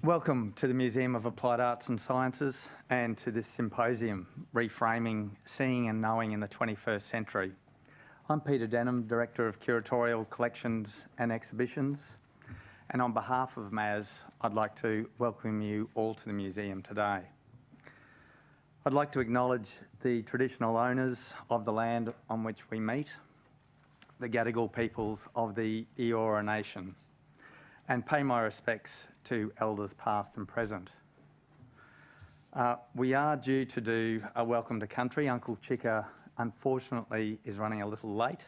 Welcome to the Museum of Applied Arts and Sciences and to this symposium, Reframing Seeing and Knowing in the 21st Century. I'm Peter Denham, Director of Curatorial Collections and Exhibitions, and on behalf of MAS, I'd like to welcome you all to the museum today. I'd like to acknowledge the traditional owners of the land on which we meet, the Gadigal peoples of the Eora Nation, and pay my respects to elders past and present. We are due to do a welcome to country. Uncle Chicka unfortunately is running a little late,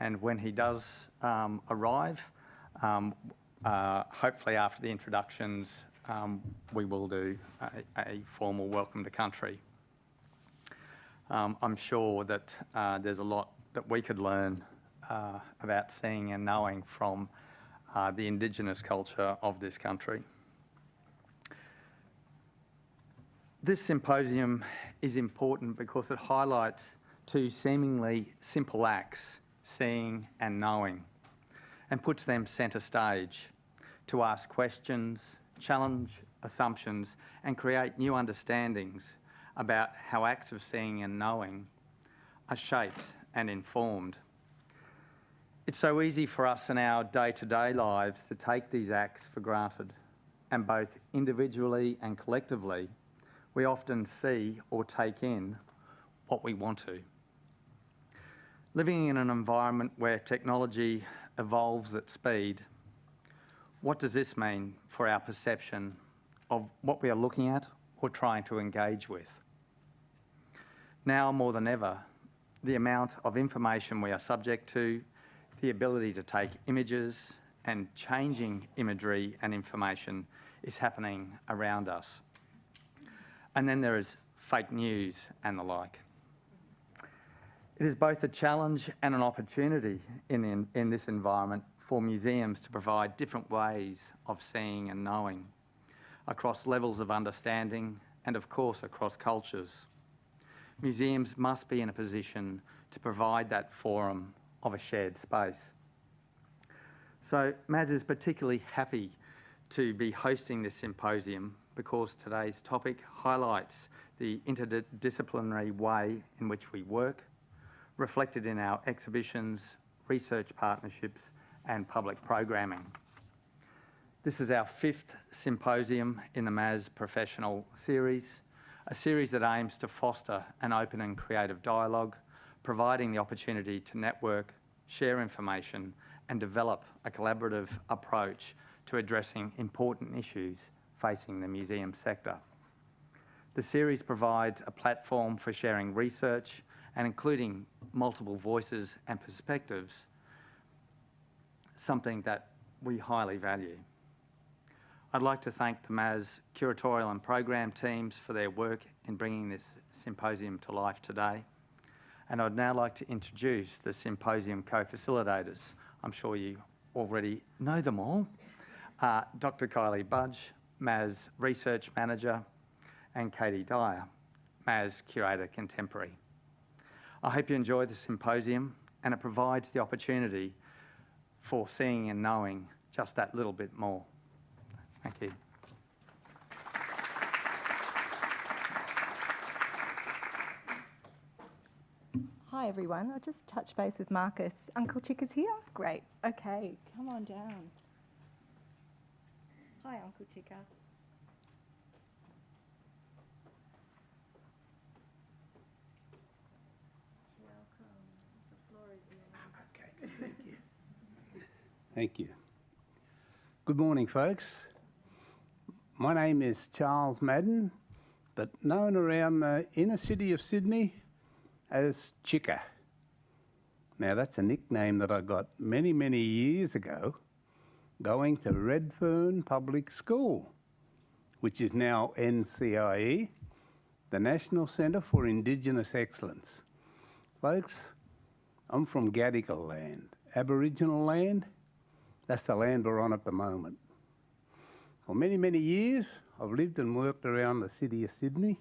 and when he does arrive, hopefully after the introductions, we will do a formal welcome to country. I'm sure that there's a lot that we could learn about seeing and knowing from the Indigenous culture of this country. This symposium is important because it highlights two seemingly simple acts, seeing and knowing, and puts them centre stage to ask questions, challenge assumptions, and create new understandings about how acts of seeing and knowing are shaped and informed. It's so easy for us in our day-to-day lives to take these acts for granted, and both individually and collectively, we often see or take in what we want to. Living in an environment where technology evolves at speed, what does this mean for our perception of what we are looking at or trying to engage with? Now more than ever, the amount of information we are subject to, the ability to take images and changing imagery and information is happening around us. And then there is fake news and the like. It is both a challenge and an opportunity in this environment for museums to provide different ways of seeing and knowing across levels of understanding and, of course, across cultures. Museums must be in a position to provide that forum of a shared space. So MAS is particularly happy to be hosting this symposium because today's topic highlights the interdisciplinary way in which we work, reflected in our exhibitions, research partnerships, and public programming. This is our 5th symposium in the MAS Professional Series, a series that aims to foster an open and creative dialogue, providing the opportunity to network, share information, and develop a collaborative approach to addressing important issues facing the museum sector. The series provides a platform for sharing research and including multiple voices and perspectives, something that we highly value. I'd like to thank the MAS curatorial and program teams for their work in bringing this symposium to life today. And I'd now like to introduce the symposium co-facilitators. I'm sure you already know them all. Dr. Kylie Budge, MAS Research Manager, and Katie Dyer, MAS Curator Contemporary. I hope you enjoy the symposium, and it provides the opportunity for seeing and knowing just that little bit more. Thank you. Hi everyone, I'll just touch base with Marcus. Uncle Chicka's here? Great, okay, come on down. Hi Uncle Chicka. Welcome, the floor is yours. Okay, thank you. Thank you. Good morning folks. My name is Charles Madden, but known around the inner city of Sydney as Chicka. Now that's a nickname that I got many, many years ago going to Redfern Public School, which is now NCIE, the National Centre for Indigenous Excellence. Folks, I'm from Gadigal land, Aboriginal land. That's the land we're on at the moment. For many, many years, I've lived and worked around the city of Sydney.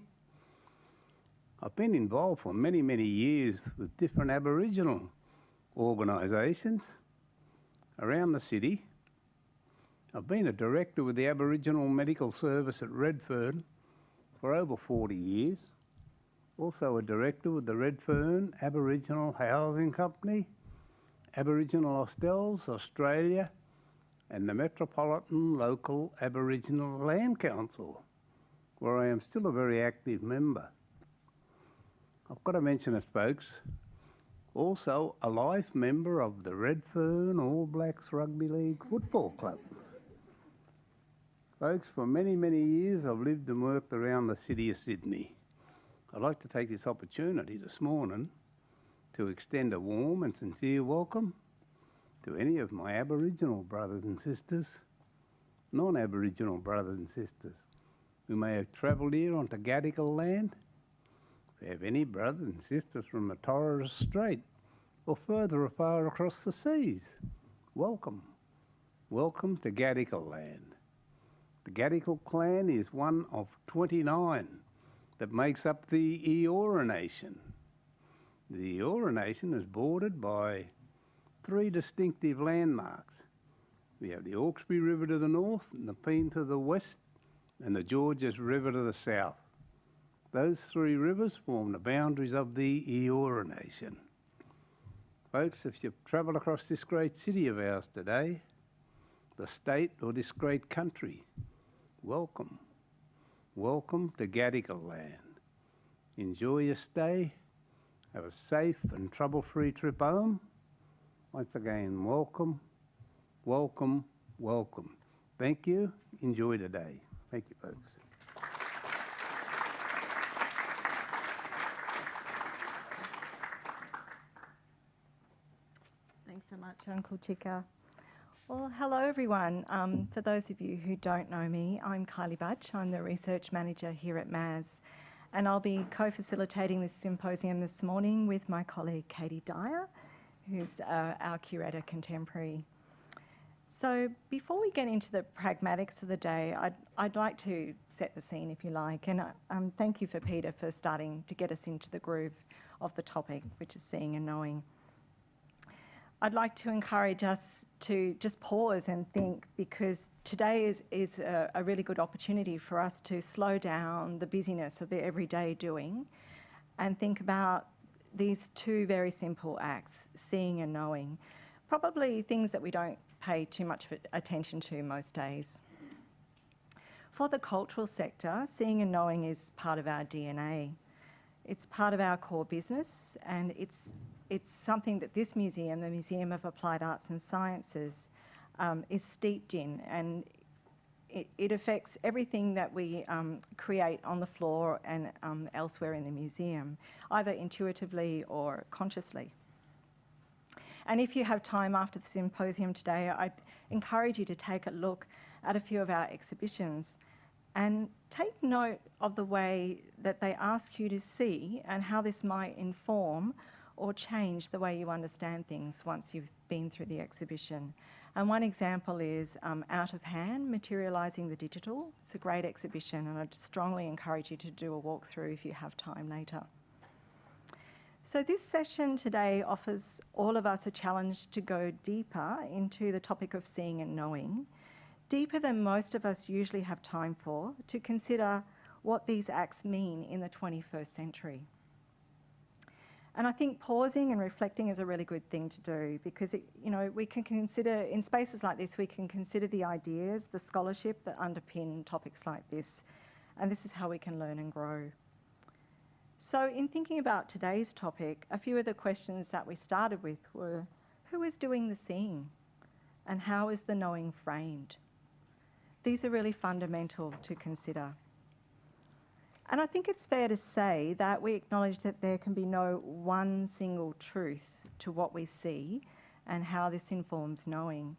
I've been involved for many, many years with different Aboriginal organisations around the city. I've been a director with the Aboriginal Medical Service at Redfern for over 40 years. Also a director with the Redfern Aboriginal Housing Company, Aboriginal Hostels Australia, and the Metropolitan Local Aboriginal Land Council, where I am still a very active member. I've got to mention it, folks. Also a life member of the Redfern All Blacks Rugby League Football Club. Folks, for many, many years I've lived and worked around the city of Sydney. I'd like to take this opportunity this morning to extend a warm and sincere welcome to any of my Aboriginal brothers and sisters, non-Aboriginal brothers and sisters who may have travelled here onto Gadigal land. If you have any brothers and sisters from the Torres Strait or further or far across the seas, welcome. Welcome to Gadigal land. The Gadigal clan is one of 29 that makes up the Eora Nation. The Eora Nation is bordered by 3 distinctive landmarks. We have the Hawkesbury River to the north, and the Peen to the west, and the Georges River to the south. Those 3 rivers form the boundaries of the Eora Nation. Folks, if you've travelled across this great city of ours today, the state or this great country, welcome. Welcome to Gadigal land. Enjoy your stay. Have a safe and trouble-free trip home. Once again, welcome, welcome, welcome. Thank you. Enjoy the day. Thank you, folks. Thanks so much, Uncle Chika. Well, hello everyone. For those of you who don't know me, I'm Kylie Budge. I'm the Research Manager here at MAS, and I'll be co-facilitating this symposium this morning with my colleague Katie Dyer, who's our Curator Contemporary. So before we get into the pragmatics of the day, I'd like to set the scene, if you like, and thank you for Peter for starting to get us into the groove of the topic, which is seeing and knowing. I'd like to encourage us to just pause and think, because today is a really good opportunity for us to slow down the busyness of the everyday doing and think about these 2 very simple acts, seeing and knowing, probably things that we don't pay too much attention to most days. For the cultural sector, seeing and knowing is part of our DNA. It's part of our core business, and it's something that this museum, the Museum of Applied Arts and Sciences, is steeped in, and it affects everything that we create on the floor and elsewhere in the museum, either intuitively or consciously. And if you have time after the symposium today, I'd encourage you to take a look at a few of our exhibitions and take note of the way that they ask you to see and how this might inform or change the way you understand things once you've been through the exhibition. And one example is Out of Hand, Materialising the Digital. It's a great exhibition, and I'd strongly encourage you to do a walkthrough if you have time later. So this session today offers all of us a challenge to go deeper into the topic of seeing and knowing, deeper than most of us usually have time for, to consider what these acts mean in the 21st century. And I think pausing and reflecting is a really good thing to do, because we can consider, in spaces like this, we can consider the ideas, the scholarship that underpin topics like this, and this is how we can learn and grow. So in thinking about today's topic, a few of the questions that we started with were, who is doing the seeing, and how is the knowing framed? These are really fundamental to consider. And I think it's fair to say that we acknowledge that there can be no one single truth to what we see and how this informs knowing,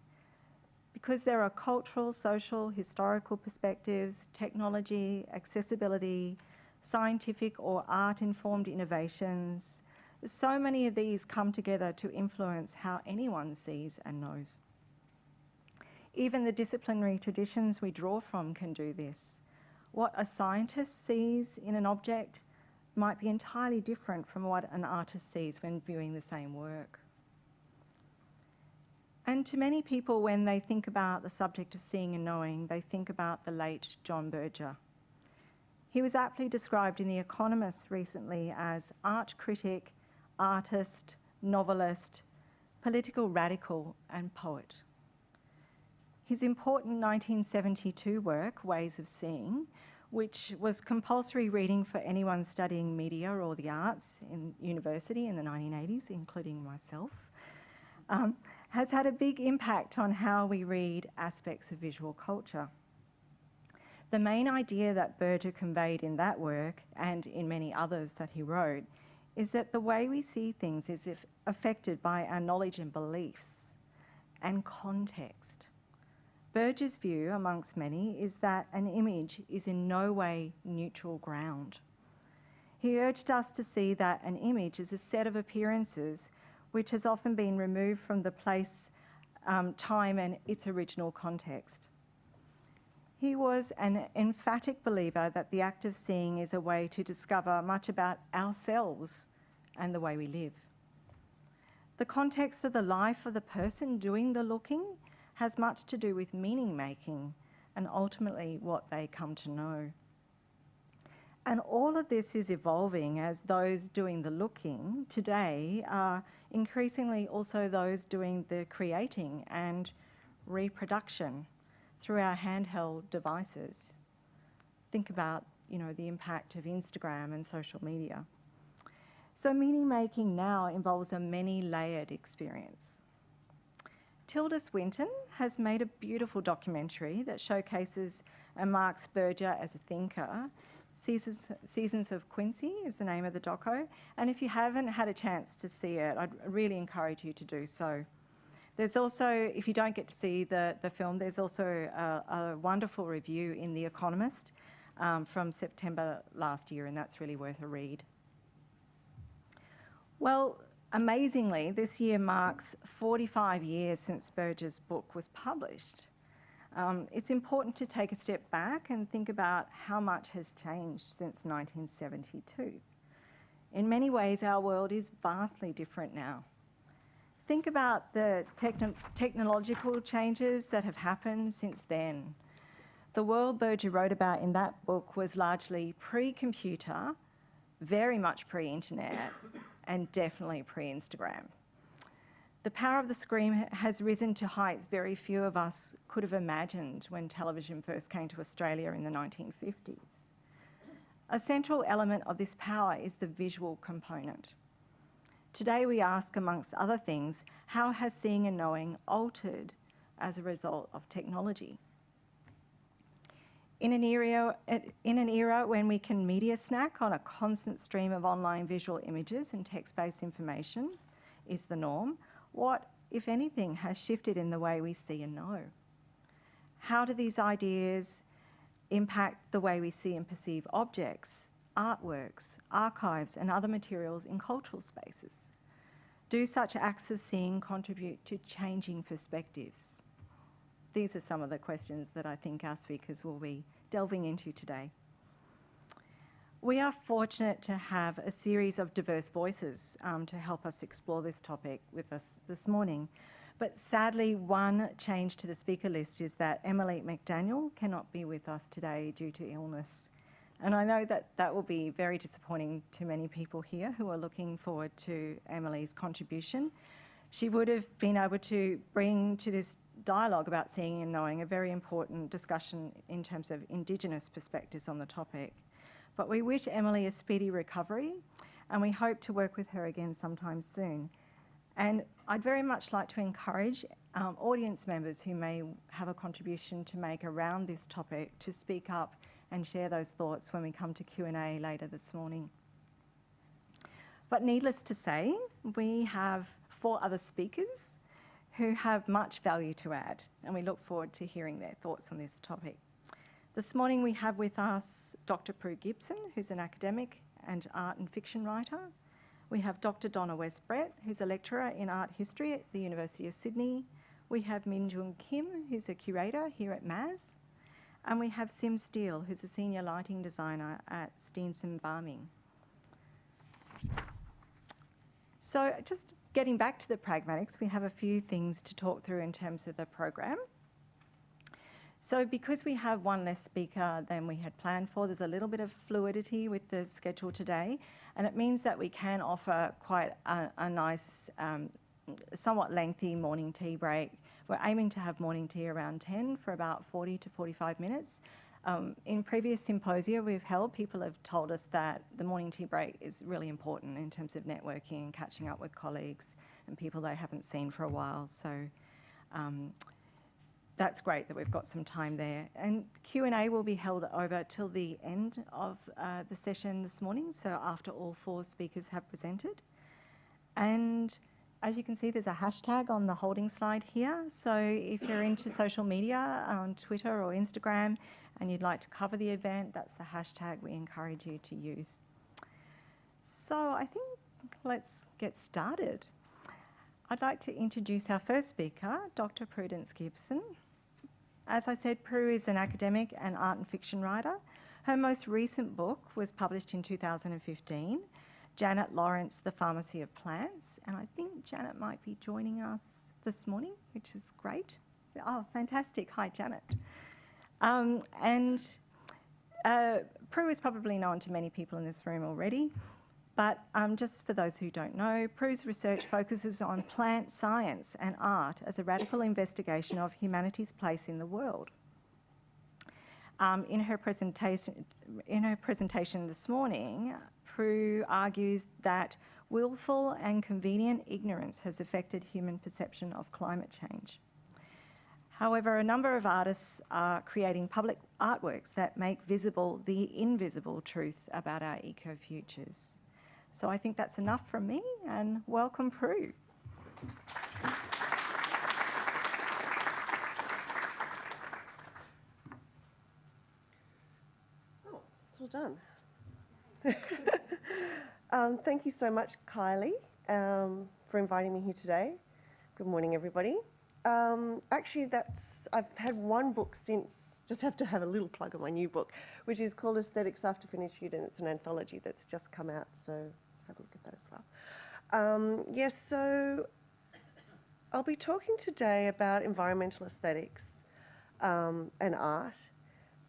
because there are cultural, social, historical perspectives, technology, accessibility, scientific or art-informed innovations. So many of these come together to influence how anyone sees and knows. Even the disciplinary traditions we draw from can do this. What a scientist sees in an object might be entirely different from what an artist sees when viewing the same work. And to many people, when they think about the subject of seeing and knowing, they think about the late John Berger. He was aptly described in The Economist recently as art critic, artist, novelist, political radical, and poet. His important 1972 work, Ways of Seeing, which was compulsory reading for anyone studying media or the arts in university in the 1980s, including myself, has had a big impact on how we read aspects of visual culture. The main idea that Berger conveyed in that work, and in many others that he wrote, is that the way we see things is affected by our knowledge and beliefs and context. Berger's view, amongst many, is that an image is in no way neutral ground. He urged us to see that an image is a set of appearances which has often been removed from the place, time, and its original context. He was an emphatic believer that the act of seeing is a way to discover much about ourselves and the way we live. The context of the life of the person doing the looking has much to do with meaning making and ultimately what they come to know. And all of this is evolving as those doing the looking today are increasingly also those doing the creating and reproduction through our handheld devices. Think about, the impact of Instagram and social media. So meaning making now involves a many-layered experience. Tilda Swinton has made a beautiful documentary that showcases and marks Berger as a thinker. Seasons of Quincy is the name of the doco, and if you haven't had a chance to see it, I'd really encourage you to do so. There's also, if you don't get to see the film, there's also a wonderful review in The Economist from September last year, and that's really worth a read. Well, amazingly, this year marks 45 years since Berger's book was published. It's important to take a step back and think about how much has changed since 1972. In many ways, our world is vastly different now. Think about the technological changes that have happened since then. The world Berger wrote about in that book was largely pre-computer, very much pre-internet, and definitely pre-Instagram. The power of the screen has risen to heights very few of us could have imagined when television first came to Australia in the 1950s. A central element of this power is the visual component. Today we ask, amongst other things, how has seeing and knowing altered as a result of technology? In an era when we can media snack on a constant stream of online visual images and text-based information is the norm, what, if anything, has shifted in the way we see and know? How do these ideas impact the way we see and perceive objects, artworks, archives, and other materials in cultural spaces? Do such acts of seeing contribute to changing perspectives? These are some of the questions that I think our speakers will be delving into today. We are fortunate to have a series of diverse voices to help us explore this topic with us this morning. But sadly, one change to the speaker list is that Emily McDaniel cannot be with us today due to illness. And I know that that will be very disappointing to many people here who are looking forward to Emily's contribution. She would have been able to bring to this dialogue about seeing and knowing a very important discussion in terms of Indigenous perspectives on the topic. But we wish Emily a speedy recovery, and we hope to work with her again sometime soon. And I'd very much like to encourage audience members who may have a contribution to make around this topic to speak up and share those thoughts when we come to Q&A later this morning. But needless to say, we have 4 other speakers who have much value to add, and we look forward to hearing their thoughts on this topic. This morning we have with us Dr. Prue Gibson, who's an academic and art and fiction writer. We have Dr. Donna Westbrett, who's a lecturer in art history at the University of Sydney. We have Min Jung Kim, who's a curator here at MAS. And we have Sim Steele, who's a senior lighting designer at Steenson Varming. So just getting back to the pragmatics, we have a few things to talk through in terms of the program. So because we have one less speaker than we had planned for, there's a little bit of fluidity with the schedule today, and it means that we can offer quite a nice, somewhat lengthy morning tea break. We're aiming to have morning tea around 10 for about 40 to 45 minutes. In previous symposia we've held, people have told us that the morning tea break is really important in terms of networking and catching up with colleagues and people they haven't seen for a while. So that's great that we've got some time there. And Q&A will be held over till the end of the session this morning, so after all 4 speakers have presented. And as you can see, there's a hashtag on the holding slide here. So if you're into social media on Twitter or Instagram and you'd like to cover the event, that's the hashtag we encourage you to use. So I think let's get started. I'd like to introduce our first speaker, Dr. Prudence Gibson. As I said, Prue is an academic and art and fiction writer. Her most recent book was published in 2015, Janet Lawrence, The Pharmacy of Plants, and I think Janet might be joining us this morning, which is great. Oh, fantastic. Hi, Janet. Prue is probably known to many people in this room already, but just for those who don't know, Prue's research focuses on plant science and art as a radical investigation of humanity's place in the world. In her presentation this morning, Prue argues that willful and convenient ignorance has affected human perception of climate change. However, a number of artists are creating public artworks that make visible the invisible truth about our eco-futures. So I think that's enough from me, and welcome, Prue. Oh, it's all done. Thank you so much, Kylie, for inviting me here today. Good morning, everybody. Actually, I've had one book since, just have to have a little plug of my new book, which is called Aesthetics After Finitude, and it's an anthology that's just come out, so have a look at that as well. Yes, so I'll be talking today about environmental aesthetics and art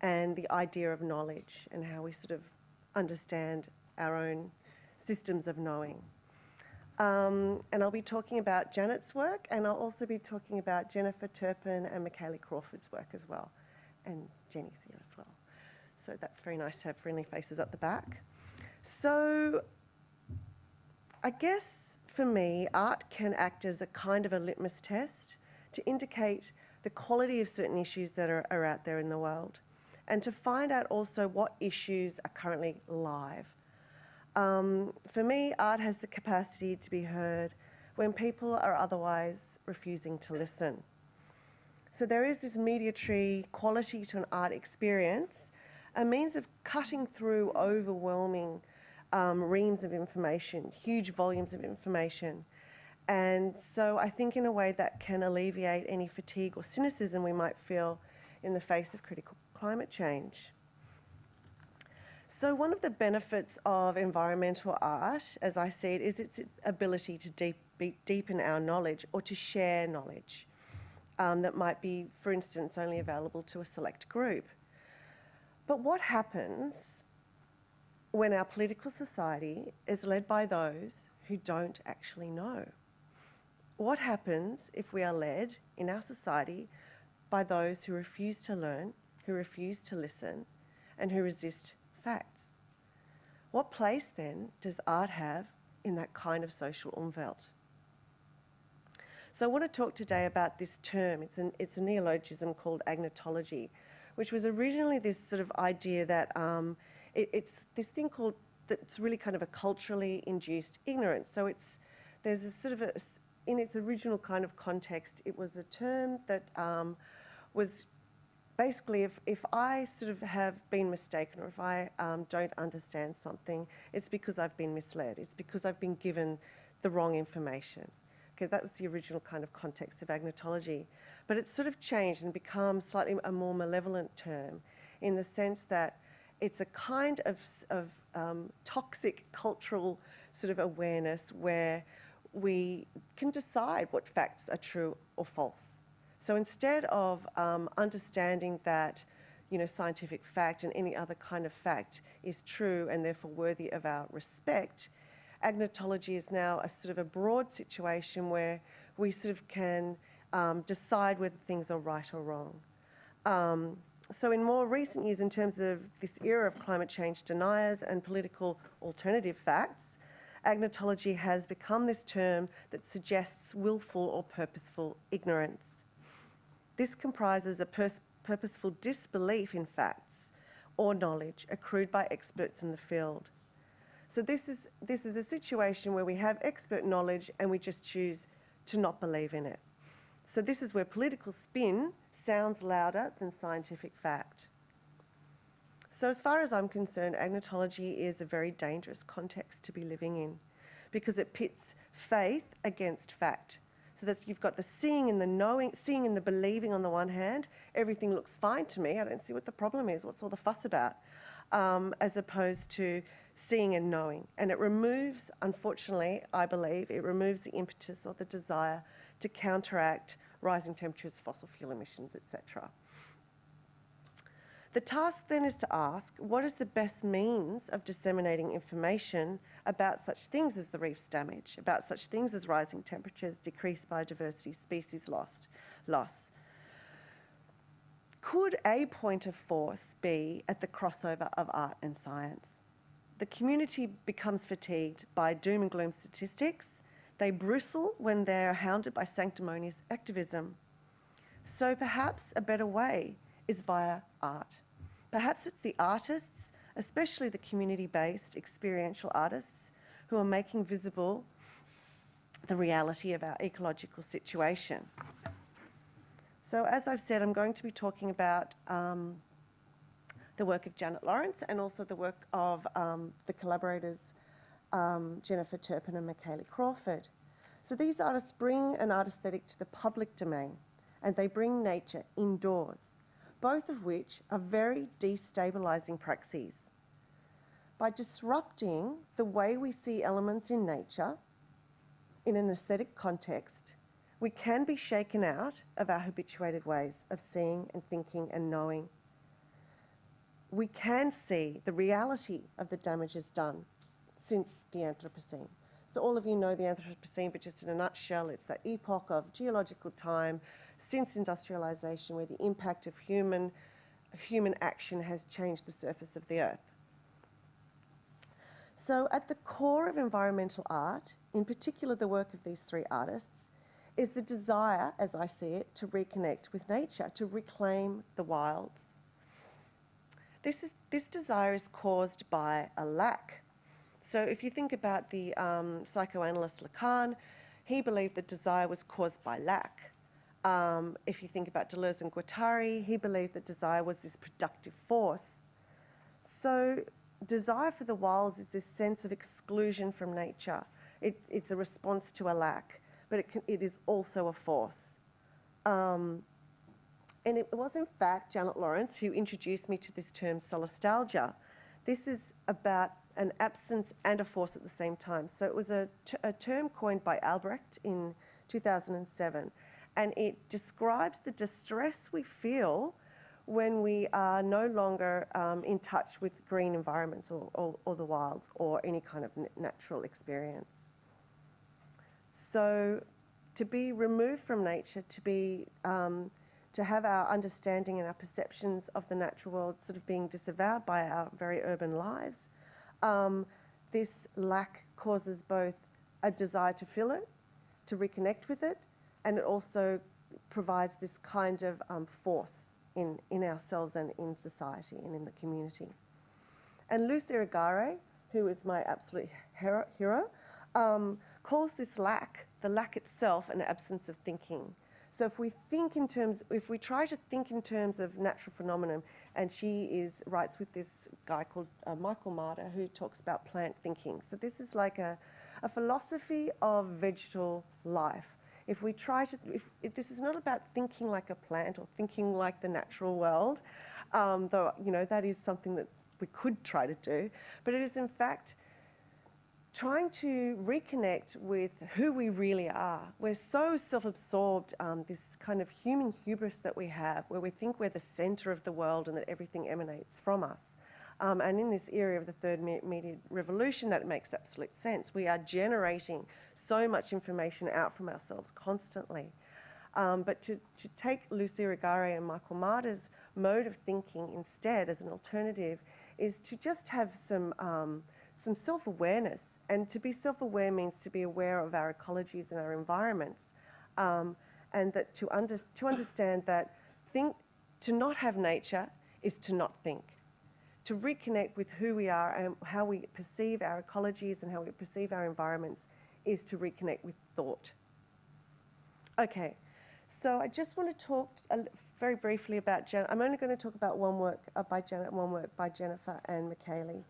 and the idea of knowledge and how we sort of understand our own systems of knowing. And I'll be talking about Janet's work, and I'll also be talking about Jennifer Turpin and Michaela Crawford's work as well. And Jenny's here as well. So that's very nice to have friendly faces at the back. So I guess for me, art can act as a kind of a litmus test to indicate the quality of certain issues that are out there in the world, and to find out also what issues are currently live. For me, art has the capacity to be heard when people are otherwise refusing to listen. So there is this mediatory quality to an art experience, a means of cutting through overwhelming reams of information, huge volumes of information. And so I think in a way that can alleviate any fatigue or cynicism we might feel in the face of critical climate change. So one of the benefits of environmental art, as I see it, is its ability to deepen our knowledge or to share knowledge that might be, for instance, only available to a select group. But what happens when our political society is led by those who don't actually know? What happens if we are led in our society by those who refuse to learn, who refuse to listen, and who resist facts? What place then does art have in that kind of social umwelt? So I want to talk today about this term. It's a neologism called agnotology, which was originally this sort of idea that it's this thing called, that's really kind of a culturally induced ignorance. So there's a sort of in its original kind of context, it was a term that was basically, if I sort of have been mistaken, or if I don't understand something, it's because I've been misled. It's because I've been given the wrong information. Okay, that was the original kind of context of agnotology. But it's sort of changed and become slightly a more malevolent term, in the sense that it's a kind of toxic cultural sort of awareness where we can decide what facts are true or false. So instead of understanding that, scientific fact and any other kind of fact is true and therefore worthy of our respect, agnotology is now a sort of a broad situation where we sort of can decide whether things are right or wrong. So in more recent years, in terms of this era of climate change deniers and political alternative facts, agnotology has become this term that suggests willful or purposeful ignorance. This comprises a purposeful disbelief in facts or knowledge accrued by experts in the field. So this is a situation where we have expert knowledge and we just choose to not believe in it. So this is where political spin sounds louder than scientific fact. So as far as I'm concerned, agnotology is a very dangerous context to be living in because it pits faith against fact. So that you've got the seeing and the knowing, seeing and the believing on the one hand, everything looks fine to me, I don't see what the problem is, what's all the fuss about, as opposed to seeing and knowing. And it removes, unfortunately, I believe, it removes the impetus or the desire to counteract rising temperatures, fossil fuel emissions, etc. The task then is to ask, what is the best means of disseminating information about such things as the reef's damage, about such things as rising temperatures, decreased biodiversity, species loss? Could a point of force be at the crossover of art and science? The community becomes fatigued by doom and gloom statistics. They bristle when they're hounded by sanctimonious activism. So perhaps a better way is via art. Perhaps it's the artists, especially the community-based experiential artists, who are making visible the reality of our ecological situation. So as I've said, I'm going to be talking about the work of Janet Lawrence and also the work of the collaborators Jennifer Turpin and Michaela Crawford. So these artists bring an art aesthetic to the public domain and they bring nature indoors, both of which are very destabilising praxes. By disrupting the way we see elements in nature in an aesthetic context, we can be shaken out of our habituated ways of seeing and thinking and knowing. We can see the reality of the damages done since the Anthropocene. So all of you know the Anthropocene, but just in a nutshell, it's that epoch of geological time since industrialisation where the impact of human action has changed the surface of the earth. So at the core of environmental art, in particular the work of these three artists, is the desire, as I see it, to reconnect with nature, to reclaim the wilds. This desire is caused by a lack. So if you think about the psychoanalyst Lacan, he believed that desire was caused by lack. If you think about Deleuze and Guattari, he believed that desire was this productive force. So desire for the wilds is this sense of exclusion from nature. It's a response to a lack, but it is also a force. And it was in fact Janet Lawrence who introduced me to this term solastalgia. This is about an absence and a force at the same time. So it was a term coined by Albrecht in 2007, and it describes the distress we feel when we are no longer in touch with green environments or the wilds or any kind of natural experience. So to be removed from nature, to have our understanding and our perceptions of the natural world sort of being disavowed by our very urban lives, this lack causes both a desire to feel it, to reconnect with it, and it also provides this kind of force in ourselves and in society and in the community. And Luce Irigaray, who is my absolute hero, calls this lack, the lack itself, an absence of thinking. So if we try to think in terms of natural phenomenon, and she writes with this guy called Michael Marder, who talks about plant thinking. So this is like a philosophy of vegetal life. If this is not about thinking like a plant or thinking like the natural world, though that is something that we could try to do, but it is in fact trying to reconnect with who we really are. We're so self-absorbed, this kind of human hubris that we have, where we think we're the centre of the world and that everything emanates from us. And in this area of the third media revolution, that makes absolute sense. We are generating so much information out from ourselves constantly. But to take Lucy Irigaray and Michael Marder's mode of thinking instead as an alternative is to just have some self-awareness. And to be self-aware means to be aware of our ecologies and our environments. And that to understand that to not have nature is to not think. To reconnect with who we are and how we perceive our ecologies and how we perceive our environments is to reconnect with thought. Okay, so I just want to talk very briefly about Janet. I'm only going to talk about one work by Janet, one work by Jennifer and Michaeli.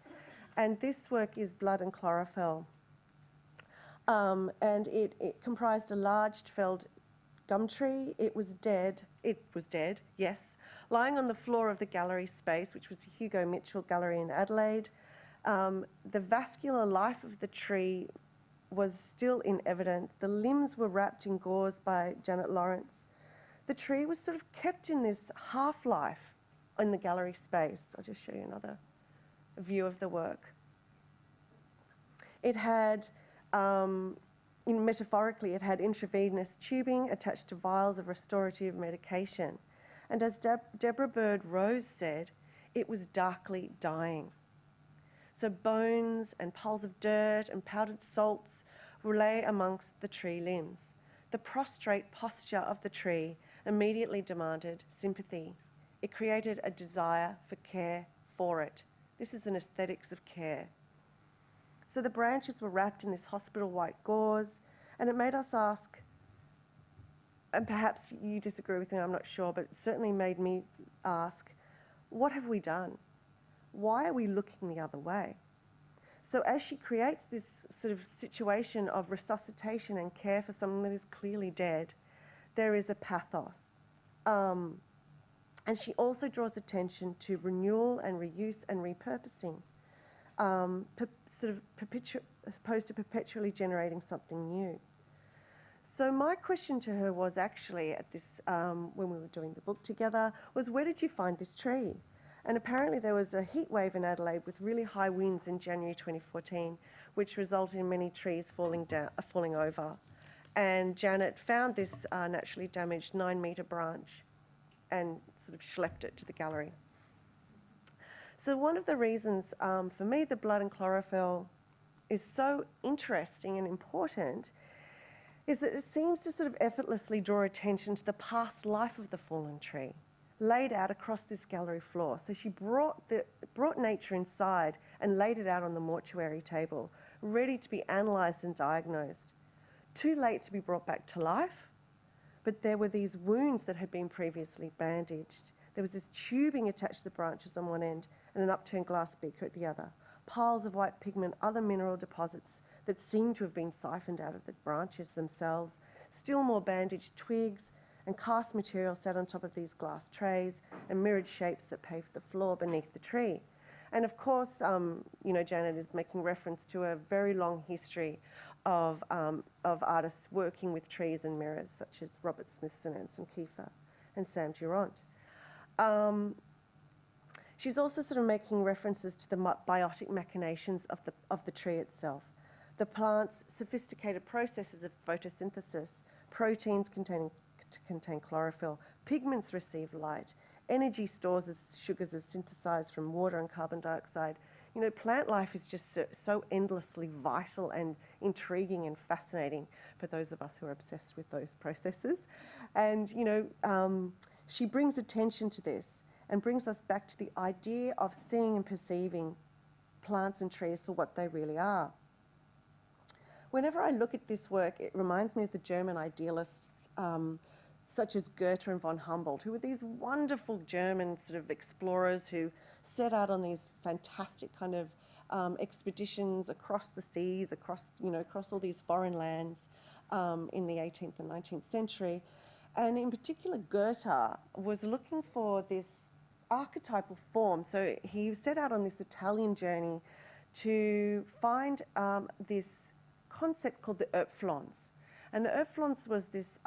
And this work is Blood and Chlorophyll. And it comprised a large felled gum tree. It was dead, yes, lying on the floor of the gallery space, which was the Hugo Mitchell Gallery in Adelaide. The vascular life of the tree was still in evident. The limbs were wrapped in gauze by Janet Lawrence. The tree was sort of kept in this half-life in the gallery space. I'll just show you another view of the work. It had, metaphorically, it had intravenous tubing attached to vials of restorative medication. And as Deborah Bird Rose said, it was darkly dying. So bones and piles of dirt and powdered salts lay amongst the tree limbs. The prostrate posture of the tree immediately demanded sympathy. It created a desire for care for it. This is an aesthetics of care. So the branches were wrapped in this hospital white gauze, and it made us ask, and perhaps you disagree with me, I'm not sure, but it certainly made me ask, what have we done? Why are we looking the other way? So as she creates this sort of situation of resuscitation and care for someone that is clearly dead, there is a pathos. And she also draws attention to renewal and reuse and repurposing, opposed to perpetually generating something new. So my question to her was actually at this, when we were doing the book together, was where did you find this tree? And apparently there was a heat wave in Adelaide with really high winds in January 2014, which resulted in many trees falling over. And Janet found this naturally damaged 9-metre branch and sort of schlepped it to the gallery. So one of the reasons for me the Blood and Chlorophyll is so interesting and important is that it seems to sort of effortlessly draw attention to the past life of the fallen tree, laid out across this gallery floor. So she brought nature inside and laid it out on the mortuary table, ready to be analysed and diagnosed. Too late to be brought back to life, but there were these wounds that had been previously bandaged. There was this tubing attached to the branches on one end and an upturned glass beaker at the other. Piles of white pigment, other mineral deposits that seemed to have been siphoned out of the branches themselves. Still more bandaged twigs and cast material sat on top of these glass trays and mirrored shapes that paved the floor beneath the tree. And of course, Janet is making reference to a very long history of artists working with trees and mirrors, such as Robert Smithson, Anson Kiefer, and Sam Durant. She's also sort of making references to the biotic machinations of the tree itself. The plant's sophisticated processes of photosynthesis, proteins contain chlorophyll, pigments receive light, energy stores as sugars are synthesized from water and carbon dioxide. Plant life is just so endlessly vital and intriguing and fascinating for those of us who are obsessed with those processes. And, she brings attention to this and brings us back to the idea of seeing and perceiving plants and trees for what they really are. Whenever I look at this work, it reminds me of the German idealists such as Goethe and von Humboldt, who were these wonderful German sort of explorers who set out on these fantastic kind of expeditions across the seas, across all these foreign lands in the 18th and 19th century. And in particular, Goethe was looking for this archetypal form. So he set out on this Italian journey to find this concept called the Erdpflanze. And the Erdpflanze was this,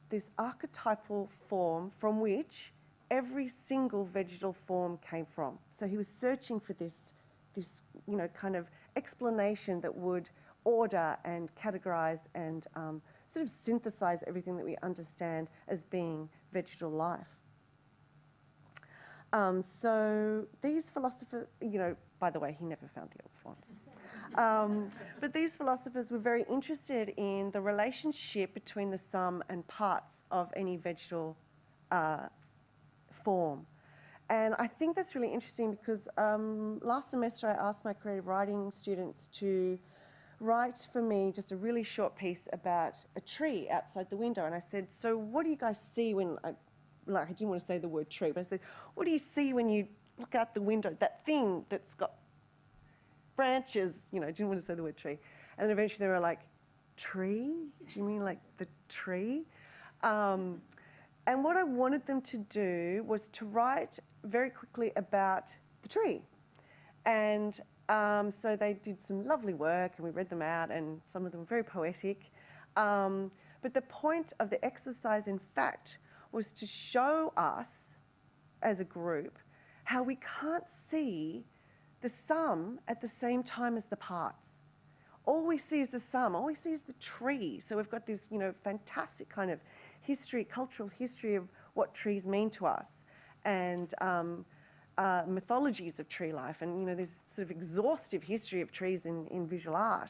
this archetypal form from which every single vegetal form came from. So he was searching for this kind of explanation that would order and categorize and sort of synthesize everything that we understand as being vegetal life. So these philosophers, by the way, he never found the Erdpflanze. But these philosophers were very interested in the relationship between the sum and parts of any vegetal form. And I think that's really interesting because last semester I asked my creative writing students to write for me just a really short piece about a tree outside the window. And I said, so what do you guys see when, I didn't want to say the word tree, but I said, what do you see when you look out the window, that thing that's got branches, I didn't want to say the word tree. And then eventually they were like, tree? Do you mean like the tree? And what I wanted them to do was to write very quickly about the tree. And so they did some lovely work and we read them out and some of them were very poetic. But the point of the exercise, in fact, was to show us as a group how we can't see the sum at the same time as the parts. All we see is the sum, all we see is the tree. So we've got this, fantastic kind of history, cultural history of what trees mean to us and mythologies of tree life. And, there's sort of exhaustive history of trees in visual art.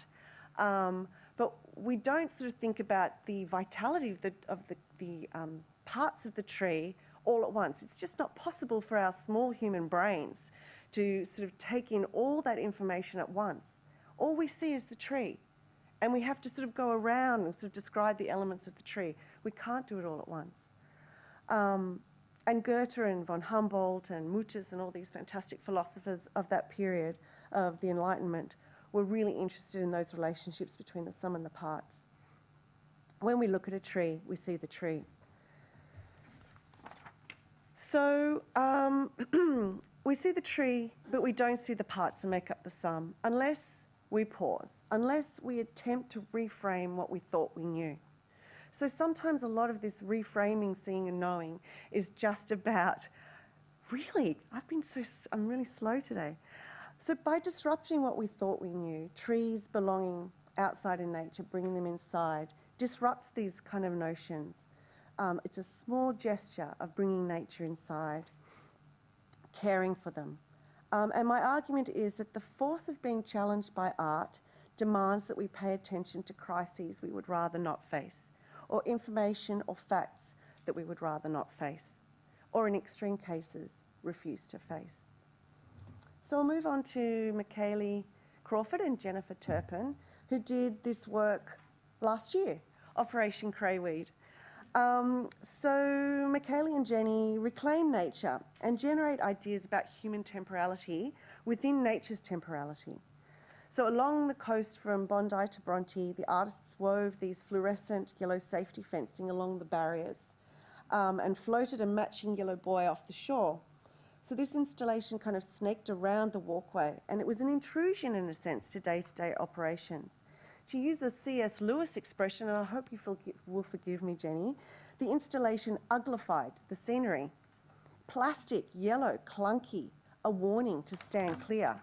But we don't sort of think about the vitality of the parts of the tree all at once. It's just not possible for our small human brains to sort of take in all that information at once. All we see is the tree. And we have to sort of go around and sort of describe the elements of the tree. We can't do it all at once. And Goethe and von Humboldt and Mutis and all these fantastic philosophers of that period of the Enlightenment were really interested in those relationships between the sum and the parts. When we look at a tree, we see the tree. So we see the tree, but we don't see the parts that make up the sum unless we pause, unless we attempt to reframe what we thought we knew. So sometimes a lot of this reframing, seeing and knowing is just about, really, I'm really slow today. So by disrupting what we thought we knew, trees belonging outside in nature, bringing them inside, disrupts these kind of notions. It's a small gesture of bringing nature inside, caring for them. And my argument is that the force of being challenged by art demands that we pay attention to crises we would rather not face, or information or facts that we would rather not face, or in extreme cases, refuse to face. So I'll move on to Michaeli Crawford and Jennifer Turpin, who did this work last year, Operation Crayweed. So Michaeli and Jenny reclaim nature and generate ideas about human temporality within nature's temporality. So along the coast from Bondi to Bronte, the artists wove these fluorescent yellow safety fencing along the barriers and floated a matching yellow buoy off the shore. So this installation kind of snaked around the walkway, and it was an intrusion, in a sense, to day-to-day operations. To use a C.S. Lewis expression, and I hope you will forgive me, Jenny, the installation uglified the scenery. Plastic, yellow, clunky, a warning to stand clear.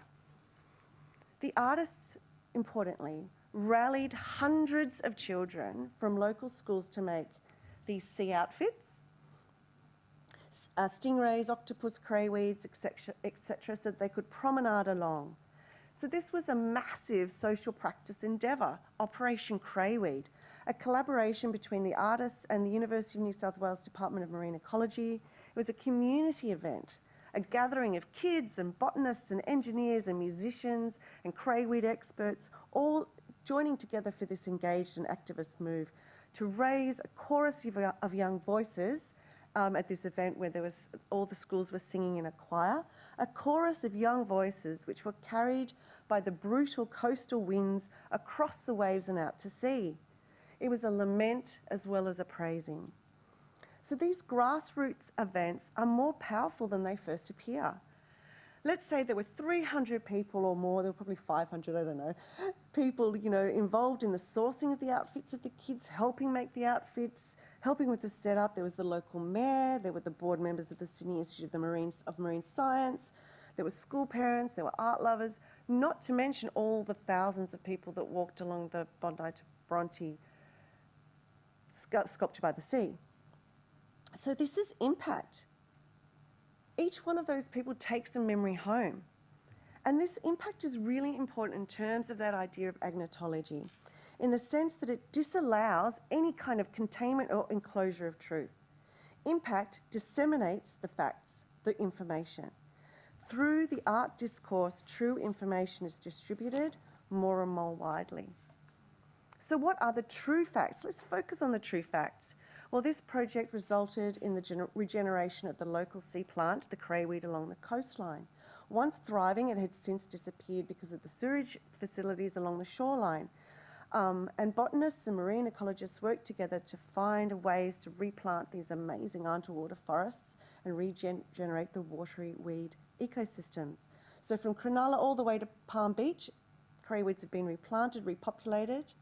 The artists, importantly, rallied hundreds of children from local schools to make these sea outfits, stingrays, octopus, crayweeds, etc., so that they could promenade along. So this was a massive social practice endeavour, Operation Crayweed, a collaboration between the artists and the University of New South Wales Department of Marine Ecology. It was a community event, a gathering of kids and botanists and engineers and musicians and crayweed experts, all joining together for this engaged and activist move to raise a chorus of young voices at this event where all the schools were singing in a choir, a chorus of young voices which were carried by the brutal coastal winds across the waves and out to sea. It was a lament as well as a praising. So these grassroots events are more powerful than they first appear. let's say there were 300 people or more, there were probably 500, I don't know, people, you know, involved in the sourcing of the outfits of the kids, helping make the outfits, helping with the setup. There was the local mayor, there were the board members of the Sydney Institute of Marine Science, there were school parents, there were art lovers, not to mention all the thousands of people that walked along the Bondi to Bronte sculpture by the sea. So this is impact. Each one of those people takes a memory home. And this impact is really important in terms of that idea of agnotology, in the sense that it disallows any kind of containment or enclosure of truth. Impact disseminates the facts, the information. Through the art discourse, true information is distributed more and more widely. So what are the true facts? Let's focus on the true facts. Well, this project resulted in the regeneration of the local sea plant, the crayweed, along the coastline. Once thriving, it had since disappeared because of the sewage facilities along the shoreline. And botanists and marine ecologists worked together to find ways to replant these amazing underwater forests and regenerate the watery weed ecosystems. So from Cronulla all the way to Palm Beach, crayweeds have been replanted, repopulated,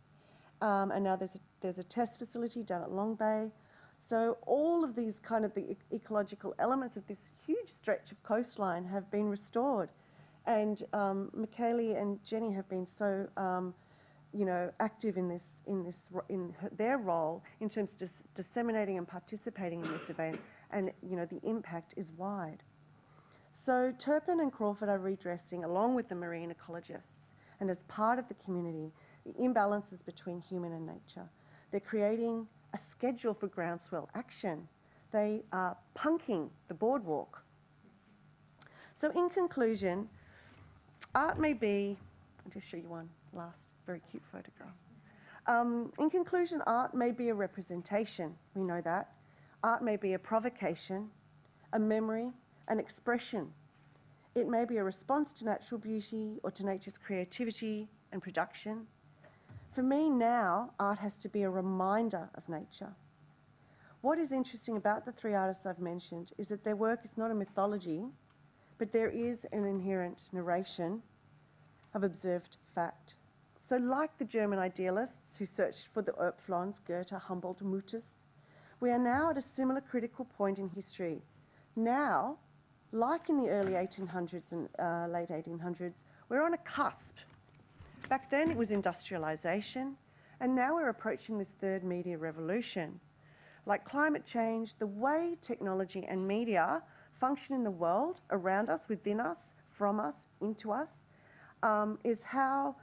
and now there's a test facility down at Long Bay. So all of these kind of the ecological elements of this huge stretch of coastline have been restored. And Michaeli and Jenny have been so you know, active in their role in terms of disseminating and participating in this event, and you know, the impact is wide. So Turpin and Crawford are redressing, along with the marine ecologists, and as part of the community, the imbalances between human and nature. They're creating a schedule for groundswell action. They are punking the boardwalk. So in conclusion, art may be, I'll just show you one last very cute photograph. In conclusion, art may be a representation, we know that. Art may be a provocation, a memory, an expression. It may be a response to natural beauty or to nature's creativity and production. For me now, art has to be a reminder of nature. What is interesting about the three artists I've mentioned is that their work is not a mythology, but there is an inherent narration of observed fact. So like the German idealists who searched for the Erdflons, Goethe, Humboldt, Mutis, we are now at a similar critical point in history. Now, like in the early 1800s and late 1800s, we're on a cusp. Back then it was industrialisation, and now we're approaching this third media revolution. Like climate change, the way technology and media function in the world, around us, within us, from us, into us, is how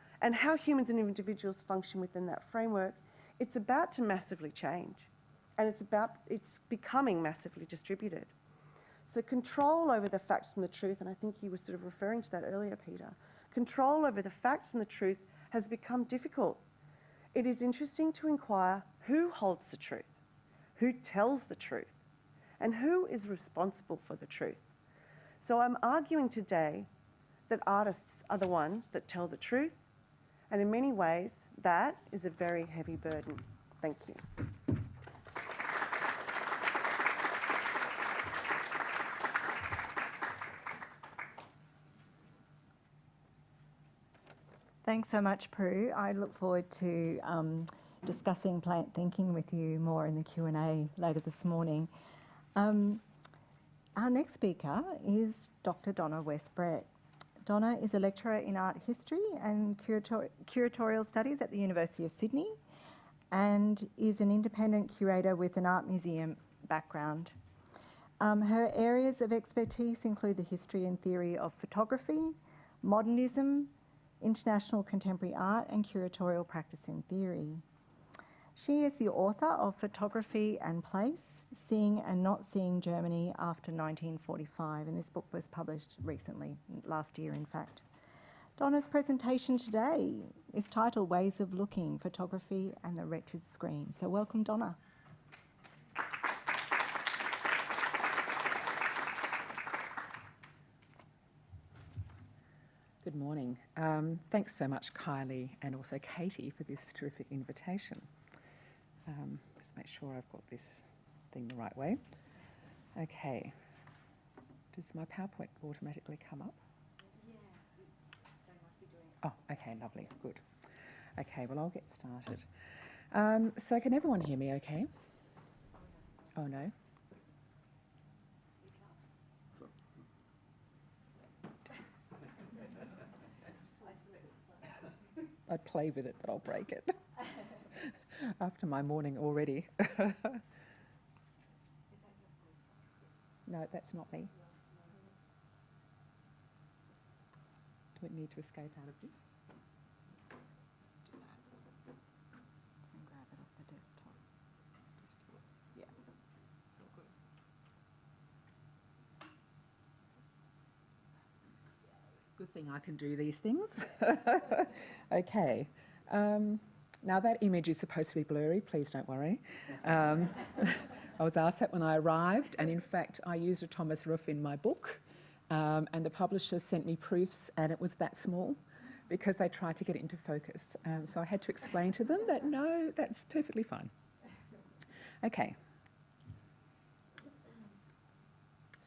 humans and individuals function within that framework. It's about to massively change, and it's becoming massively distributed. So control over the facts and the truth, and I think you were sort of referring to that earlier, Peter, control over the facts and the truth has become difficult. It is interesting to inquire who holds the truth, who tells the truth, and who is responsible for the truth. So I'm arguing today that artists are the ones that tell the truth, and in many ways, that is a very heavy burden. Thank you. Thanks so much, Prue. I look forward to discussing plant thinking with you more in the Q&A later this morning. Our next speaker is Dr. Donna West-Brett. Donna is a lecturer in art history and curatorial studies at the University of Sydney and is an independent curator with an art museum background. Her areas of expertise include the history and theory of photography, modernism, international contemporary art and curatorial practice in theory. She is the author of Photography and Place, Seeing and Not Seeing Germany After 1945, and this book was published recently, last year in fact. Donna's presentation today is titled Ways of Looking, Photography and the Wretched Screen. So welcome, Donna. Good morning. Thanks so much, Kylie, and also Katie, for this terrific invitation. Just make sure I've got this thing the right way. Okay. Does my PowerPoint automatically come up? Oh, okay, lovely, good. Okay, well, I'll get started. So can everyone hear me okay? Oh, no? I'd play with it, but I'll break it. After my morning already. No, that's not me. Do we need to escape out of this? And grab it off the desktop. Yeah. It's all good. Good thing I can do these things. Okay. Now that image is supposed to be blurry, please don't worry. I was asked that when I arrived, and in fact I used a Thomas Roof in my book, and the publisher sent me proofs and it was that small because they tried to get it into focus. So I had to explain to them that no, that's perfectly fine. Okay.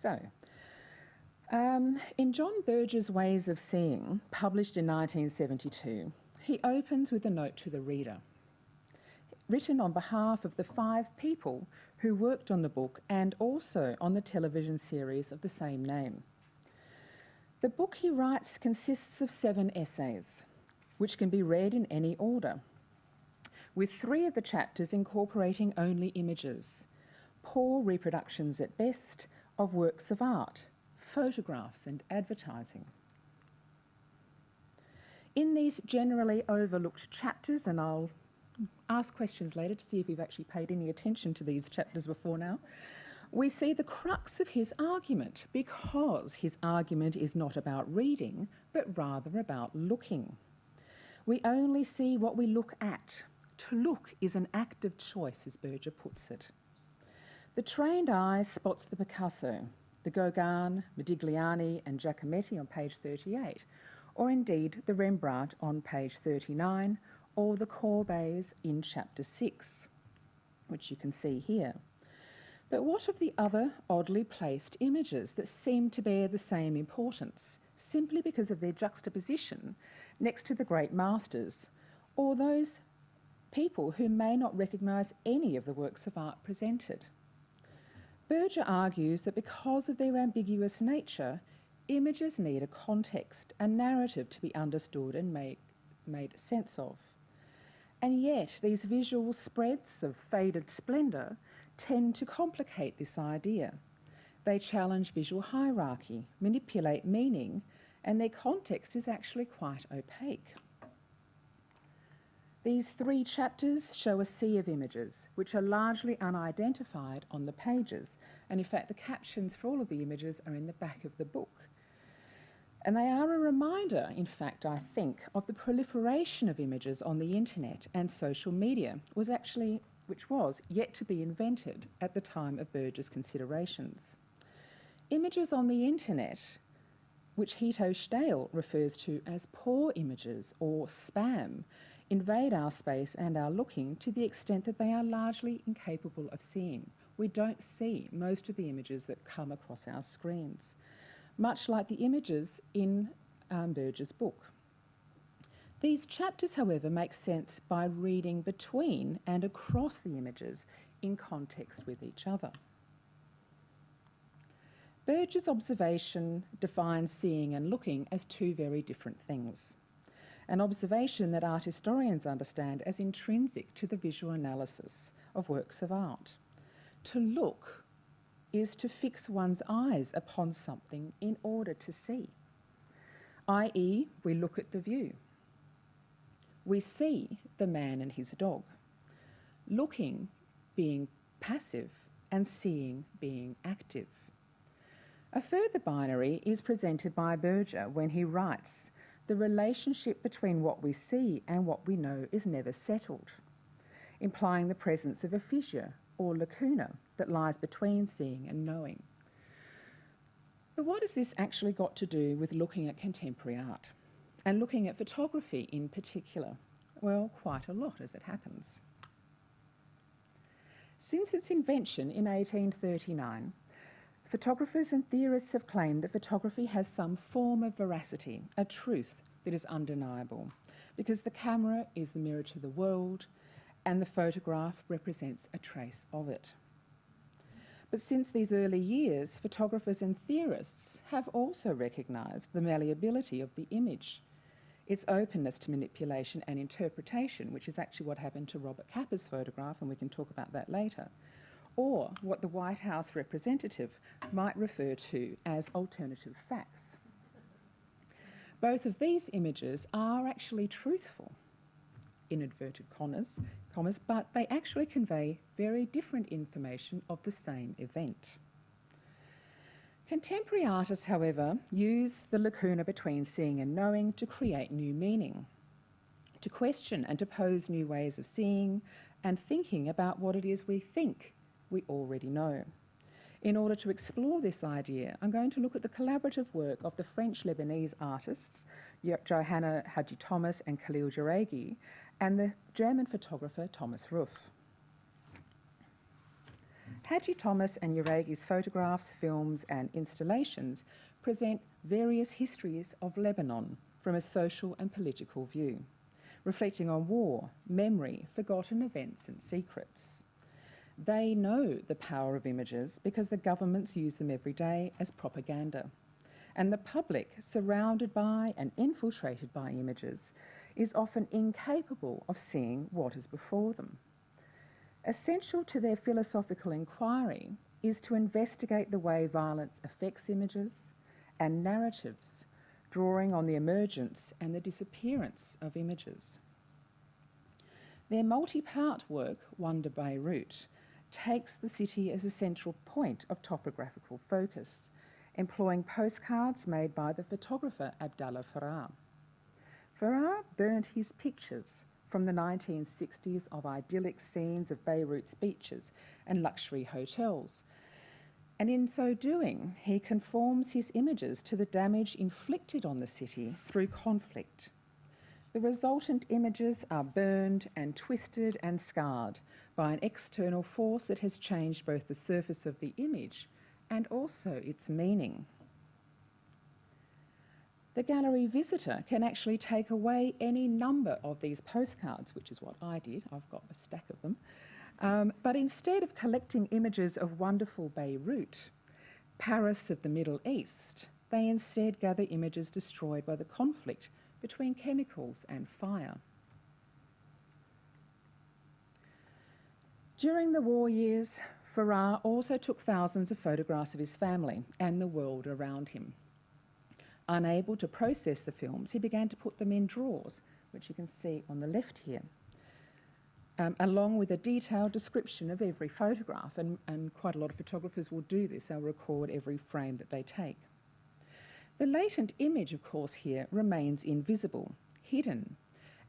So, in John Berger's Ways of Seeing, published in 1972, he opens with a note to the reader, written on behalf of the 5 people who worked on the book and also on the television series of the same name. The book, he writes, consists of 7 essays, which can be read in any order, with 3 of the chapters incorporating only images, poor reproductions at best of works of art, photographs and advertising. In these generally overlooked chapters, and I'll ask questions later to see if you've actually paid any attention to these chapters before now, we see the crux of his argument, because his argument is not about reading, but rather about looking. We only see what we look at. To look is an act of choice, as Berger puts it. The trained eye spots the Picasso, the Gauguin, Modigliani and Giacometti on page 38, or indeed the Rembrandt on page 39, or the Courbets in chapter 6, which you can see here. But what of the other oddly placed images that seem to bear the same importance, simply because of their juxtaposition next to the great masters, or those people who may not recognise any of the works of art presented? Berger argues that because of their ambiguous nature, images need a context, a narrative to be understood and made sense of. And yet these visual spreads of faded splendour tend to complicate this idea. They challenge visual hierarchy, manipulate meaning, and their context is actually quite opaque. These 3 chapters show a sea of images, which are largely unidentified on the pages, and in fact the captions for all of the images are in the back of the book. And they are a reminder, in fact, I think, of the proliferation of images on the internet and social media, which was yet to be invented at the time of Berger's considerations. Images on the internet, which Hito Stale refers to as poor images or spam, invade our space and our looking to the extent that they are largely incapable of seeing. We don't see most of the images that come across our screens, much like the images in Berger's book. These chapters, however, make sense by reading between and across the images in context with each other. Berger's observation defines seeing and looking as 2 very different things, an observation that art historians understand as intrinsic to the visual analysis of works of art. To look is to fix one's eyes upon something in order to see, i.e., we look at the view. We see the man and his dog, looking being passive and seeing being active. A further binary is presented by Berger when he writes, "The relationship between what we see and what we know is never settled," implying the presence of a fissure or lacuna that lies between seeing and knowing. But what has this actually got to do with looking at contemporary art, and looking at photography in particular? Well, quite a lot, as it happens. Since its invention in 1839, photographers and theorists have claimed that photography has some form of veracity, a truth, that is undeniable, because the camera is the mirror to the world and the photograph represents a trace of it. But since these early years, photographers and theorists have also recognised the malleability of the image, its openness to manipulation and interpretation, which is actually what happened to Robert Capa's photograph, and we can talk about that later, or what the White House representative might refer to as alternative facts. Both of these images are actually truthful, in inverted commas, but they actually convey very different information of the same event. Contemporary artists, however, use the lacuna between seeing and knowing to create new meaning, to question and to pose new ways of seeing and thinking about what it is we think we already know. In order to explore this idea, I'm going to look at the collaborative work of the French-Lebanese artists Johanna Hadji Thomas and Khalil Jaregui, and the German photographer Thomas Ruff. Hadji Thomas and Jaregi's photographs, films and installations present various histories of Lebanon from a social and political view, reflecting on war, memory, forgotten events and secrets. They know the power of images because the governments use them every day as propaganda, and the public, surrounded by and infiltrated by images, is often incapable of seeing what is before them. Essential to their philosophical inquiry is to investigate the way violence affects images and narratives, drawing on the emergence and the disappearance of images. Their multi-part work, Wonder Beirut, takes the city as a central point of topographical focus, employing postcards made by the photographer Abdallah Farah. Farah burnt his pictures from the 1960s of idyllic scenes of Beirut's beaches and luxury hotels, and in so doing, he conforms his images to the damage inflicted on the city through conflict. The resultant images are burned and twisted and scarred by an external force that has changed both the surface of the image and also its meaning. The gallery visitor can actually take away any number of these postcards, which is what I did. I've got a stack of them. But instead of collecting images of wonderful Beirut, Paris of the Middle East, they instead gather images destroyed by the conflict between chemicals and fire. During the war years, Farah also took thousands of photographs of his family and the world around him. Unable to process the films, he began to put them in drawers, which you can see on the left here, along with a detailed description of every photograph, and quite a lot of photographers will do this. They'll record every frame that they take. The latent image, of course, here remains invisible, hidden,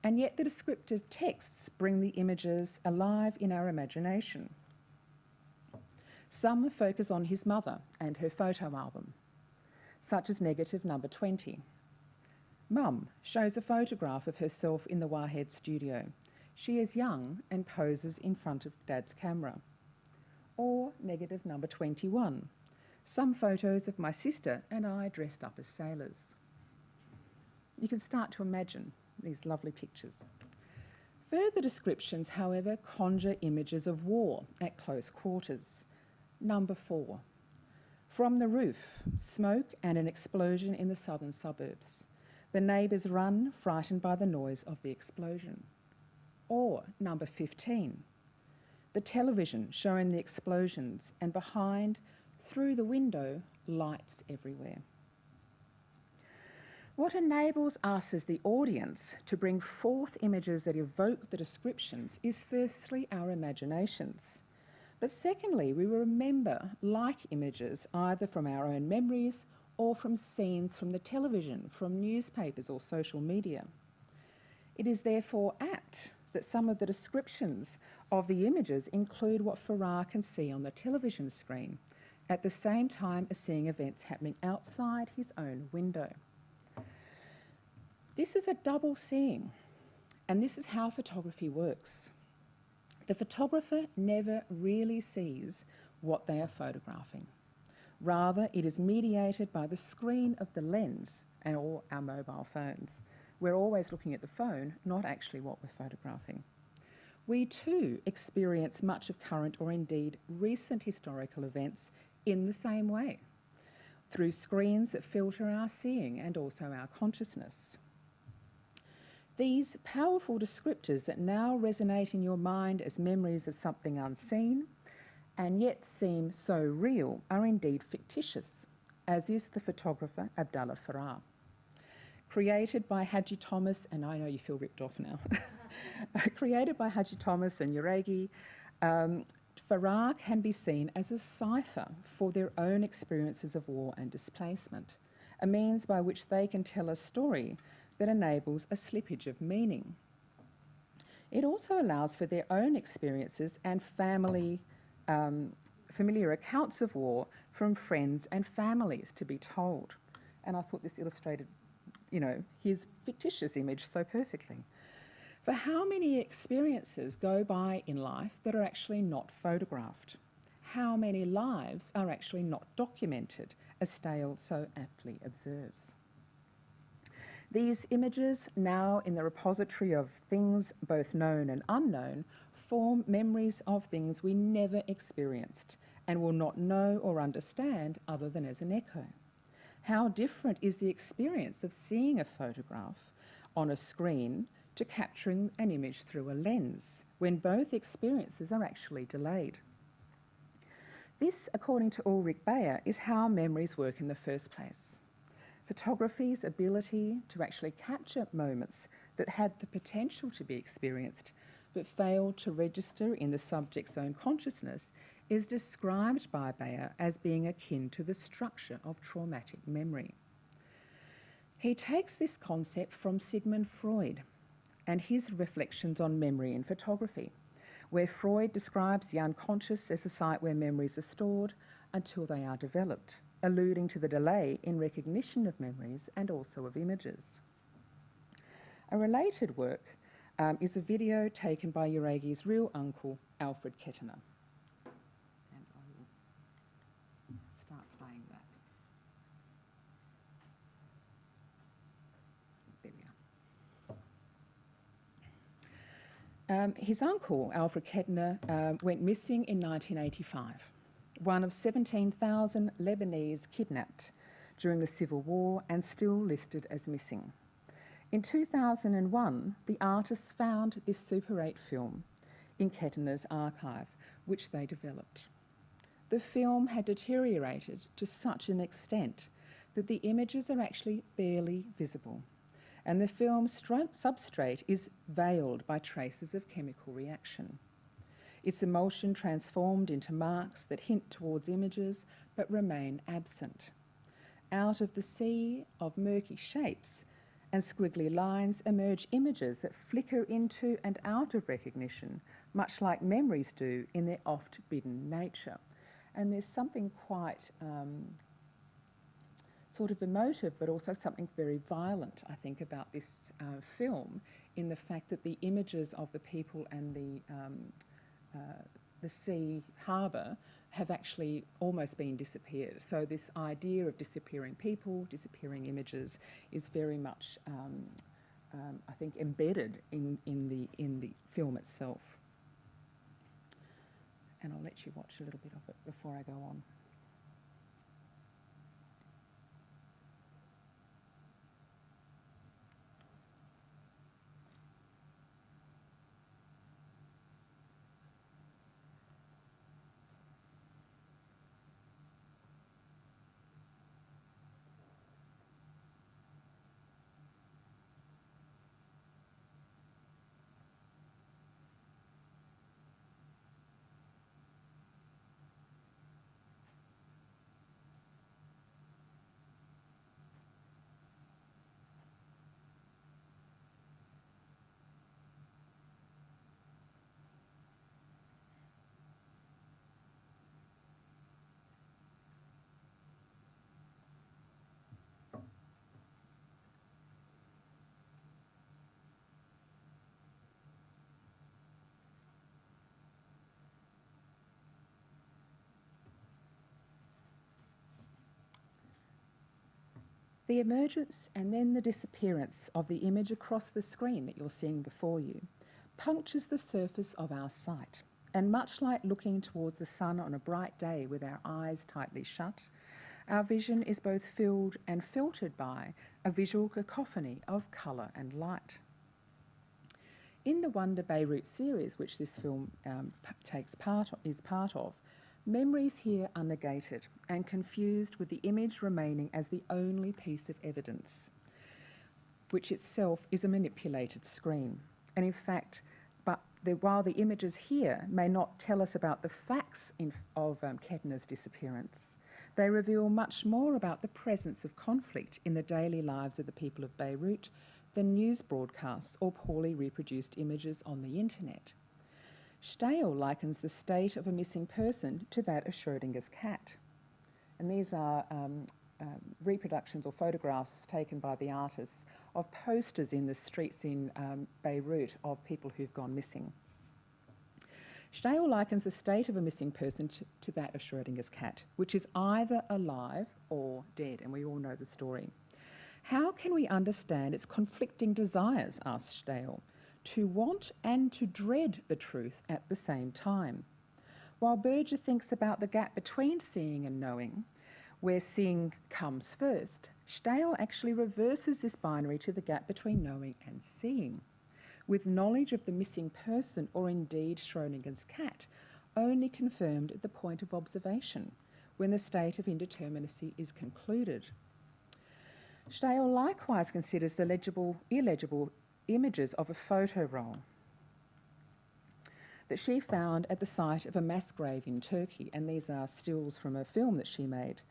and yet the descriptive texts bring the images alive in our imagination. Some focus on his mother and her photo album, such as negative number 20. Mum shows a photograph of herself in the Wahed studio. She is young and poses in front of Dad's camera. Or negative number 21. Some photos of my sister and I dressed up as sailors. You can start to imagine these lovely pictures. Further descriptions, however, conjure images of war at close quarters. Number 4. From the roof, smoke and an explosion in the southern suburbs. The neighbours run, frightened by the noise of the explosion. Or number 15. The television showing the explosions, and behind, through the window, lights everywhere. What enables us as the audience to bring forth images that evoke the descriptions is firstly our imaginations. But secondly, we remember like images either from our own memories or from scenes from the television, from newspapers or social media. It is therefore apt that some of the descriptions of the images include what Farah can see on the television screen, at the same time as seeing events happening outside his own window. This is a double seeing, and this is how photography works. The photographer never really sees what they are photographing. Rather, it is mediated by the screen of the lens or our mobile phones. We're always looking at the phone, not actually what we're photographing. We too experience much of current or indeed recent historical events in the same way, through screens that filter our seeing and also our consciousness. These powerful descriptors that now resonate in your mind as memories of something unseen and yet seem so real are indeed fictitious, as is the photographer Abdullah Farah. Created by Haji Thomas, and I know you feel ripped off now, created by Haji Thomas and Uregi, Farah can be seen as a cipher for their own experiences of war and displacement, a means by which they can tell a story that enables a slippage of meaning. It also allows for their own experiences and familiar accounts of war from friends and families to be told. And I thought this illustrated, his fictitious image so perfectly. For how many experiences go by in life that are actually not photographed? How many lives are actually not documented, as Stale so aptly observes? These images, now in the repository of things both known and unknown, form memories of things we never experienced and will not know or understand other than as an echo. How different is the experience of seeing a photograph on a screen to capturing an image through a lens, when both experiences are actually delayed? This, according to Ulrich Beyer, is how memories work in the first place. Photography's ability to actually capture moments that had the potential to be experienced but failed to register in the subject's own consciousness is described by Beyer as being akin to the structure of traumatic memory. He takes this concept from Sigmund Freud and his reflections on memory in photography, where Freud describes the unconscious as the site where memories are stored until they are developed, alluding to the delay in recognition of memories and also of images. A related work is a video taken by Uregi's real uncle, Alfred Kettner. And I will start playing that. There we are. His uncle, Alfred Kettner, went missing in 1985, one of 17,000 Lebanese kidnapped during the Civil War and still listed as missing. In 2001, the artists found this Super 8 film in Kettner's archive, which they developed. The film had deteriorated to such an extent that the images are actually barely visible, and the film's substrate is veiled by traces of chemical reaction. Its emulsion transformed into marks that hint towards images but remain absent. Out of the sea of murky shapes and squiggly lines emerge images that flicker into and out of recognition, much like memories do in their oft-bidden nature. And there's something quite sort of emotive, but also something very violent, I think, about this film, in the fact that the images of the people and the sea harbour have actually almost been disappeared. So this idea of disappearing people, disappearing images is very much, I think, embedded in the film itself. And I'll let you watch a little bit of it before I go on. The emergence and then the disappearance of the image across the screen that you're seeing before you punctures the surface of our sight. And much like looking towards the sun on a bright day with our eyes tightly shut, our vision is both filled and filtered by a visual cacophony of colour and light. In the Wonder Beirut series, which this film is part of, memories here are negated and confused with the image remaining as the only piece of evidence, which itself is a manipulated screen. And in fact, while the images here may not tell us about the facts of Kettner's disappearance, they reveal much more about the presence of conflict in the daily lives of the people of Beirut than news broadcasts or poorly reproduced images on the internet. Stahel likens the state of a missing person to that of Schrödinger's cat. And these are reproductions or photographs taken by the artists of posters in the streets in Beirut of people who've gone missing. Stahel likens the state of a missing person to that of Schrödinger's cat, which is either alive or dead, and we all know the story. How can we understand its conflicting desires, asked Stahel, to want and to dread the truth at the same time? While Berger thinks about the gap between seeing and knowing, where seeing comes first, Stahel actually reverses this binary to the gap between knowing and seeing, with knowledge of the missing person, or indeed Schrödinger's cat, only confirmed at the point of observation, when the state of indeterminacy is concluded. Stahel likewise considers the illegible images of a photo roll that she found at the site of a mass grave in Turkey, and these are stills from a film that she made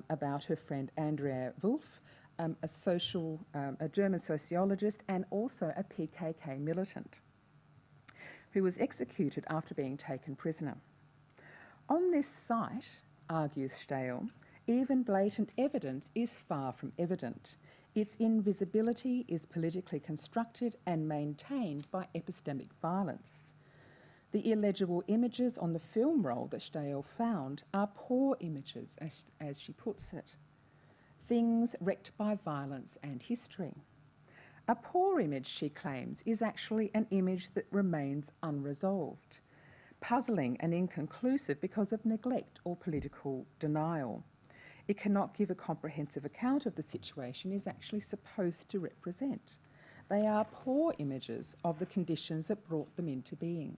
about her friend Andrea Wulff, a German sociologist and also a PKK militant, who was executed after being taken prisoner. On this site, argues Stahel, even blatant evidence is far from evident. Its invisibility is politically constructed and maintained by epistemic violence. The illegible images on the film roll that Stahel found are poor images, as she puts it, things wrecked by violence and history. A poor image, she claims, is actually an image that remains unresolved, puzzling and inconclusive because of neglect or political denial. It cannot give a comprehensive account of the situation it is actually supposed to represent. They are poor images of the conditions that brought them into being.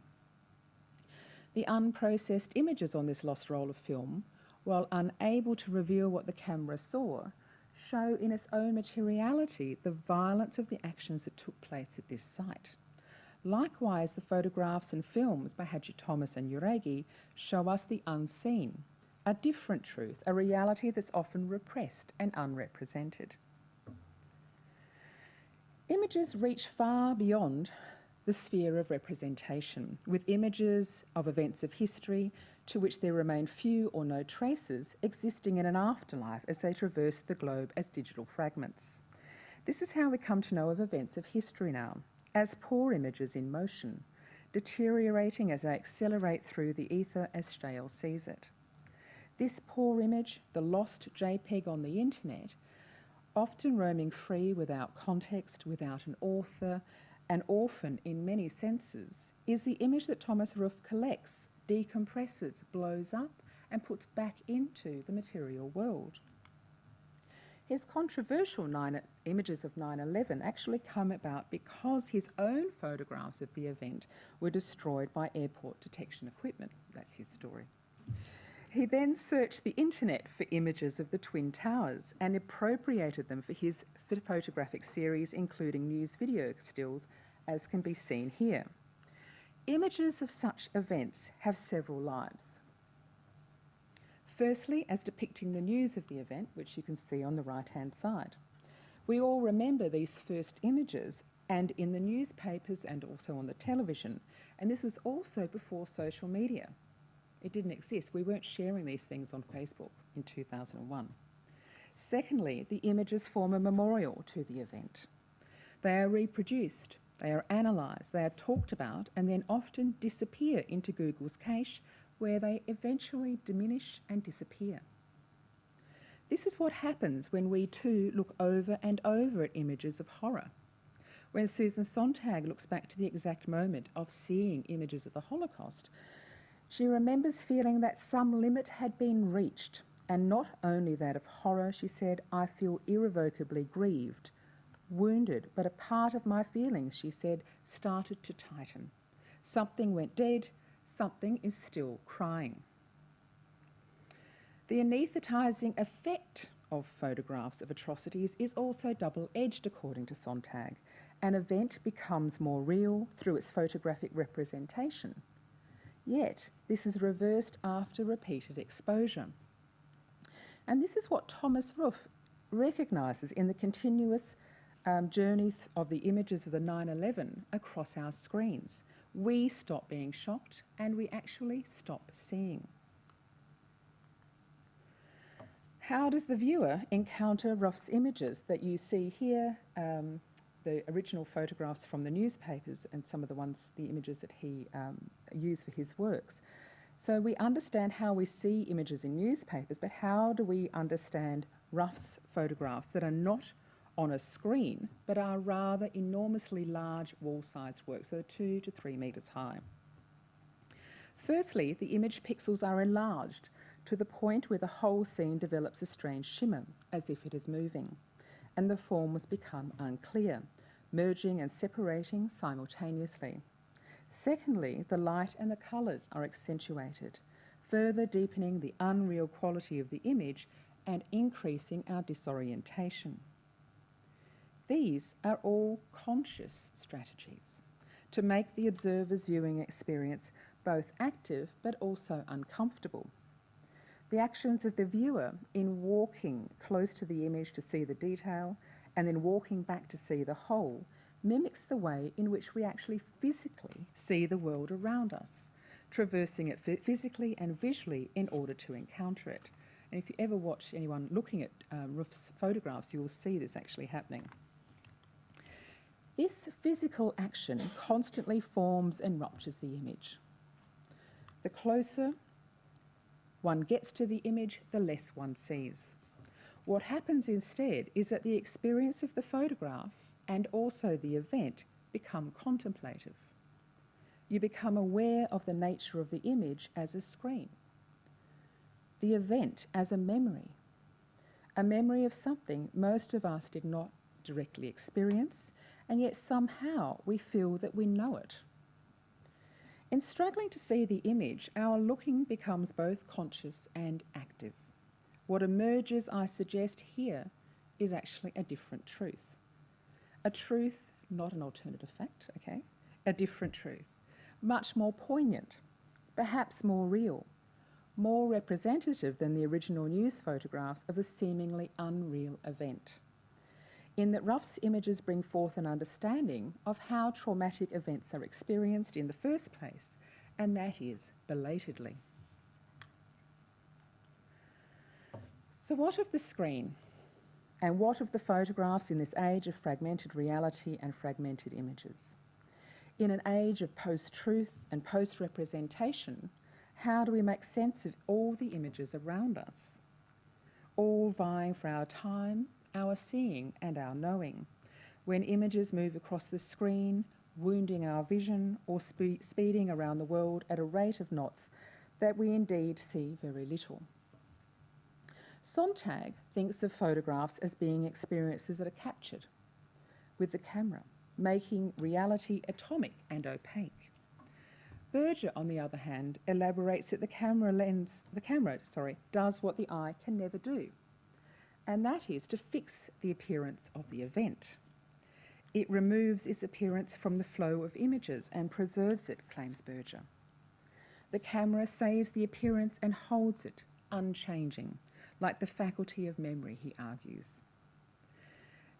The unprocessed images on this lost roll of film, while unable to reveal what the camera saw, show in its own materiality the violence of the actions that took place at this site. Likewise, the photographs and films by Hadji Thomas and Uregi show us the unseen, a different truth, a reality that's often repressed and unrepresented. Images reach far beyond the sphere of representation, with images of events of history to which there remain few or no traces existing in an afterlife as they traverse the globe as digital fragments. This is how we come to know of events of history now, as poor images in motion, deteriorating as they accelerate through the ether as Stahel sees it. This poor image, the lost JPEG on the internet, often roaming free without context, without an author, an orphan in many senses, is the image that Thomas Ruff collects, decompresses, blows up, and puts back into the material world. His controversial images of 9/11 actually come about because his own photographs of the event were destroyed by airport detection equipment. That's his story. He then searched the internet for images of the Twin Towers and appropriated them for his photographic series, including news video stills, as can be seen here. Images of such events have several lives. Firstly, as depicting the news of the event, which you can see on the right-hand side. We all remember these first images and in the newspapers and also on the television, and this was also before social media. It didn't exist. We weren't sharing these things on Facebook in 2001. Secondly, the images form a memorial to the event. They are reproduced, they are analysed, they are talked about, and then often disappear into Google's cache, where they eventually diminish and disappear. This is what happens when we too look over and over at images of horror. When Susan Sontag looks back to the exact moment of seeing images of the Holocaust, she remembers feeling that some limit had been reached, and not only that of horror, she said, "I feel irrevocably grieved, wounded, but a part of my feelings," she said, "started to tighten. Something went dead, something is still crying." The anaesthetising effect of photographs of atrocities is also double-edged, according to Sontag. An event becomes more real through its photographic representation. Yet, this is reversed after repeated exposure. And this is what Thomas Ruff recognises in the continuous journey of the images of the 9/11 across our screens. We stop being shocked and we actually stop seeing. How does the viewer encounter Ruff's images that you see here, the original photographs from the newspapers and some of the images that he used for his works? So we understand how we see images in newspapers, but how do we understand Ruff's photographs that are not on a screen, but are rather enormously large wall-sized works, so 2 to 3 metres high? Firstly, the image pixels are enlarged to the point where the whole scene develops a strange shimmer, as if it is moving, and the form has become unclear, merging and separating simultaneously. Secondly, the light and the colours are accentuated, further deepening the unreal quality of the image and increasing our disorientation. These are all conscious strategies to make the observer's viewing experience both active but also uncomfortable. The actions of the viewer in walking close to the image to see the detail and then walking back to see the whole mimics the way in which we actually physically see the world around us, traversing it physically and visually in order to encounter it. And if you ever watch anyone looking at Ruff's photographs, you will see this actually happening. This physical action constantly forms and ruptures the image. The closer one gets to the image, the less one sees. What happens instead is that the experience of the photograph and also the event become contemplative. You become aware of the nature of the image as a screen, the event as a memory of something most of us did not directly experience, and yet somehow we feel that we know it. In struggling to see the image, our looking becomes both conscious and active. What emerges, I suggest here, is actually a different truth. A truth, not an alternative fact, okay? A different truth. Much more poignant, perhaps more real, more representative than the original news photographs of the seemingly unreal event. In that Ruff's images bring forth an understanding of how traumatic events are experienced in the first place, and that is belatedly. So what of the screen? And what of the photographs in this age of fragmented reality and fragmented images? In an age of post-truth and post-representation, how do we make sense of all the images around us? All vying for our time, our seeing and our knowing, when images move across the screen, wounding our vision or speeding around the world at a rate of knots that we indeed see very little. Sontag thinks of photographs as being experiences that are captured with the camera, making reality atomic and opaque. Berger, on the other hand, elaborates that the camera does what the eye can never do, and that is to fix the appearance of the event. It removes its appearance from the flow of images and preserves it, claims Berger. The camera saves the appearance and holds it, unchanging, like the faculty of memory, he argues.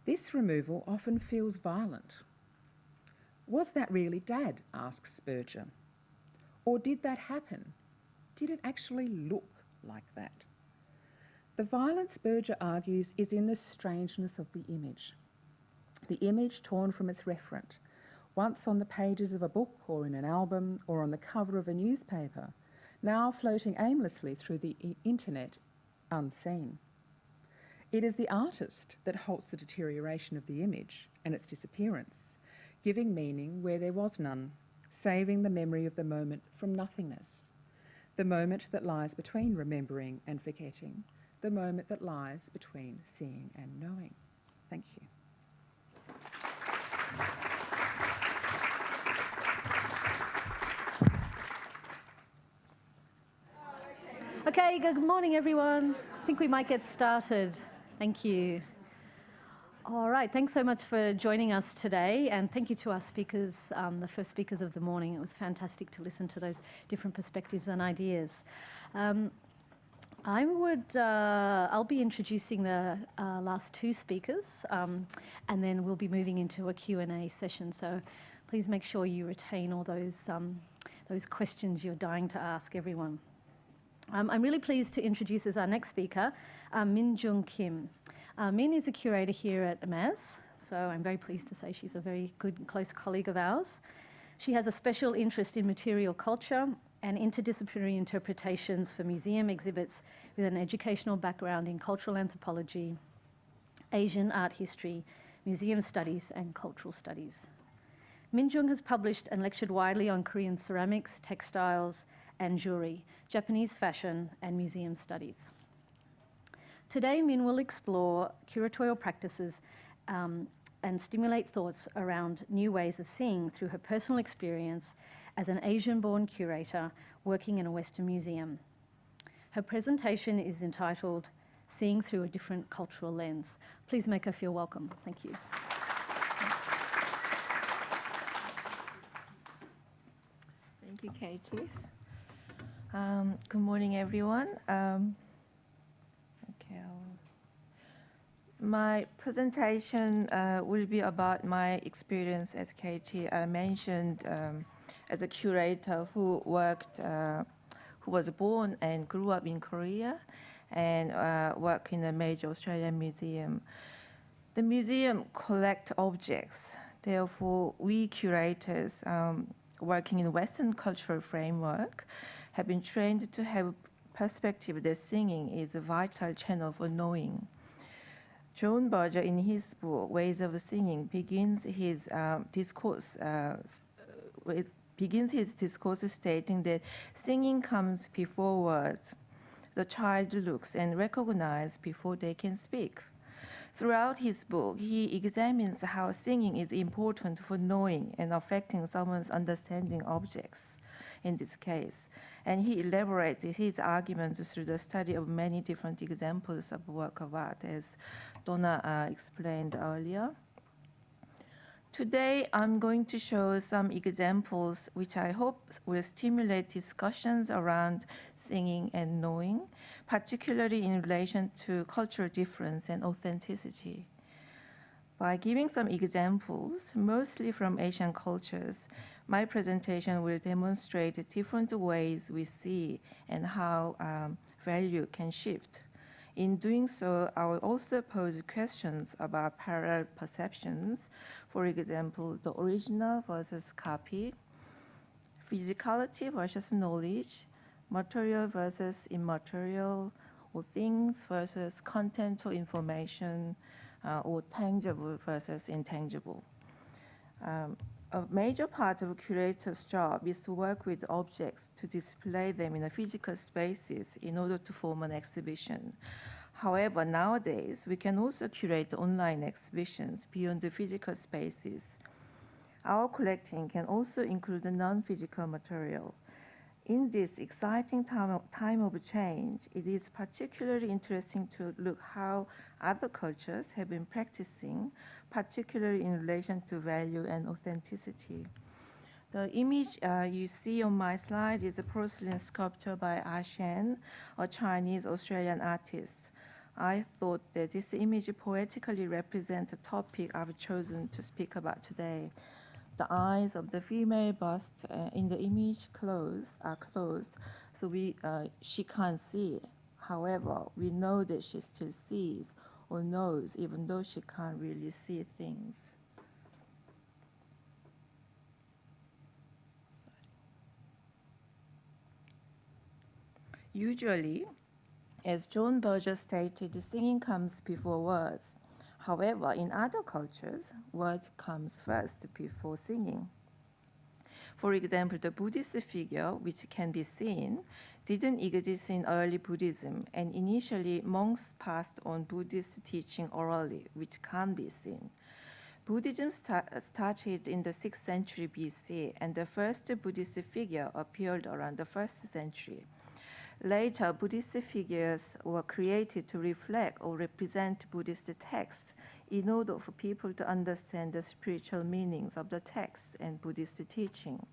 This removal often feels violent. Was that really Dad? Asks Berger. Or did that happen? Did it actually look like that? The violence, Berger argues, is in the strangeness of the image torn from its referent, once on the pages of a book or in an album or on the cover of a newspaper, now floating aimlessly through the internet unseen. It is the artist that halts the deterioration of the image and its disappearance, giving meaning where there was none, saving the memory of the moment from nothingness, the moment that lies between remembering and forgetting, the moment that lies between seeing and knowing. Thank you. Okay, good morning, everyone. I think we might get started. Thank you. All right, thanks so much for joining us today, and thank you to our speakers, the first speakers of the morning. It was fantastic to listen to those different perspectives and ideas. I'll be introducing the last two speakers, and then we'll be moving into a Q&A session. So please make sure you retain all those questions you're dying to ask everyone. I'm really pleased to introduce as our next speaker, Min Jung Kim. Min is a curator here at MAS, so I'm very pleased to say she's a very good and close colleague of ours. She has a special interest in material culture and interdisciplinary interpretations for museum exhibits with an educational background in cultural anthropology, Asian art history, museum studies, and cultural studies. Min Jung has published and lectured widely on Korean ceramics, textiles, and jewelry, Japanese fashion, and museum studies. Today, Min will explore curatorial practices and stimulate thoughts around new ways of seeing through her personal experience as an Asian-born curator working in a Western museum. Her presentation is entitled Seeing Through a Different Cultural Lens. Please make her feel welcome. Thank you. Thank you, Katie. Good morning, everyone. My presentation will be about my experience, as Katie mentioned, as a curator who was born and grew up in Korea and worked in a major Australian museum. The museum collects objects. Therefore, we curators working in Western cultural framework have been trained to have perspective that singing is a vital channel for knowing. John Berger, in his book Ways of Singing, begins his discourse stating that singing comes before words. The child looks and recognizes before they can speak. Throughout his book, he examines how singing is important for knowing and affecting someone's understanding objects, in this case. And he elaborates his arguments through the study of many different examples of work of art, as Donna explained earlier. Today, I'm going to show some examples which I hope will stimulate discussions around singing and knowing, particularly in relation to cultural difference and authenticity. By giving some examples, mostly from Asian cultures, my presentation will demonstrate different ways we see and how value can shift. In doing so, I will also pose questions about parallel perceptions. For example, the original versus copy, physicality versus knowledge, material versus immaterial, or things versus content or information, or tangible versus intangible. A major part of a curator's job is to work with objects to display them in a physical spaces in order to form an exhibition. However, nowadays, we can also curate online exhibitions beyond the physical spaces. Our collecting can also include the non-physical material. In this exciting time of change, it is particularly interesting to look how other cultures have been practicing, particularly in relation to value and authenticity. The image you see on my slide is a porcelain sculpture by Ah Shen, a Chinese-Australian artist. I thought that this image poetically represents a topic I've chosen to speak about today. The eyes of the female bust in the image are closed, so she can't see. However, we know that she still sees or knows, even though she can't really see things. Usually, As John Berger stated, singing comes before words. However, in other cultures, words comes first before singing. For example, the Buddhist figure, which can be seen, didn't exist in early Buddhism, and initially monks passed on Buddhist teaching orally, which can't be seen. Buddhism started in the 6th century BC, and the first Buddhist figure appeared around the 1st century. Later, Buddhist figures were created to reflect or represent Buddhist texts in order for people to understand the spiritual meanings of the texts and Buddhist teaching.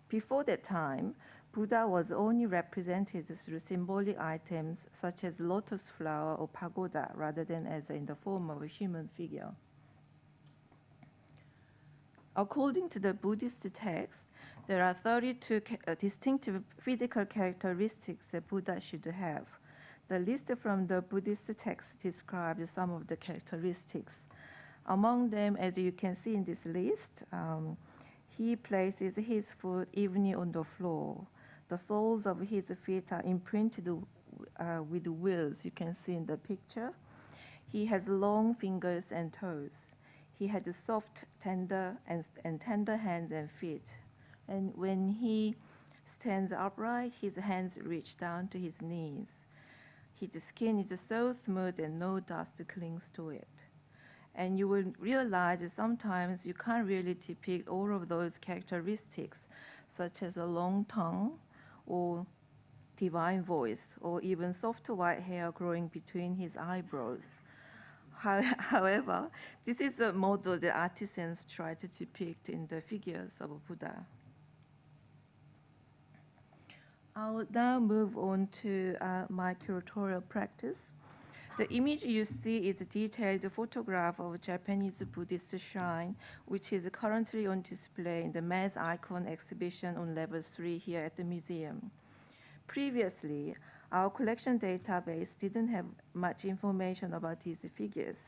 Before that time, Buddha was only represented through symbolic items such as lotus flower or pagoda, rather than as in the form of a human figure. According to the Buddhist text, there are 32 distinctive physical characteristics that Buddha should have. The list from the Buddhist text describes some of the characteristics. Among them, as you can see in this list, he places his foot evenly on the floor. The soles of his feet are imprinted with wheels, you can see in the picture. He has long fingers and toes. He had soft, tender hands and feet. And when he stands upright, his hands reach down to his knees. His skin is so smooth and no dust clings to it. And you will realize that sometimes you can't really depict all of those characteristics, such as a long tongue or divine voice, or even soft white hair growing between his eyebrows. However, this is a model that artisans try to depict in the figures of Buddha. I'll now move on to my curatorial practice. The image you see is a detailed photograph of a Japanese Buddhist shrine, which is currently on display in the Mass Icon exhibition on level 3 here at the museum. Previously, our collection database didn't have much information about these figures,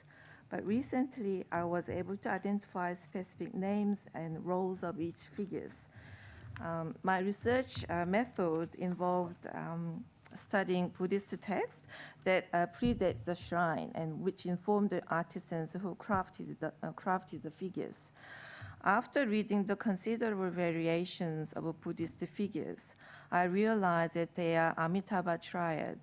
but recently I was able to identify specific names and roles of each figures. My research method involved studying Buddhist texts that predate the shrine and which informed the artisans who crafted the figures. After reading the considerable variations of Buddhist figures, I realized that they are Amitabha triad.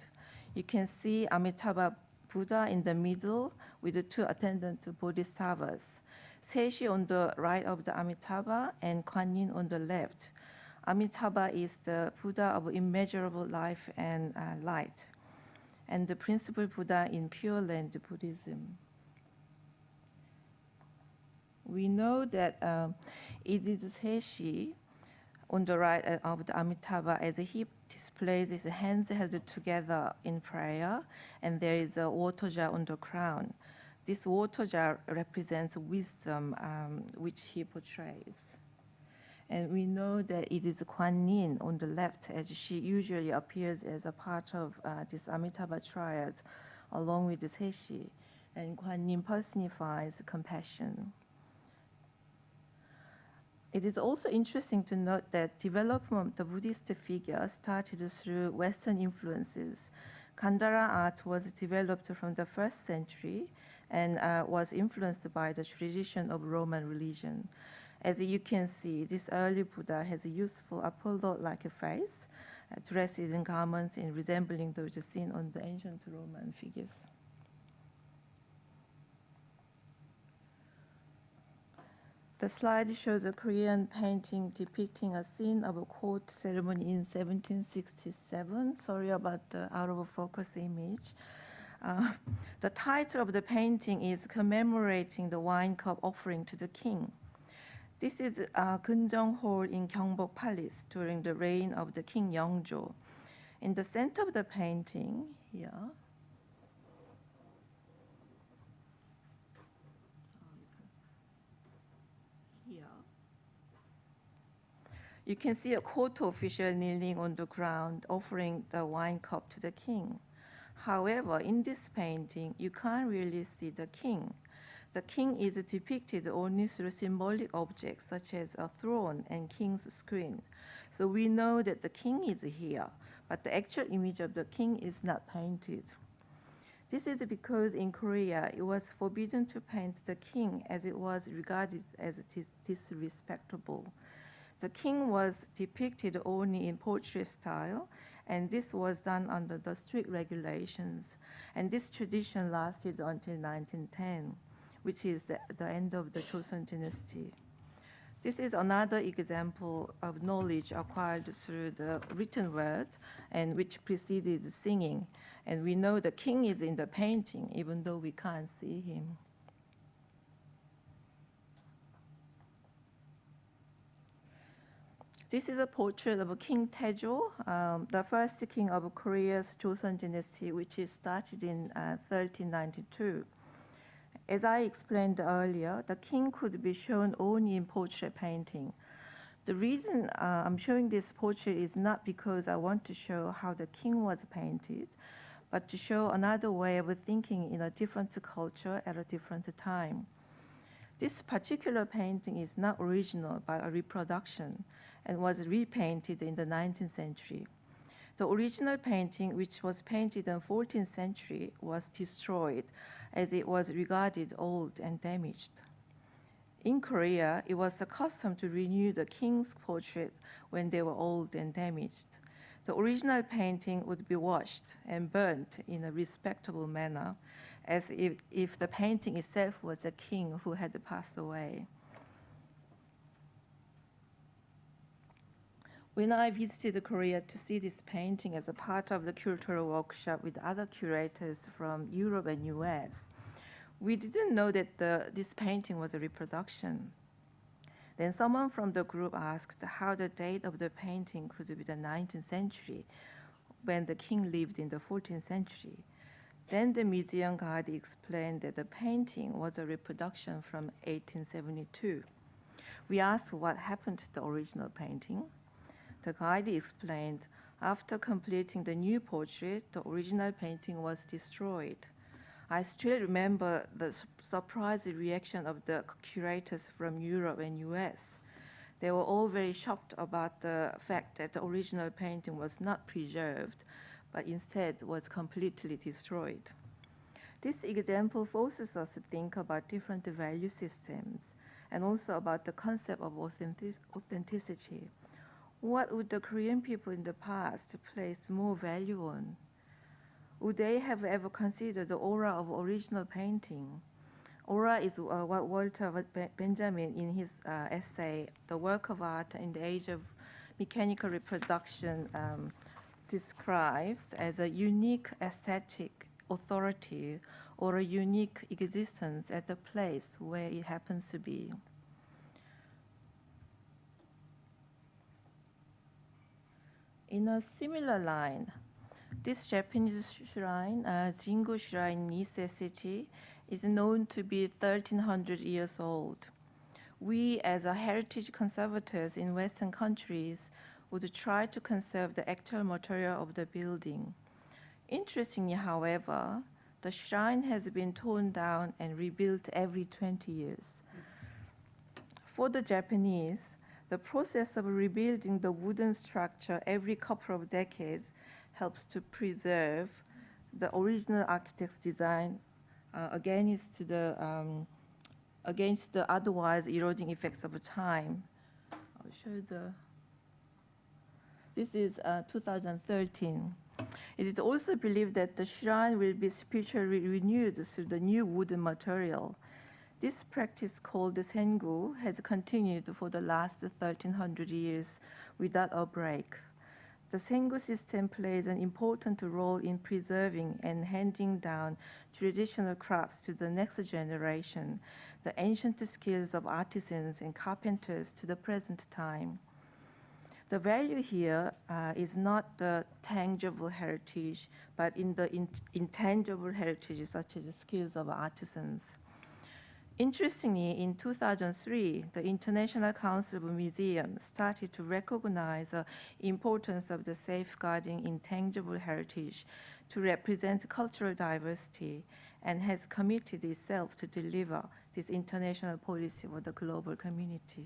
You can see Amitabha Buddha in the middle with the 2 attendant bodhisattvas, Seishi on the right of the Amitabha and Kuan Yin on the left. Amitabha is the Buddha of immeasurable life and light, and the principal Buddha in Pure Land Buddhism. We know that it is Seishi on the right of the Amitabha as he displays his hands held together in prayer, and there is a water jar on the crown. This water jar represents wisdom, which he portrays. And we know that it is Kuan Yin on the left, as she usually appears as a part of this Amitabha triad, along with the Seishi. And Kuan Yin personifies compassion. It is also interesting to note that development of the Buddhist figure started through Western influences. Kandara art was developed from the 1st century and was influenced by the tradition of Roman religion. As you can see, this early Buddha has a youthful Apollo-like face, dressed in garments and resembling those seen on the ancient Roman figures. The slide shows a Korean painting depicting a scene of a court ceremony in 1767. Sorry about the out of focus image. The title of the painting is commemorating the wine cup offering to the king. This is Geunjeong Hall in Gyeongbok Palace during the reign of the King Yeongjo. In the center of the painting, here, you can see a court official kneeling on the ground offering the wine cup to the king. However, in this painting, you can't really see the king. The king is depicted only through symbolic objects such as a throne and king's screen. So we know that the king is here, but the actual image of the king is not painted. This is because in Korea it was forbidden to paint the king as it was regarded as disrespectable. The king was depicted only in portrait style, and this was done under the strict regulations. And this tradition lasted until 1910, which is the end of the Joseon dynasty. This is another example of knowledge acquired through the written word and which preceded singing. And we know the king is in the painting, even though we can't see him. This is a portrait of King Taejo, the first king of Korea's Joseon dynasty, which is started in 1392. As I explained earlier, the king could be shown only in portrait painting. The reason I'm showing this portrait is not because I want to show how the king was painted, but to show another way of thinking in a different culture at a different time. This particular painting is not original, but a reproduction, and was repainted in the 19th century. The original painting, which was painted in the 14th century, was destroyed as it was regarded old and damaged. In Korea, it was the custom to renew the king's portrait when they were old and damaged. The original painting would be washed and burnt in a respectable manner, as if the painting itself was the king who had passed away. When I visited Korea to see this painting as a part of the cultural workshop with other curators from Europe and US, we didn't know that this painting was a reproduction. Then someone from the group asked how the date of the painting could be the 19th century when the king lived in the 14th century. Then the museum guide explained that the painting was a reproduction from 1872. We asked what happened to the original painting. The guide explained, after completing the new portrait, the original painting was destroyed. I still remember the surprised reaction of the curators from Europe and US. They were all very shocked about the fact that the original painting was not preserved, but instead was completely destroyed. This example forces us to think about different value systems and also about the concept of authenticity. What would the Korean people in the past place more value on? Would they have ever considered the aura of original painting? Aura is what Walter Benjamin, in his essay, The Work of Art in the Age of Mechanical Reproduction, describes as a unique aesthetic authority or a unique existence at the place where it happens to be. In a similar line, this Japanese shrine, Jingu Shrine in Ise City, is known to be 1,300 years old. We, as heritage conservators in Western countries, would try to conserve the actual material of the building. Interestingly, however, the shrine has been torn down and rebuilt every 20 years. For the Japanese, the process of rebuilding the wooden structure every couple of decades helps to preserve the original architect's design against the otherwise eroding effects of time. I'll show this is 2013. It is also believed that the shrine will be spiritually renewed through the new wooden material. This practice called the Sengu has continued for the last 1,300 years without a break. The Sengu system plays an important role in preserving and handing down traditional crafts to the next generation, the ancient skills of artisans and carpenters to the present time. The value here is not the tangible heritage, but in the intangible heritage, such as the skills of artisans. Interestingly, in 2003, the International Council of Museums started to recognize the importance of the safeguarding intangible heritage to represent cultural diversity and has committed itself to deliver this international policy for the global community.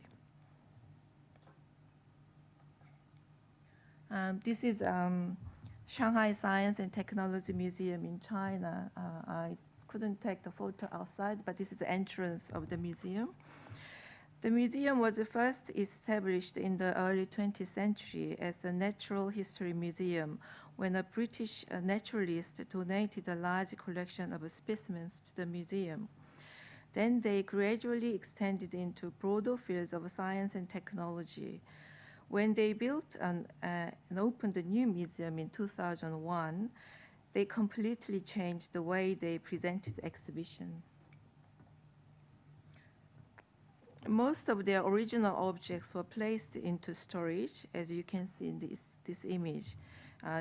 This is Shanghai Science and Technology Museum in China. I couldn't take the photo outside, but this is the entrance of the museum. The museum was first established in the early 20th century as a natural history museum when a British naturalist donated a large collection of specimens to the museum. Then they gradually extended into broader fields of science and technology. When they built and opened a new museum in 2001, they completely changed the way they presented the exhibition. Most of their original objects were placed into storage, as you can see in this image.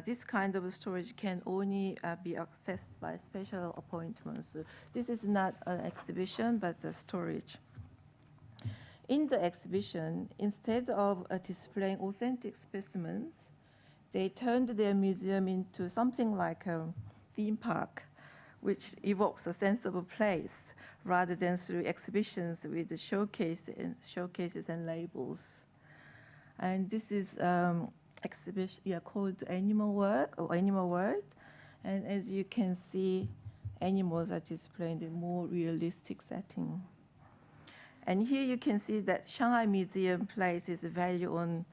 This kind of storage can only be accessed by special appointments. So this is not an exhibition, but a storage. In the exhibition, instead of displaying authentic specimens, they turned their museum into something like a theme park, which evokes a sense of a place rather than through exhibitions with the showcases and labels. And this is exhibition called Animal World. And as you can see, animals are displayed in a more realistic setting. And here you can see that Shanghai Museum places value on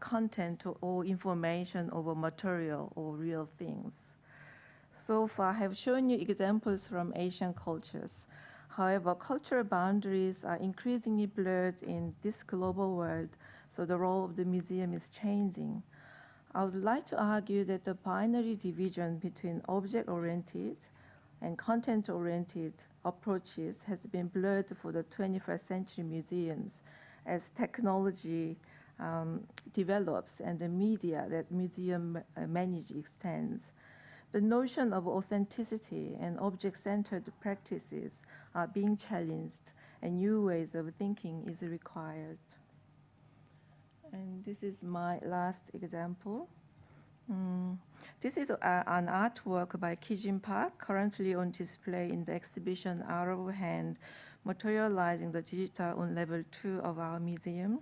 content or information over material or real things. So far, I have shown you examples from Asian cultures. However, cultural boundaries are increasingly blurred in this global world, so the role of the museum is changing. I would like to argue that the binary division between object-oriented and content-oriented approaches has been blurred for the 21st century museums as technology develops and the media that museum manage extends. The notion of authenticity and object-centered practices are being challenged, and new ways of thinking is required. And this is my last example. This is an artwork by Kijin Park, currently on display in the exhibition Out of Hand, Materializing the Digital on Level 2 of our museum.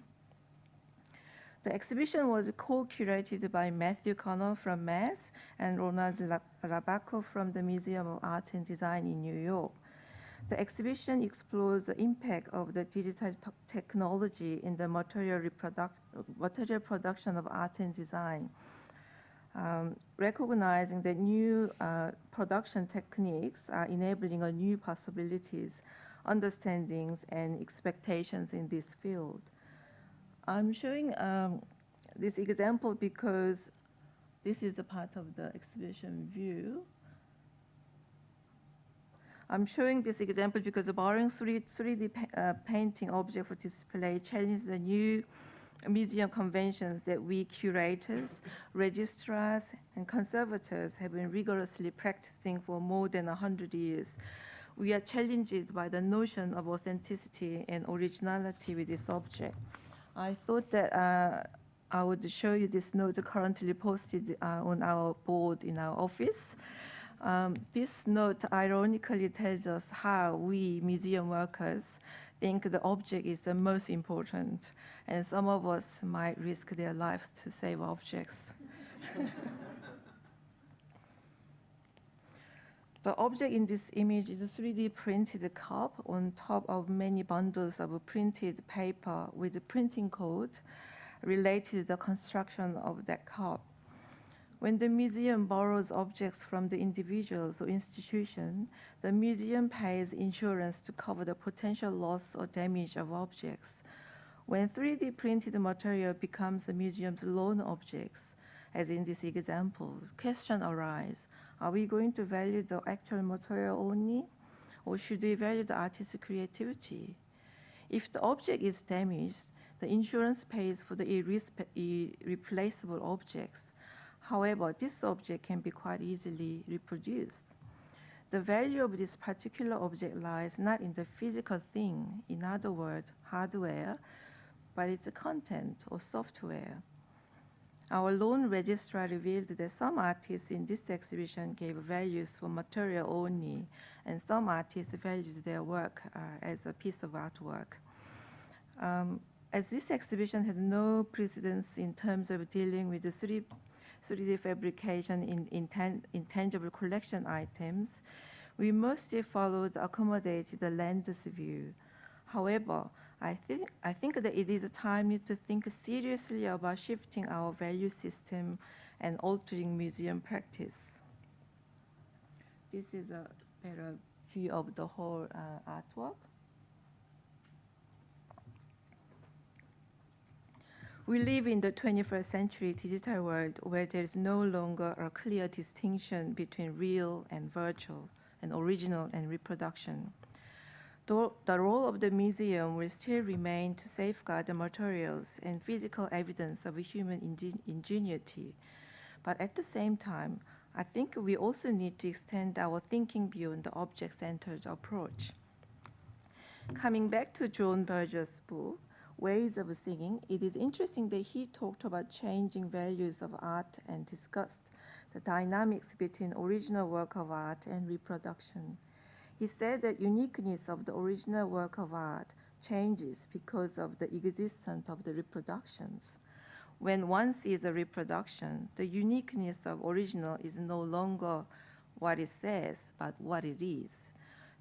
The exhibition was co-curated by Matthew Connell from Mass and Ronald Labaco from the Museum of Art and Design in New York. The exhibition explores the impact of the digital technology in the material production of art and design, recognizing that new production techniques are enabling new possibilities, understandings, and expectations in this field. I'm showing this example because this is a part of the exhibition view. I'm showing this example because the borrowing 3D painting object for display challenges the new museum conventions that we curators, registrars, and conservators have been rigorously practicing for more than 100 years. We are challenged by the notion of authenticity and originality with this object. I thought that I would show you this note currently posted on our board in our office. This note ironically tells us how we museum workers think the object is the most important, and some of us might risk their lives to save objects. The object in this image is a 3D printed cup on top of many bundles of printed paper with a printing code related to the construction of that cup. When the museum borrows objects from the individuals or institution, the museum pays insurance to cover the potential loss or damage of objects. When 3D printed material becomes the museum's loan objects, as in this example, questions arise. Are we going to value the actual material only, or should we value the artist's creativity? If the object is damaged, the insurance pays for the irreplaceable objects. However, this object can be quite easily reproduced. The value of this particular object lies not in the physical thing, in other words, hardware, but its content or software. Our loan registrar revealed that some artists in this exhibition gave values for material only, and some artists valued their work as a piece of artwork. as this exhibition had no precedence in terms of dealing with the 3D fabrication in intangible collection items, we mostly followed accommodated the lender's view. However, I think that it is timely to think seriously about shifting our value system and altering museum practice. This is a better view of the whole artwork. We live in the 21st century digital world where there is no longer a clear distinction between real and virtual, and original and reproduction. The role of the museum will still remain to safeguard the materials and physical evidence of human ingenuity. But at the same time, I think we also need to extend our thinking beyond the object-centered approach. Coming back to John Berger's book, Ways of Singing, it is interesting that he talked about changing values of art and discussed the dynamics between original work of art and reproduction. He said that uniqueness of the original work of art changes because of the existence of the reproductions. When one sees a reproduction, the uniqueness of original is no longer what it says, but what it is.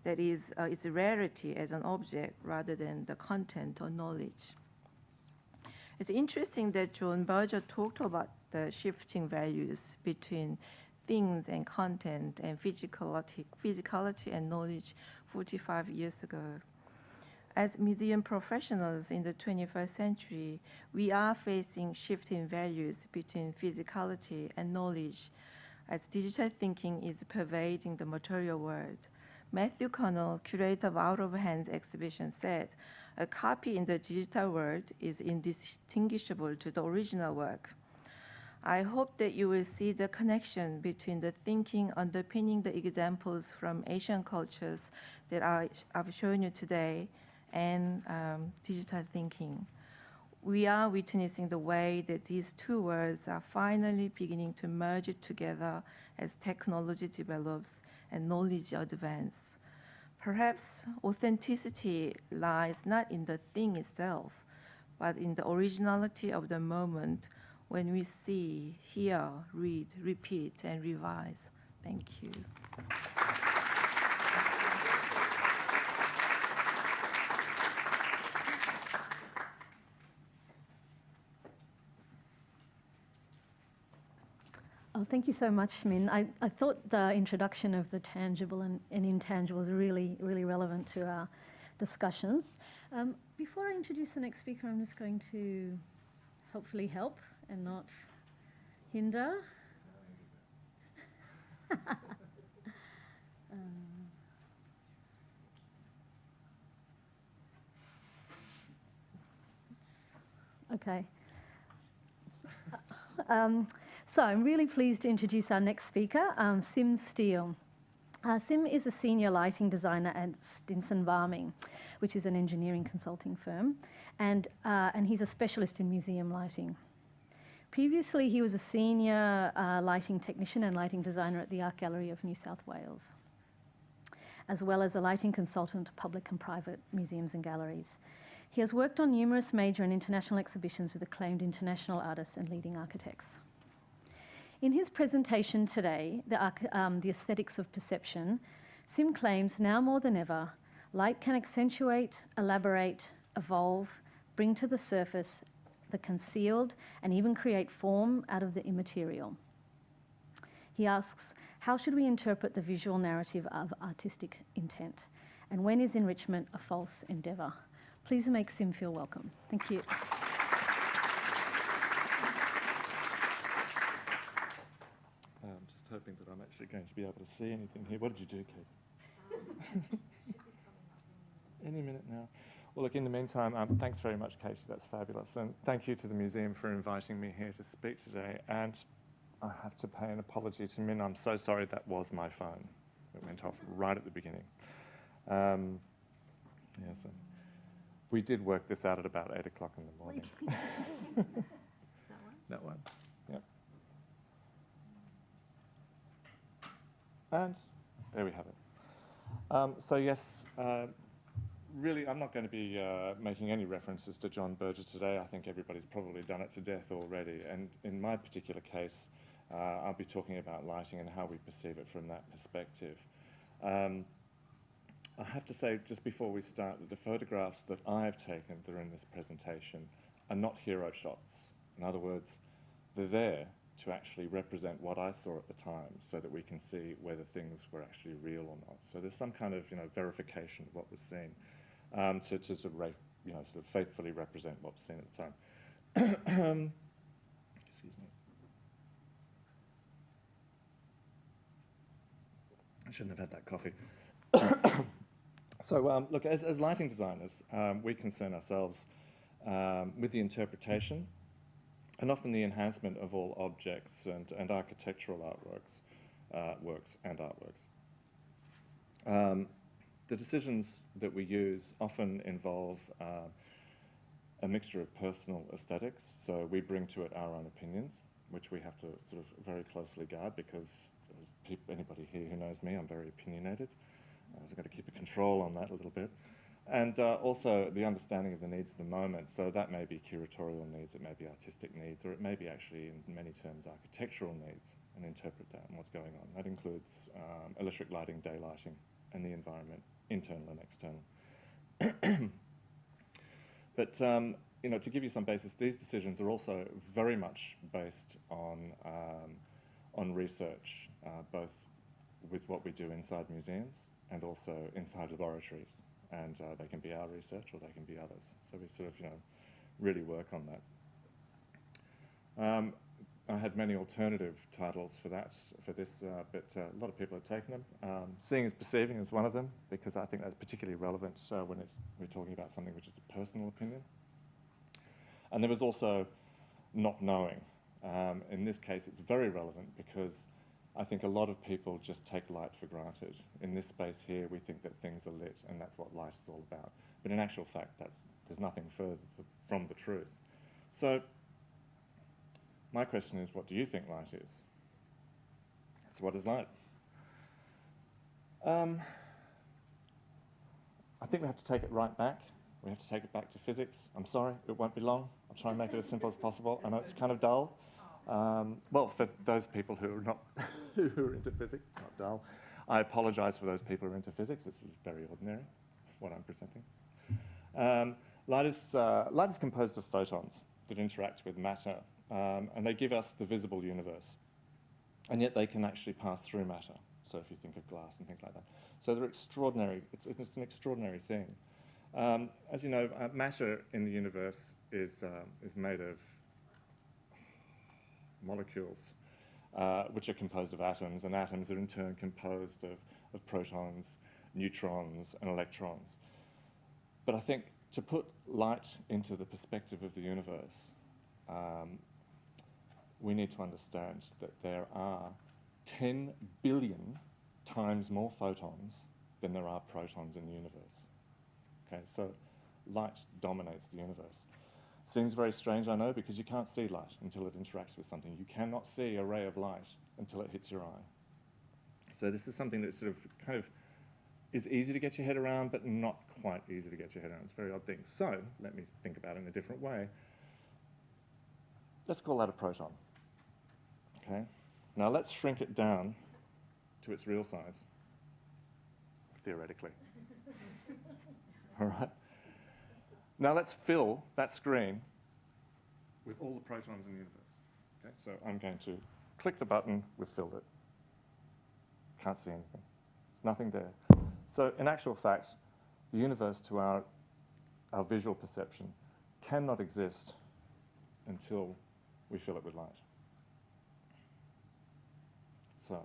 That is, its rarity as an object rather than the content or knowledge. It's interesting that John Berger talked about the shifting values between things and content and physicality and knowledge 45 years ago. As museum professionals in the 21st century, we are facing shifting values between physicality and knowledge as digital thinking is pervading the material world. Matthew Connell, curator of Out of Hands exhibition, said, "A copy in the digital world is indistinguishable to the original work." I hope that you will see the connection between the thinking underpinning the examples from Asian cultures that I've shown you today and digital thinking. We are witnessing the way that these two worlds are finally beginning to merge together as technology develops and knowledge advances. Perhaps authenticity lies not in the thing itself, but in the originality of the moment when we see, hear, read, repeat, and revise. Thank you. Oh, thank you so much, Min. I thought the introduction of the tangible and intangible was really, really relevant to our discussions. Before I introduce the next speaker, I'm just going to hopefully help and not hinder. Okay. So I'm really pleased to introduce our next speaker, Sim Steele. Sim is a senior lighting designer at Stinson Varming, which is an engineering consulting firm, and he's a specialist in museum lighting. Previously, he was a senior lighting technician and lighting designer at the Art Gallery of New South Wales, as well as a lighting consultant to public and private museums and galleries. He has worked on numerous major and international exhibitions with acclaimed international artists and leading architects. In his presentation today, The Aesthetics of Perception, Sim claims now more than ever, light can accentuate, elaborate, evolve, bring to the surface the concealed, and even create form out of the immaterial. He asks, how should we interpret the visual narrative of artistic intent? And when is enrichment a false endeavour? Please make Sim feel welcome. Thank you. I'm just hoping that I'm actually going to be able to see anything here. What did you do, Kate? Any minute now. Well, look, in the meantime, thanks very much, Katie. That's fabulous. And thank you to the museum for inviting me here to speak today. And I have to pay an apology to Min. I'm so sorry, that was my phone. It went off right at the beginning. Yes, we did work this out at about 8 o'clock in the morning. That one? Yep. And there we have it. So yes, really, I'm not going to be making any references to John Berger today. I think everybody's probably done it to death already. And in my particular case, I'll be talking about lighting and how we perceive it from that perspective. I have to say, just before we start, that the photographs that I've taken that are in this presentation are not hero shots. In other words, they're there to actually represent what I saw at the time so that we can see whether things were actually real or not. So there's some kind of verification of what was seen to sort of faithfully represent what was seen at the time. Excuse me. I shouldn't have had that coffee. So look, as lighting designers, we concern ourselves with the interpretation and often the enhancement of all objects and architectural works and artworks. The decisions that we use often involve a mixture of personal aesthetics. So we bring to it our own opinions, which we have to sort of very closely guard because, as anybody here who knows me, I'm very opinionated. So I've got to keep a control on that a little bit. And also the understanding of the needs of the moment. So that may be curatorial needs, it may be artistic needs, or it may be actually, in many terms, architectural needs, and interpret that and what's going on. That includes electric lighting, daylighting, and the environment, internal and external. But to give you some basis, these decisions are also very much based on research, both with what we do inside museums and also inside laboratories. And they can be our research or they can be others. So we sort of, really work on that. I had many alternative titles for this, but a lot of people have taken them. Seeing is perceiving is one of them, because I think that's particularly relevant when we're talking about something which is a personal opinion. And there was also not knowing. In this case, it's very relevant because I think a lot of people just take light for granted. In this space here, we think that things are lit, and that's what light is all about. But in actual fact, there's nothing further from the truth. So my question is, what do you think light is? So what is light? I think we have to take it right back. We have to take it back to physics. I'm sorry, it won't be long. I'll try and make it as simple as possible. I know it's kind of dull. Well, for those people who are not who are into physics, it's not dull. I apologise for those people who are into physics. This is very ordinary, what I'm presenting. Light is composed of photons that interact with matter, and they give us the visible universe. And yet they can actually pass through matter. So if you think of glass and things like that. So they're extraordinary. It's an extraordinary thing. As you know, matter in the universe is made of molecules, which are composed of atoms, and atoms are in turn composed of protons, neutrons, and electrons. But I think to put light into the perspective of the universe, we need to understand that there are 10 billion times more photons than there are protons in the universe. Okay, so light dominates the universe. Seems very strange, I know, because you can't see light until it interacts with something. You cannot see a ray of light until it hits your eye. So this is something that sort of kind of is easy to get your head around, but not quite easy to get your head around. It's a very odd thing. So let me think about it in a different way. Let's call that a proton. Okay. Now let's shrink it down to its real size, theoretically. All right. Now let's fill that screen with all the protons in the universe. Okay, so I'm going to click the button, we've filled it. Can't see anything. There's nothing there. So in actual fact, the universe to our visual perception cannot exist until we fill it with light. So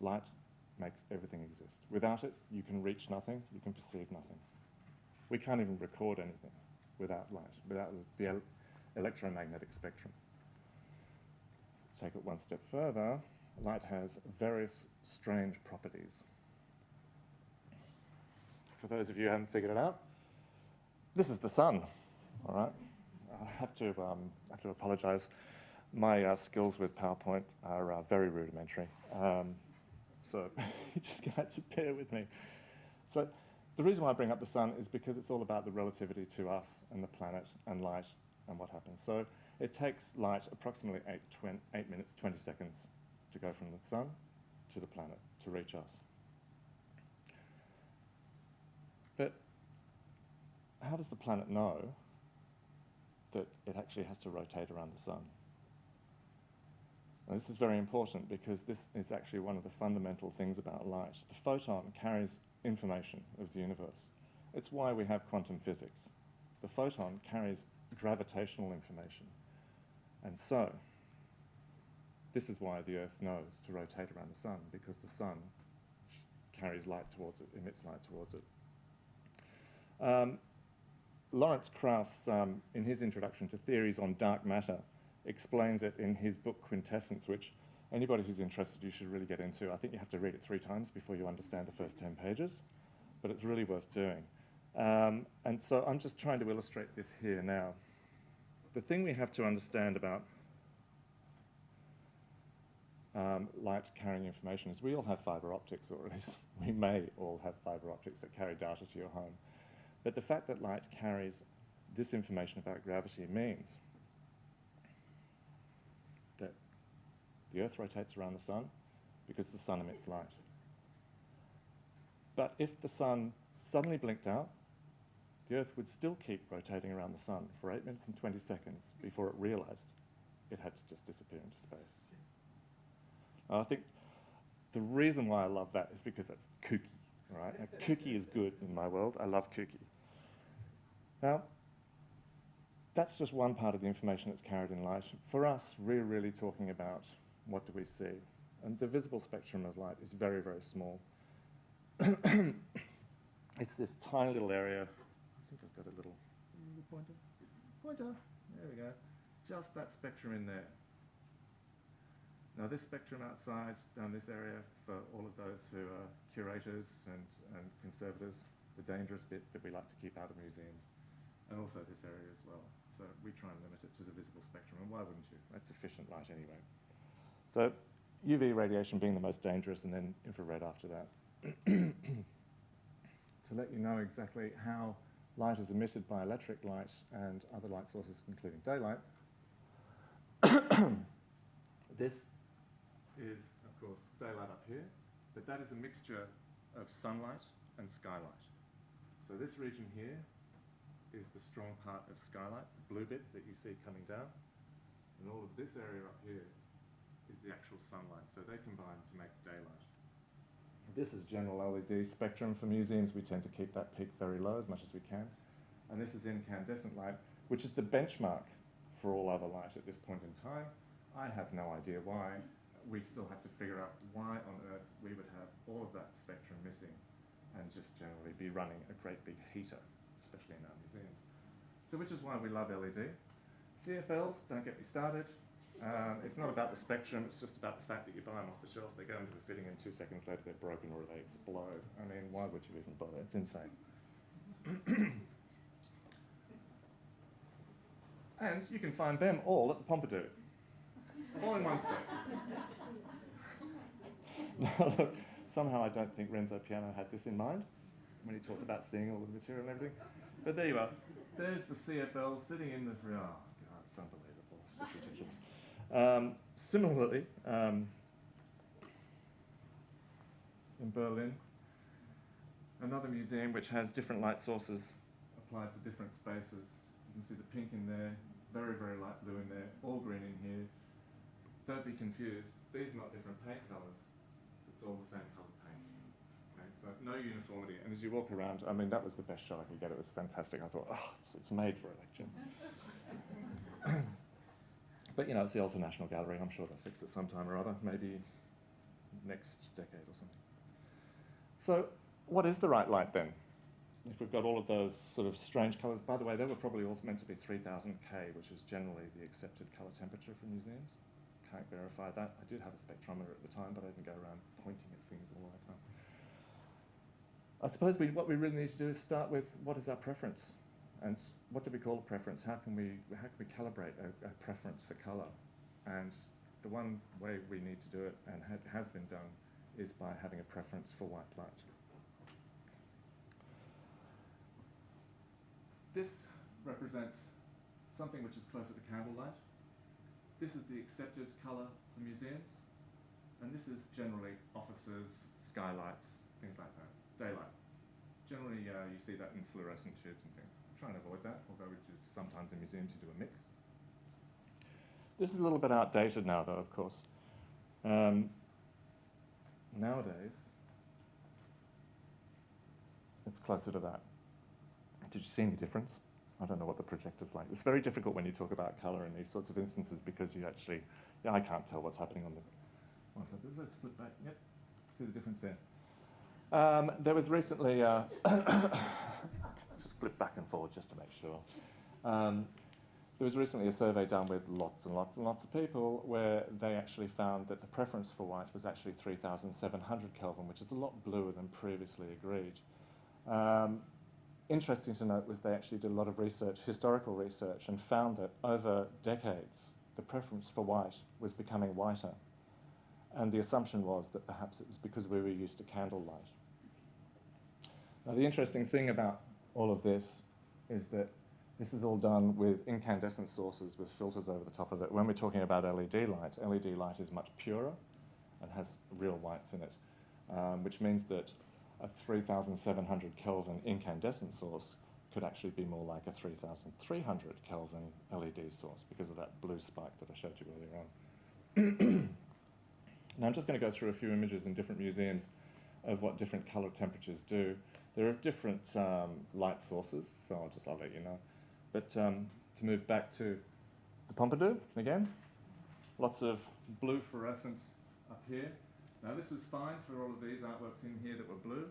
light makes everything exist. Without it, you can reach nothing, you can perceive nothing. We can't even record anything without light, without the electromagnetic spectrum. Take it one step further, light has various strange properties. For those of you who haven't figured it out, this is the sun, all right? I have to apologise. My skills with PowerPoint are very rudimentary, so you're just going to have to bear with me. So The reason why I bring up the sun is because it's all about the relativity to us and the planet and light and what happens. So it takes light approximately 8 minutes, 20 seconds to go from the sun to the planet to reach us. But how does the planet know that it actually has to rotate around the sun? And this is very important because this is actually one of the fundamental things about light. The photon carries information of the universe. It's why we have quantum physics. The photon carries gravitational information. And so, this is why the Earth knows to rotate around the sun, because the sun carries light towards it, emits light towards it. Lawrence Krauss, in his introduction to theories on dark matter, explains it in his book Quintessence, which anybody who's interested, you should really get into. I think you have to read it 3 times before you understand the first 10 pages, but it's really worth doing. And so I'm just trying to illustrate this here now. The thing we have to understand about light carrying information is we all have fibre optics, or at least we may all have fibre optics that carry data to your home. But the fact that light carries this information about gravity means that the Earth rotates around the sun because the sun emits light. But if the sun suddenly blinked out, the Earth would still keep rotating around the sun for 8 minutes and 20 seconds before it realized it had to just disappear into space. I think the reason why I love that is because it's kooky, right? Kooky is good in my world. I love kooky. Now, that's just one part of the information that's carried in light. For us, we're really talking about what do we see. And the visible spectrum of light is very, very small. It's this tiny little area. I think I've got a little pointer. Pointer. There we go. Just that spectrum in there. Now this spectrum outside, down this area, for all of those who are curators and conservators, the dangerous bit that we like to keep out of museums, and also this area as well. So we try and limit it to the visible spectrum, and why wouldn't you? That's efficient light anyway. So UV radiation being the most dangerous, and then infrared after that. To let you know exactly how light is emitted by electric light and other light sources, including daylight, this is, of course, daylight up here, but that is a mixture of sunlight and skylight. So this region here is the strong part of skylight, the blue bit that you see coming down, and all of this area up here is the actual sunlight. So they combine to make daylight. This is general LED spectrum for museums. We tend to keep that peak very low as much as we can. And this is incandescent light, which is the benchmark for all other light at this point in time. I have no idea why. We still have to figure out why on earth we would have all of that spectrum missing and just generally be running a great big heater, especially in our museums. So which is why we love LED. CFLs, don't get me started. It's not about the spectrum, it's just about the fact that you buy them off the shelf, they go into a fitting, and 2 seconds later they're broken or they explode. I mean, why would you even bother? It's insane. And you can find them all at the Pompidou. All in one space. Now, look, somehow I don't think Renzo Piano had this in mind when he talked about seeing all the material and everything. But there you are. There's the CFL sitting in the... Oh, God, it's unbelievable. It's just ridiculous. Similarly, in Berlin, another museum which has different light sources applied to different spaces. You can see the pink in there, very, very light blue in there, all green in here. Don't be confused, these are not different paint colours, it's all the same colour paint. Okay? So no uniformity, and as you walk around, I mean, that was the best shot I could get, it was fantastic. I thought, oh, it's made for a lecture. But you know, it's the Alta National Gallery, I'm sure they'll fix it sometime or other, maybe next decade or something. So what is the right light then? If we've got all of those sort of strange colours, by the way, they were probably all meant to be 3000 K, which is generally the accepted colour temperature for museums. Can't verify that. I did have a spectrometer at the time, but I didn't go around pointing at things all the time. I suppose what we really need to do is start with what is our preference, and what do we call a preference? How can we calibrate a preference for colour? And the one way we need to do it, and has been done, is by having a preference for white light. this represents something which is closer to candlelight. This is the accepted colour for museums, and this is generally offices, skylights, things like that, daylight. Generally, you see that in fluorescent tubes and things. Try and avoid that, although it is sometimes in museums you do a mix. This is a little bit outdated now, though, of course. Nowadays, it's closer to that. Did you see any difference? I don't know what the projector's like. It's very difficult when you talk about colour in these sorts of instances because you actually, I can't tell what's happening on the. Let's flip back. Yep, see the difference there. There was recently, just flip back and forward just to make sure. There was recently a survey done with lots and lots and lots of people where they actually found that the preference for white was actually 3,700 Kelvin, which is a lot bluer than previously agreed. Interesting to note was they actually did a lot of research, historical research, and found that over decades, the preference for white was becoming whiter. And the assumption was that perhaps it was because we were used to candlelight. Now, the interesting thing about all of this is that this is all done with incandescent sources with filters over the top of it. When we're talking about LED light is much purer and has real whites in it, which means that a 3,700 Kelvin incandescent source could actually be more like a 3,300 Kelvin LED source because of that blue spike that I showed you earlier on. Now I'm just going to go through a few images in different museums of what different colour temperatures do. There are different light sources, so I'll let you know. But to move back to the Pompidou again, lots of blue fluorescent up here. Now this was fine for all of these artworks in here that were blue,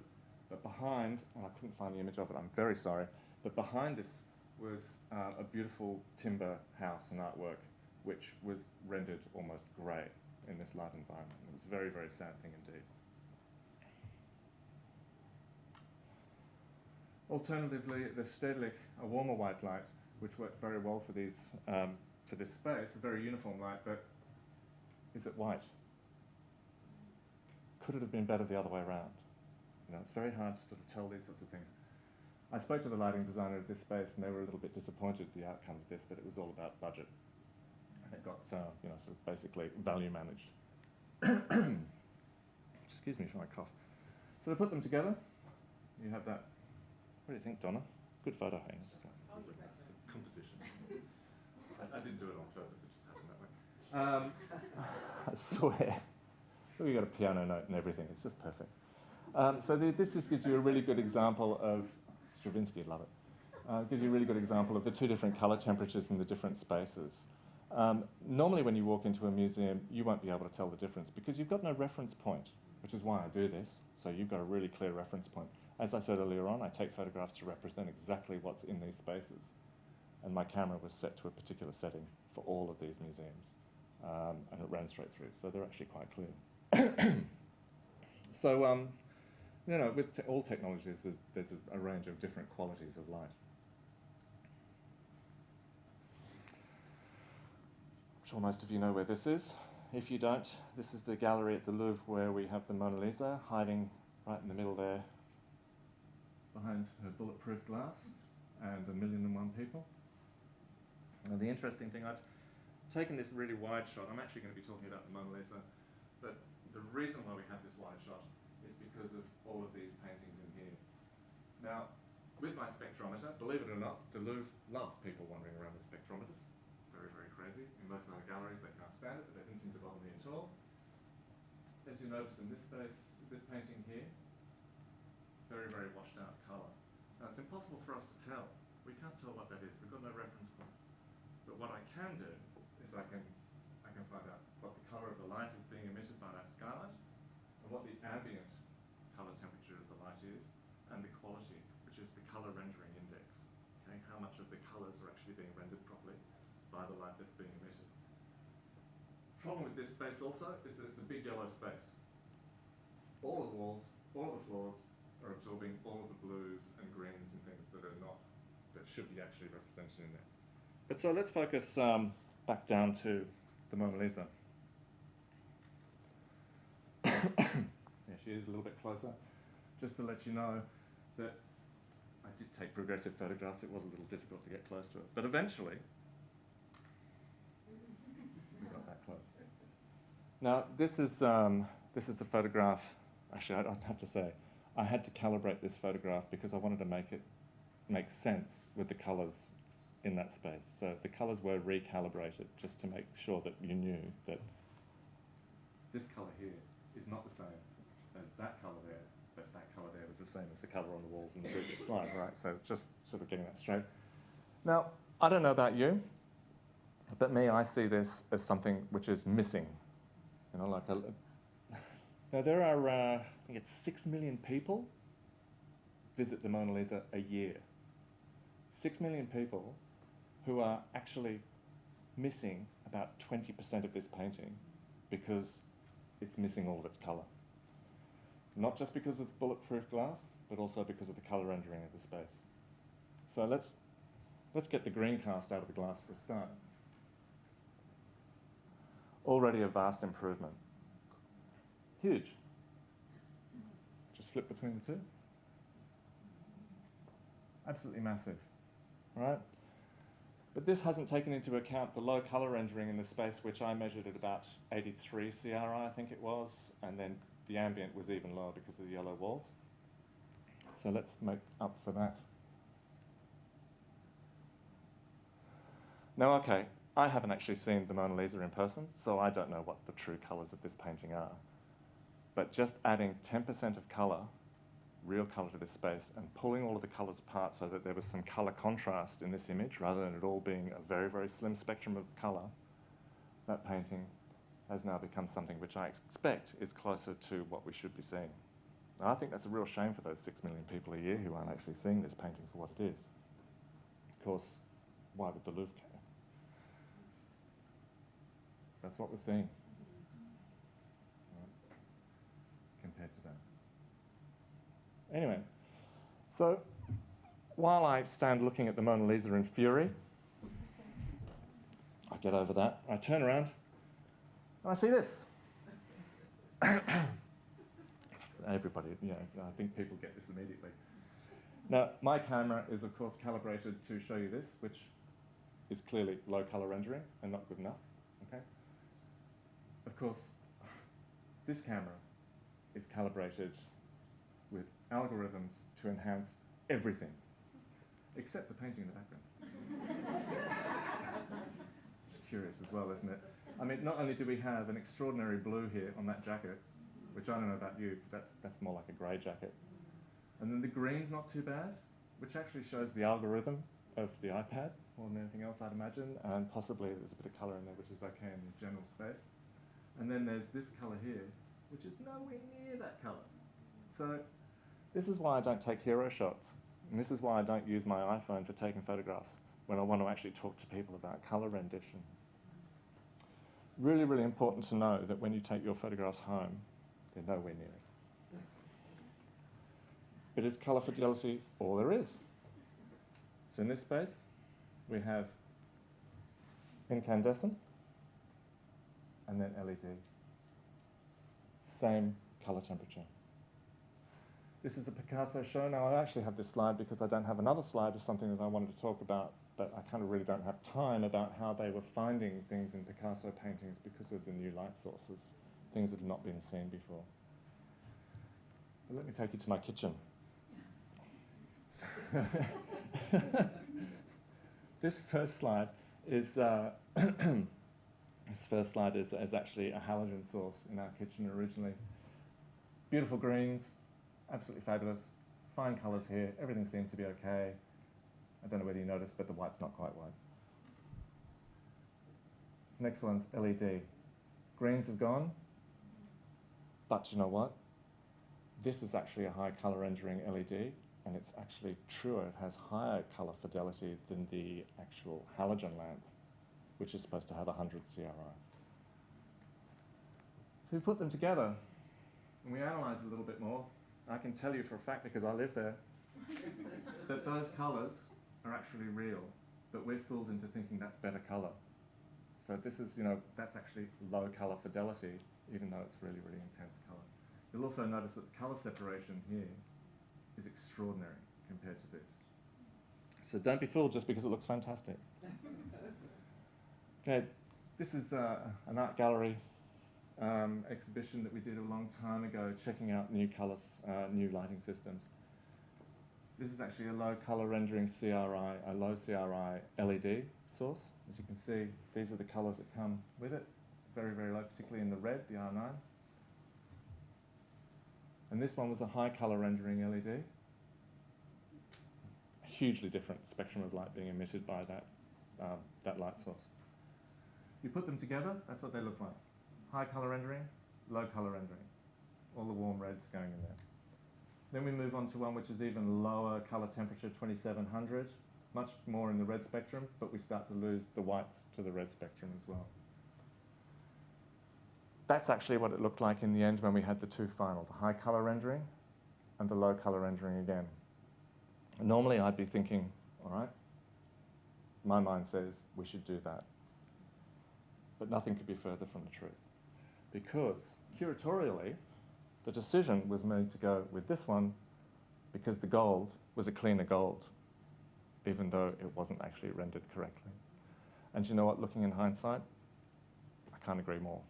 but behind, and I couldn't find the image of it, I'm very sorry, but behind this was a beautiful timber house and artwork which was rendered almost grey in this light environment. It was a very, very sad thing indeed. Alternatively, the Stedelijk, a warmer white light, which worked very well for these for this space, a very uniform light, but is it white? Could it have been better the other way around? You know, it's very hard to sort of tell these sorts of things. I spoke to the lighting designer of this space, and they were a little bit disappointed at the outcome of this, but it was all about budget. And it got, you know, sort of basically value managed. Excuse me for my cough. So to put them together, you have that. What do you think, Donna? Good photo, hey? It's a composition. I didn't do it on purpose, it just happened that way. I swear. We've got a piano note and everything, it's just perfect. So this just gives you a really good example of, Stravinsky would love it, gives you a really good example of the two different colour temperatures in the different spaces. Normally when you walk into a museum, you won't be able to tell the difference because you've got no reference point, which is why I do this, so you've got a really clear reference point. As I said earlier on, I take photographs to represent exactly what's in these spaces. And my camera was set to a particular setting for all of these museums. And it ran straight through, so they're actually quite clear. So, you know, with all technologies, there's a range of different qualities of light. I'm sure most of you know where this is. If you don't, this is the gallery at the Louvre where we have the Mona Lisa hiding right in the middle there, behind her bulletproof glass and 1,000,001 people. And the interesting thing, I've taken this really wide shot. I'm actually going to be talking about the Mona Lisa, but the reason why we have this wide shot is because of all of these paintings in here. Now, with my spectrometer, believe it or not, the Louvre loves people wandering around with spectrometers. Very, very crazy. In most other galleries, they can't stand it, but that didn't seem to bother me at all. As you notice in this space, this painting here, very, very washed out colour. Now, it's impossible for us to tell. We can't tell what that is. We've got no reference point. But what I can do is I can find out what the colour of the light is being emitted by that skylight, and what the ambient colour temperature of the light is, and the quality, which is the colour rendering index. Okay, how much of the colours are actually being rendered properly by the light that's being emitted. The problem with this space also is that it's a big yellow space. All of the walls, all of the floors are absorbing all of the blues and greens and things that are not, that should be actually represented in there. But so let's focus back down to the Mona Lisa. There she is, a little bit closer. Just to let you know that I did take progressive photographs. It was a little difficult to get close to it. But eventually, we got that close. Now, this is the photograph. Actually, I'd have to say, I had to calibrate this photograph because I wanted to make it make sense with the colours in that space. So the colours were recalibrated just to make sure that you knew that this colour here is not the same as that colour there, but that colour there was the same as the colour on the walls in the previous slide, right? So just sort of getting that straight. Now, I don't know about you, but me, I see this as something which is missing. You know, like now there are, I think it's 6 million people visit the Mona Lisa a year. 6 million people who are actually missing about 20% of this painting because it's missing all of its colour. Not just because of the bulletproof glass, but also because of the colour rendering of the space. So let's get the green cast out of the glass for a start. Already a vast improvement. Huge. Just flip between the two. Absolutely massive, right? But this hasn't taken into account the low colour rendering in the space, which I measured at about 83 CRI, I think it was, and then the ambient was even lower because of the yellow walls. So let's make up for that. Now, okay, I haven't actually seen the Mona Lisa in person, so I don't know what the true colours of this painting are. But just adding 10% of colour, real colour to this space, and pulling all of the colours apart so that there was some colour contrast in this image, rather than it all being a very, very slim spectrum of colour, that painting has now become something which I expect is closer to what we should be seeing. Now, I think that's a real shame for those 6 million people a year who aren't actually seeing this painting for what it is. Of course, why would the Louvre care? That's what we're seeing, right, compared to that. Anyway, so while I stand looking at the Mona Lisa in fury, I get over that, I turn around, and I see this. Everybody, yeah, I think people get this immediately. Now, my camera is, of course, calibrated to show you this, which is clearly low colour rendering and not good enough, okay? Of course, this camera is calibrated with algorithms to enhance everything, except the painting in the background. It's curious as well, isn't it? I mean, not only do we have an extraordinary blue here on that jacket, which I don't know about you, but that's more like a grey jacket. And then the green's not too bad, which actually shows the algorithm of the iPad more than anything else, I'd imagine, and possibly there's a bit of colour in there, which is okay in the general space. And then there's this colour here, which is nowhere near that colour. So this is why I don't take hero shots, and this is why I don't use my iPhone for taking photographs when I want to actually talk to people about colour rendition. Really, really important to know that when you take your photographs home, they're nowhere near it. But is colour fidelity all there is? So in this space, we have incandescent and then LED. Same colour temperature. This is a Picasso show. Now, I actually have this slide because I don't have another slide of something that I wanted to talk about, but I kind of really don't have time about how they were finding things in Picasso paintings because of the new light sources, things that have not been seen before. But let me take you to my kitchen. This first slide is is actually a halogen source in our kitchen originally. Beautiful greens, absolutely fabulous. Fine colours here. Everything seems to be okay. I don't know whether you noticed, but the white's not quite white. This next one's LED. Greens have gone, but you know what? This is actually a high colour rendering LED, and it's actually truer. It has higher colour fidelity than the actual halogen lamp, which is supposed to have 100 CRI. So we put them together, and we analyse a little bit more. I can tell you for a fact, because I live there, that those colours are actually real, but we're fooled into thinking that's better colour. So this is, that's actually low colour fidelity, even though it's really, really intense colour. You'll also notice that the colour separation here is extraordinary. compared to this. So don't be fooled just because it looks fantastic. Okay, this is an art gallery exhibition that we did a long time ago, checking out new colours, new lighting systems. This is actually a low colour rendering CRI, a low CRI LED source. As you can see, these are the colours that come with it. Very, very low, particularly in the red, the R9. And this one was a high colour rendering LED. A hugely different spectrum of light being emitted by that light source. You put them together, that's what they look like. High colour rendering, low colour rendering. All the warm reds going in there. Then we move on to one which is even lower colour temperature, 2700, much more in the red spectrum, but we start to lose the whites to the red spectrum as well. That's actually what it looked like in the end when we had the two final, the high colour rendering and the low colour rendering again. Normally I'd be thinking, all right, my mind says we should do that. But nothing could be further from the truth. Because curatorially, the decision was made to go with this one because the gold was a cleaner gold, even though it wasn't actually rendered correctly. And you know what, looking in hindsight, I can't agree more.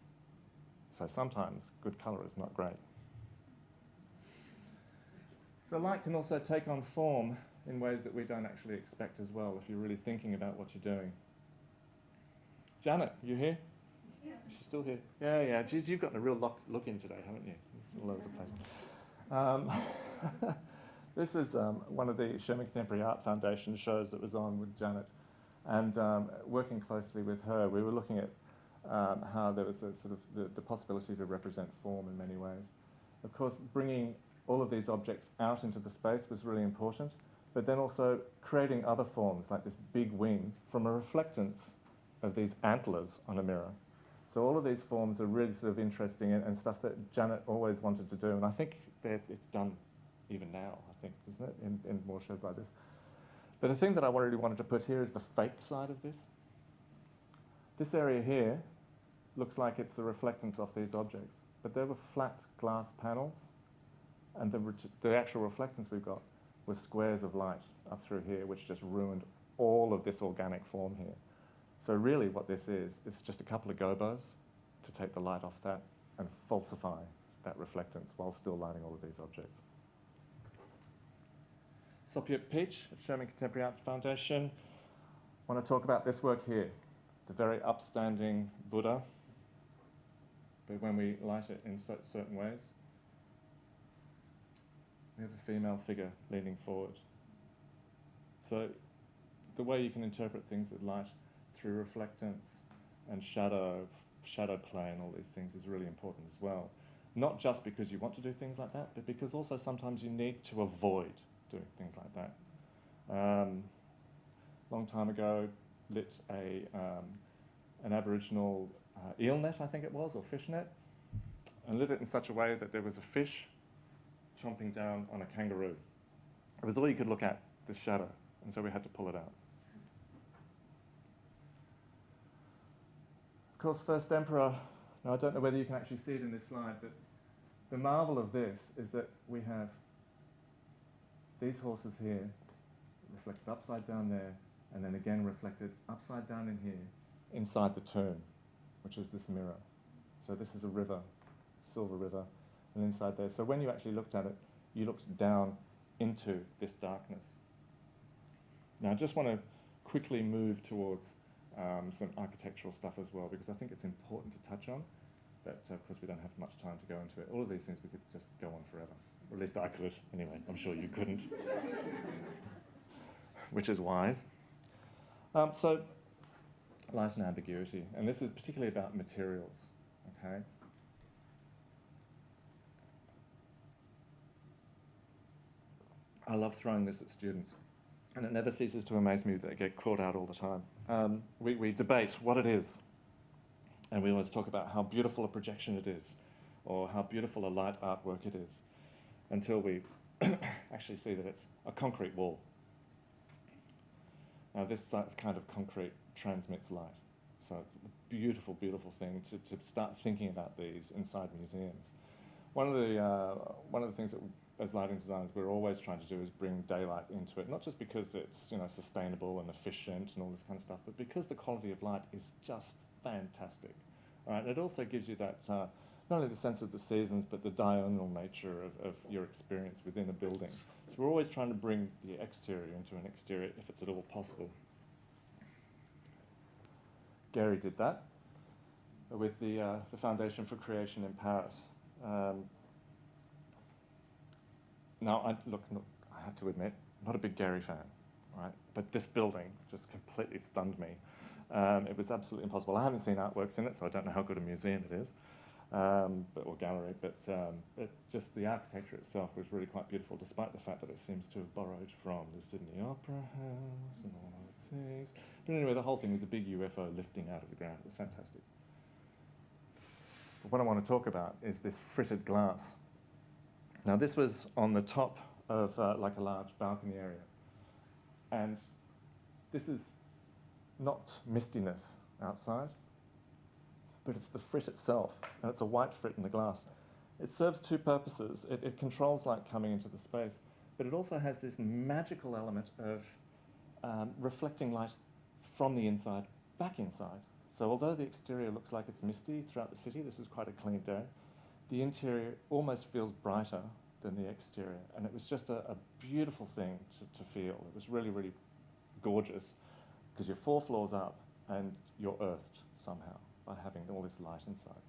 So sometimes good colour is not great. So light can also take on form in ways that we don't actually expect as well, if you're really thinking about what you're doing. Janet, you here? Yeah. She's still here. Yeah. Geez, you've gotten a real look in today, haven't you? It's all over the place. This is one of the Sherman Contemporary Art Foundation shows that was on with Janet. And working closely with her, we were looking at how there was a sort of the possibility to represent form in many ways. Of course, bringing all of these objects out into the space was really important, but then also creating other forms, like this big wing, from a reflectance of these antlers on a mirror. So all of these forms are really sort of interesting and stuff that Janet always wanted to do, and I think that it's done even now, I think, isn't it, in more shows like this. But the thing that I really wanted to put here is the fake side of this. This area here looks like it's the reflectance of these objects, but there were flat glass panels, and the actual reflectance we've got was squares of light up through here, which just ruined all of this organic form here. So really what this is, it's just a couple of gobos to take the light off that and falsify that reflectance while still lighting all of these objects. Sophia Peach at Sherman Contemporary Art Foundation. I want to talk about this work here, the very upstanding Buddha, but when we light it in certain ways, we have a female figure leaning forward. So the way you can interpret things with light through reflectance and shadow play and all these things is really important as well. Not just because you want to do things like that, but because also sometimes you need to avoid doing things like that. Long time ago, lit an Aboriginal eel net, I think it was, or fish net, and lit it in such a way that there was a fish chomping down on a kangaroo. It was all you could look at, this shadow, and so we had to pull it out. Of course, First Emperor, now I don't know whether you can actually see it in this slide, but the marvel of this is that we have these horses here, reflected upside down there, and then again reflected upside down in here, inside the tomb, which is this mirror. So this is a river, Silver River, and inside there. So when you actually looked at it, you looked down into this darkness. Now I just want to quickly move towards some architectural stuff as well, because I think it's important to touch on, but of course we don't have much time to go into it. All of these things we could just go on forever. Or at least I could, anyway. I'm sure you couldn't, which is wise. So light and ambiguity, and this is particularly about materials, okay? I love throwing this at students, and it never ceases to amaze me that they get called out all the time. We debate what it is, and we always talk about how beautiful a projection it is, or how beautiful a light artwork it is, until we actually see that it's a concrete wall. Now this kind of concrete transmits light, so it's a beautiful, beautiful thing to start thinking about these inside museums. One of the things that as lighting designers, we're always trying to do is bring daylight into it, not just because it's, you know, sustainable and efficient and all this kind of stuff, but because the quality of light is just fantastic. All right? It also gives you that, not only the sense of the seasons, but the diurnal nature of your experience within a building. So we're always trying to bring the exterior into an exterior if it's at all possible. Gary did that with the Foundation for Creation in Paris. Now, I have to admit, I'm not a big Gary fan, right? But this building just completely stunned me. It was absolutely impossible. I haven't seen artworks in it, so I don't know how good a museum it is, or gallery, but just the architecture itself was really quite beautiful, despite the fact that it seems to have borrowed from the Sydney Opera House and all other things. But anyway, the whole thing was a big UFO lifting out of the ground. It was fantastic. But what I want to talk about is this fritted glass. Now, this was on the top of like a large balcony area. And this is not mistiness outside, but it's the frit itself. And it's a white frit in the glass. It serves two purposes. It controls light coming into the space, but it also has this magical element of reflecting light from the inside back inside. So although the exterior looks like it's misty throughout the city, this is quite a clean day, the interior almost feels brighter than the exterior. And it was just a beautiful thing to feel. It was really, really gorgeous, because you're 4 floors up and you're earthed somehow by having all this light inside.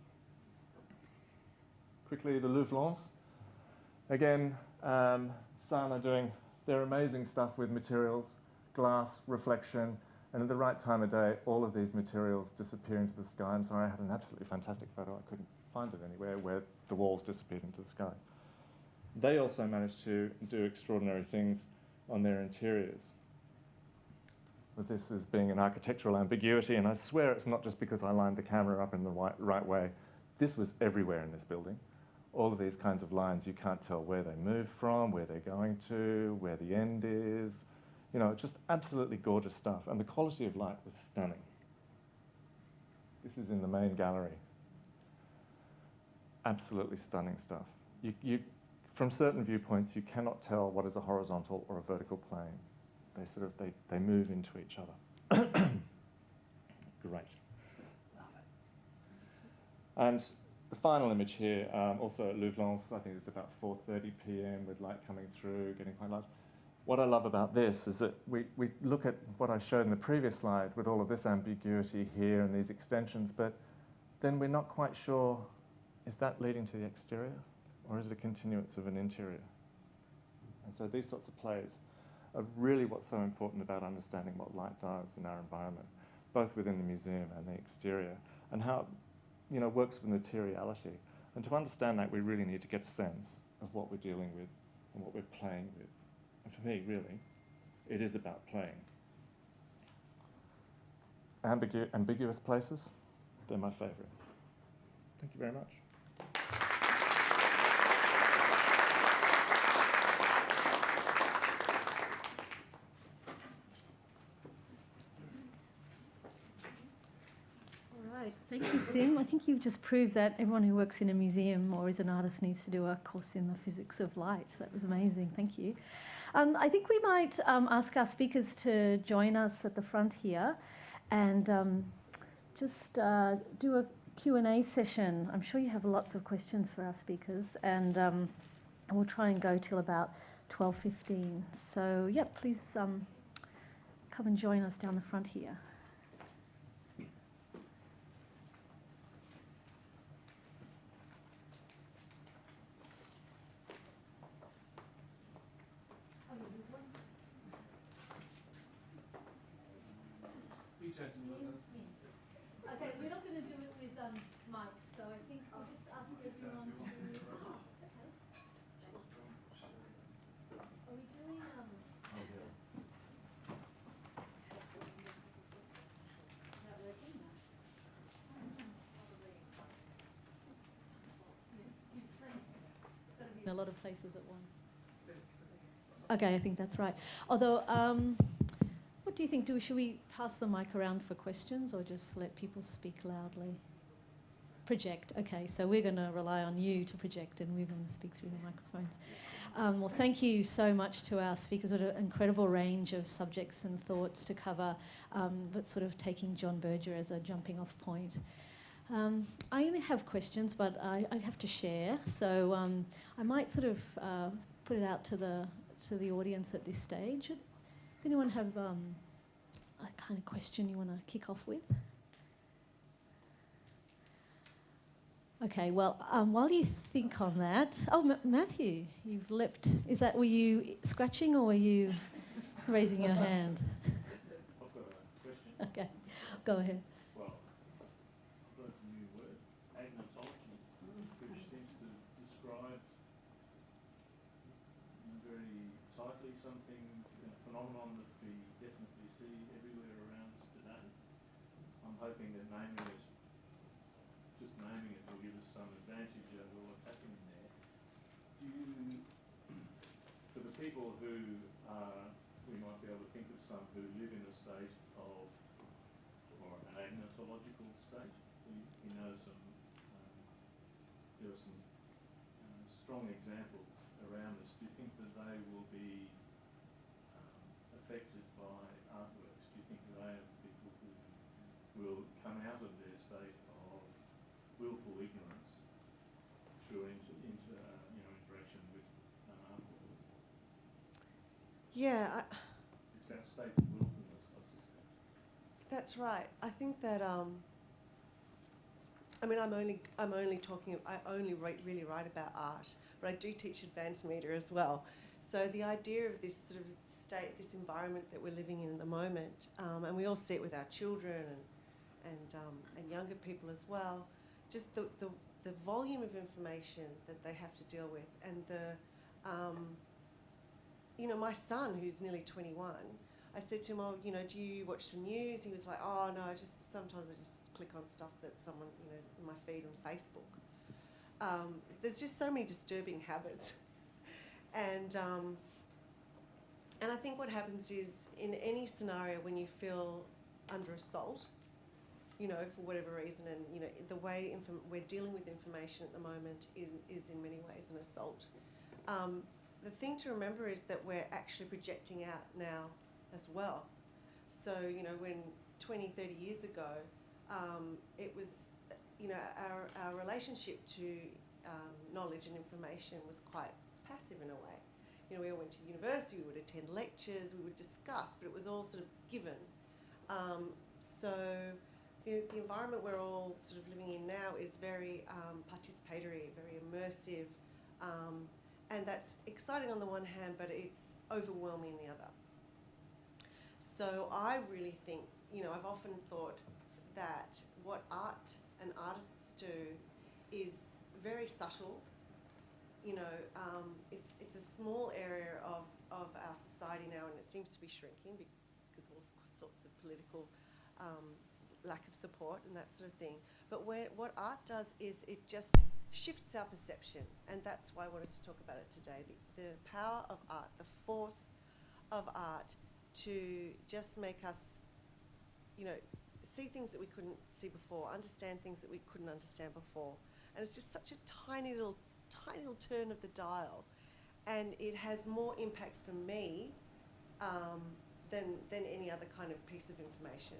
Quickly, the Louvre. Again, Sana doing their amazing stuff with materials, glass, reflection, and at the right time of day, all of these materials disappear into the sky. I'm sorry, I had an absolutely fantastic photo. I couldn't find it anywhere where the walls disappeared into the sky. They also managed to do extraordinary things on their interiors. With this as being an architectural ambiguity, and I swear it's not just because I lined the camera up in the right way. This was everywhere in this building. All of these kinds of lines, you can't tell where they move from, where they're going to, where the end is. You know, just absolutely gorgeous stuff. And the quality of light was stunning. This is in the main gallery. Absolutely stunning stuff. From certain viewpoints, you cannot tell what is a horizontal or a vertical plane. They move into each other. Great. Love it. And the final image here, also at Louvre, I think it's about 4:30 p.m. with light coming through, getting quite large. What I love about this is that we look at what I showed in the previous slide with all of this ambiguity here and these extensions, but then we're not quite sure, is that leading to the exterior or is it a continuance of an interior? And so these sorts of plays are really what's so important about understanding what light does in our environment, both within the museum and the exterior, and how it works with materiality. And to understand that, we really need to get a sense of what we're dealing with and what we're playing with. And for me, really, it is about playing. Ambiguous places, they're my favourite. Thank you very much. Thank you, Sim. I think you've just proved that everyone who works in a museum or is an artist needs to do a course in the physics of light. That was amazing. Thank you. I think we might ask our speakers to join us at the front here and just do a Q&A session. I'm sure you have lots of questions for our speakers, and we'll try and go till about 12:15. So, yeah, please come and join us down the front here. Okay, we're not going to do it with mics, so I think I'll just ask everyone to... Okay. Are we doing... Not working now? It's got to be in a lot of places at once. Okay, I think that's right. Although... what do you think? Should we pass the mic around for questions or just let people speak loudly? Project. Okay, so we're going to rely on you to project, and we're going to speak through the microphones. Well, thank you so much to our speakers. What an incredible range of subjects and thoughts to cover, but sort of taking John Berger as a jumping off point. I only have questions, but I have to share. So I might sort of put it out to the audience at this stage. Does anyone have a kind of question you want to kick off with? Okay, well, while you think on that, Matthew, you've leapt. Were you scratching or were you raising your hand? I've got a question. Okay, go ahead. Well, I've learned a new word, agnotology, which seems to describe very tightly something, a phenomenon that we definitely see everywhere around us today. I'm hoping that naming it will give us some advantage over what's happening there. For the people who we might be able to think of some who live in a state of, or an agnotological state, we know there are some strong examples around us. Do you think that they will be affected by artworks? Do you think that they are people who will come out of their state of willful ignorance through interaction with an artwork? Yeah, It's that state of willfulness, I suspect. that's right. I think that I mean, I only really write about art, but I do teach advanced media as well. So the idea of this sort of state, this environment that we're living in at the moment, and we all see it with our children and younger people as well. Just the volume of information that they have to deal with, and my son, who's nearly 21, I said to him, "Oh, do you watch the news?" He was like, "Oh no, sometimes I just click on stuff that someone, in my feed on Facebook." There's just so many disturbing habits, and I think what happens is, in any scenario when you feel under assault, for whatever reason, and the way we're dealing with information at the moment is in many ways an assault. The thing to remember is that we're actually projecting out now as well. So, when 20, 30 years ago, it was, our relationship to knowledge and information was quite passive in a way. We all went to university, we would attend lectures, we would discuss, but it was all sort of given. So the environment we're all sort of living in now is very participatory, very immersive, and that's exciting on the one hand, but it's overwhelming on the other. So I really think, I've often thought that what art and artists do is very subtle. It's a small area of our society now, and it seems to be shrinking because of all sorts of political lack of support and that sort of thing. But what art does is it just shifts our perception, and that's why I wanted to talk about it today. The power of art, the force of art to just make us, see things that we couldn't see before, understand things that we couldn't understand before. And it's just such a tiny little turn of the dial, and it has more impact for me than any other kind of piece of information.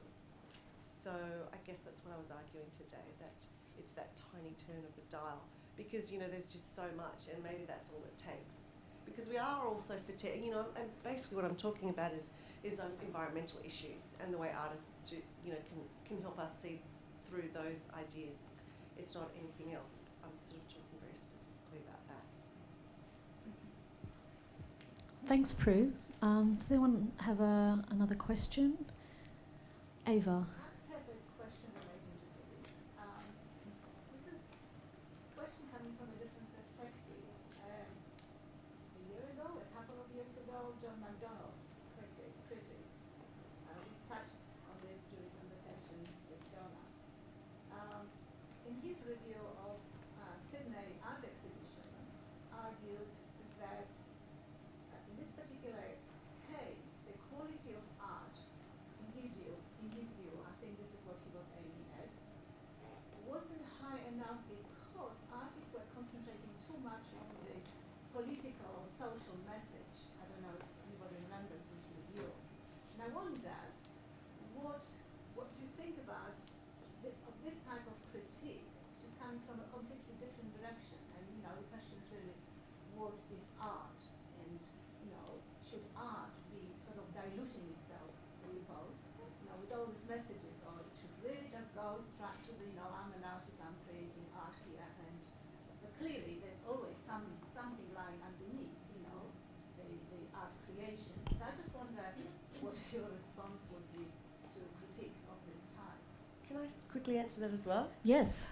So I guess that's what I was arguing today, that it's that tiny turn of the dial, because there's just so much, and maybe that's all it takes. Because we are also fatigued, and basically what I'm talking about is environmental issues, and the way artists do, can help us see through those ideas. It's not anything else. I'm sort of talking very specifically about that. Thanks, Prue. Does anyone have another question? Ava. I have a question relating to this. This is a question coming from a different perspective. A year ago, a couple of years ago, John McDonald, critic, we touched on this during conversation with Donna. In his review of Sydney art exhibition, argued that in this particular case, the quality of art, in his view, I think this is what he was aiming at, wasn't high enough social message. I don't know if anybody remembers this review. And I wonder, what do you think about of this type of critique, which is coming from a completely different direction? And the question is really, what is art? And should art be sort of diluting itself, I suppose? With all these messages, or it should really just go straight to the, I'm an artist, I'm creating art here, but clearly there's always something lying underneath, the art creation. So I just wonder what your response would be to a critique of this type. Can I quickly answer that as well? Yes.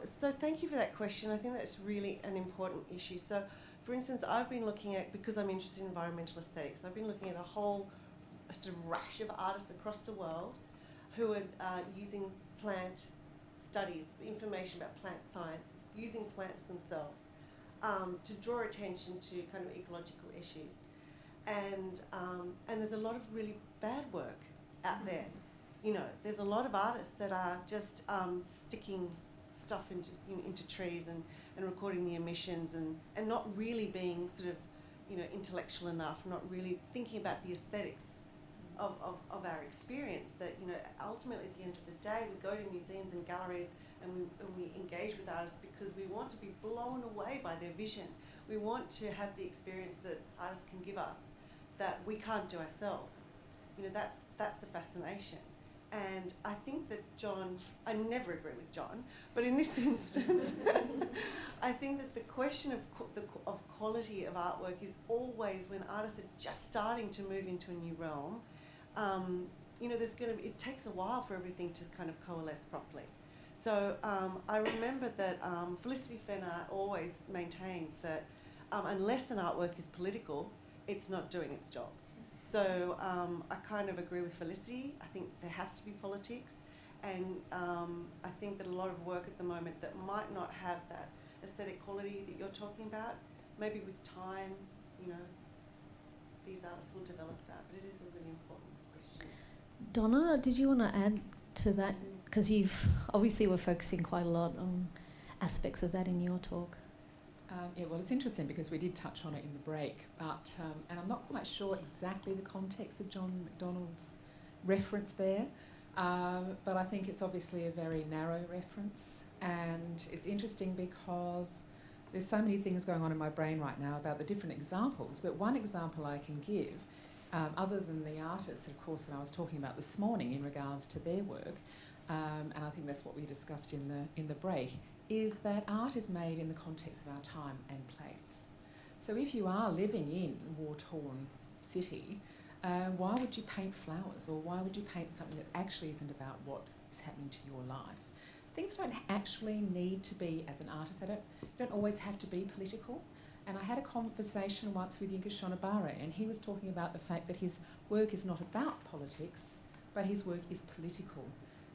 So thank you for that question. I think that's really an important issue. So, for instance, I've been looking at, because I'm interested in environmental aesthetics, I've been looking at a sort of rash of artists across the world who are using plant studies, information about plant science, using plants themselves to draw attention to kind of ecological issues. And there's a lot of really bad work out there. There's a lot of artists that are just sticking stuff into trees and recording the emissions and not really being sort of, intellectual enough, not really thinking about the aesthetics of our experience. That, ultimately at the end of the day, we go to museums and galleries and we engage with artists because we want to be blown away by their vision. We want to have the experience that artists can give us that we can't do ourselves. That's the fascination. And I think that John, I never agree with John, but in this instance, I think that the question of quality of artwork is always when artists are just starting to move into a new realm. It takes a while for everything to kind of coalesce properly. So I remember that Felicity Fenner always maintains that unless an artwork is political, it's not doing its job. So I kind of agree with Felicity. I think there has to be politics, and I think that a lot of work at the moment that might not have that aesthetic quality that you're talking about, maybe with time, these artists will develop that, but it is a really important question. Donna, did you want to add to that? Because obviously we're focusing quite a lot on aspects of that in your talk. Well, it's interesting because we did touch on it in the break, but and I'm not quite sure exactly the context of John McDonald's reference there, but I think it's obviously a very narrow reference, and it's interesting because there's so many things going on in my brain right now about the different examples, but one example I can give, other than the artists, of course, that I was talking about this morning in regards to their work, and I think that's what we discussed in the break, is that art is made in the context of our time and place. So if you are living in a war-torn city, why would you paint flowers, or why would you paint something that actually isn't about what is happening to your life? Things don't actually need to be, as an artist, you don't always have to be political. And I had a conversation once with Yinka Shonobare, and he was talking about the fact that his work is not about politics, but his work is political.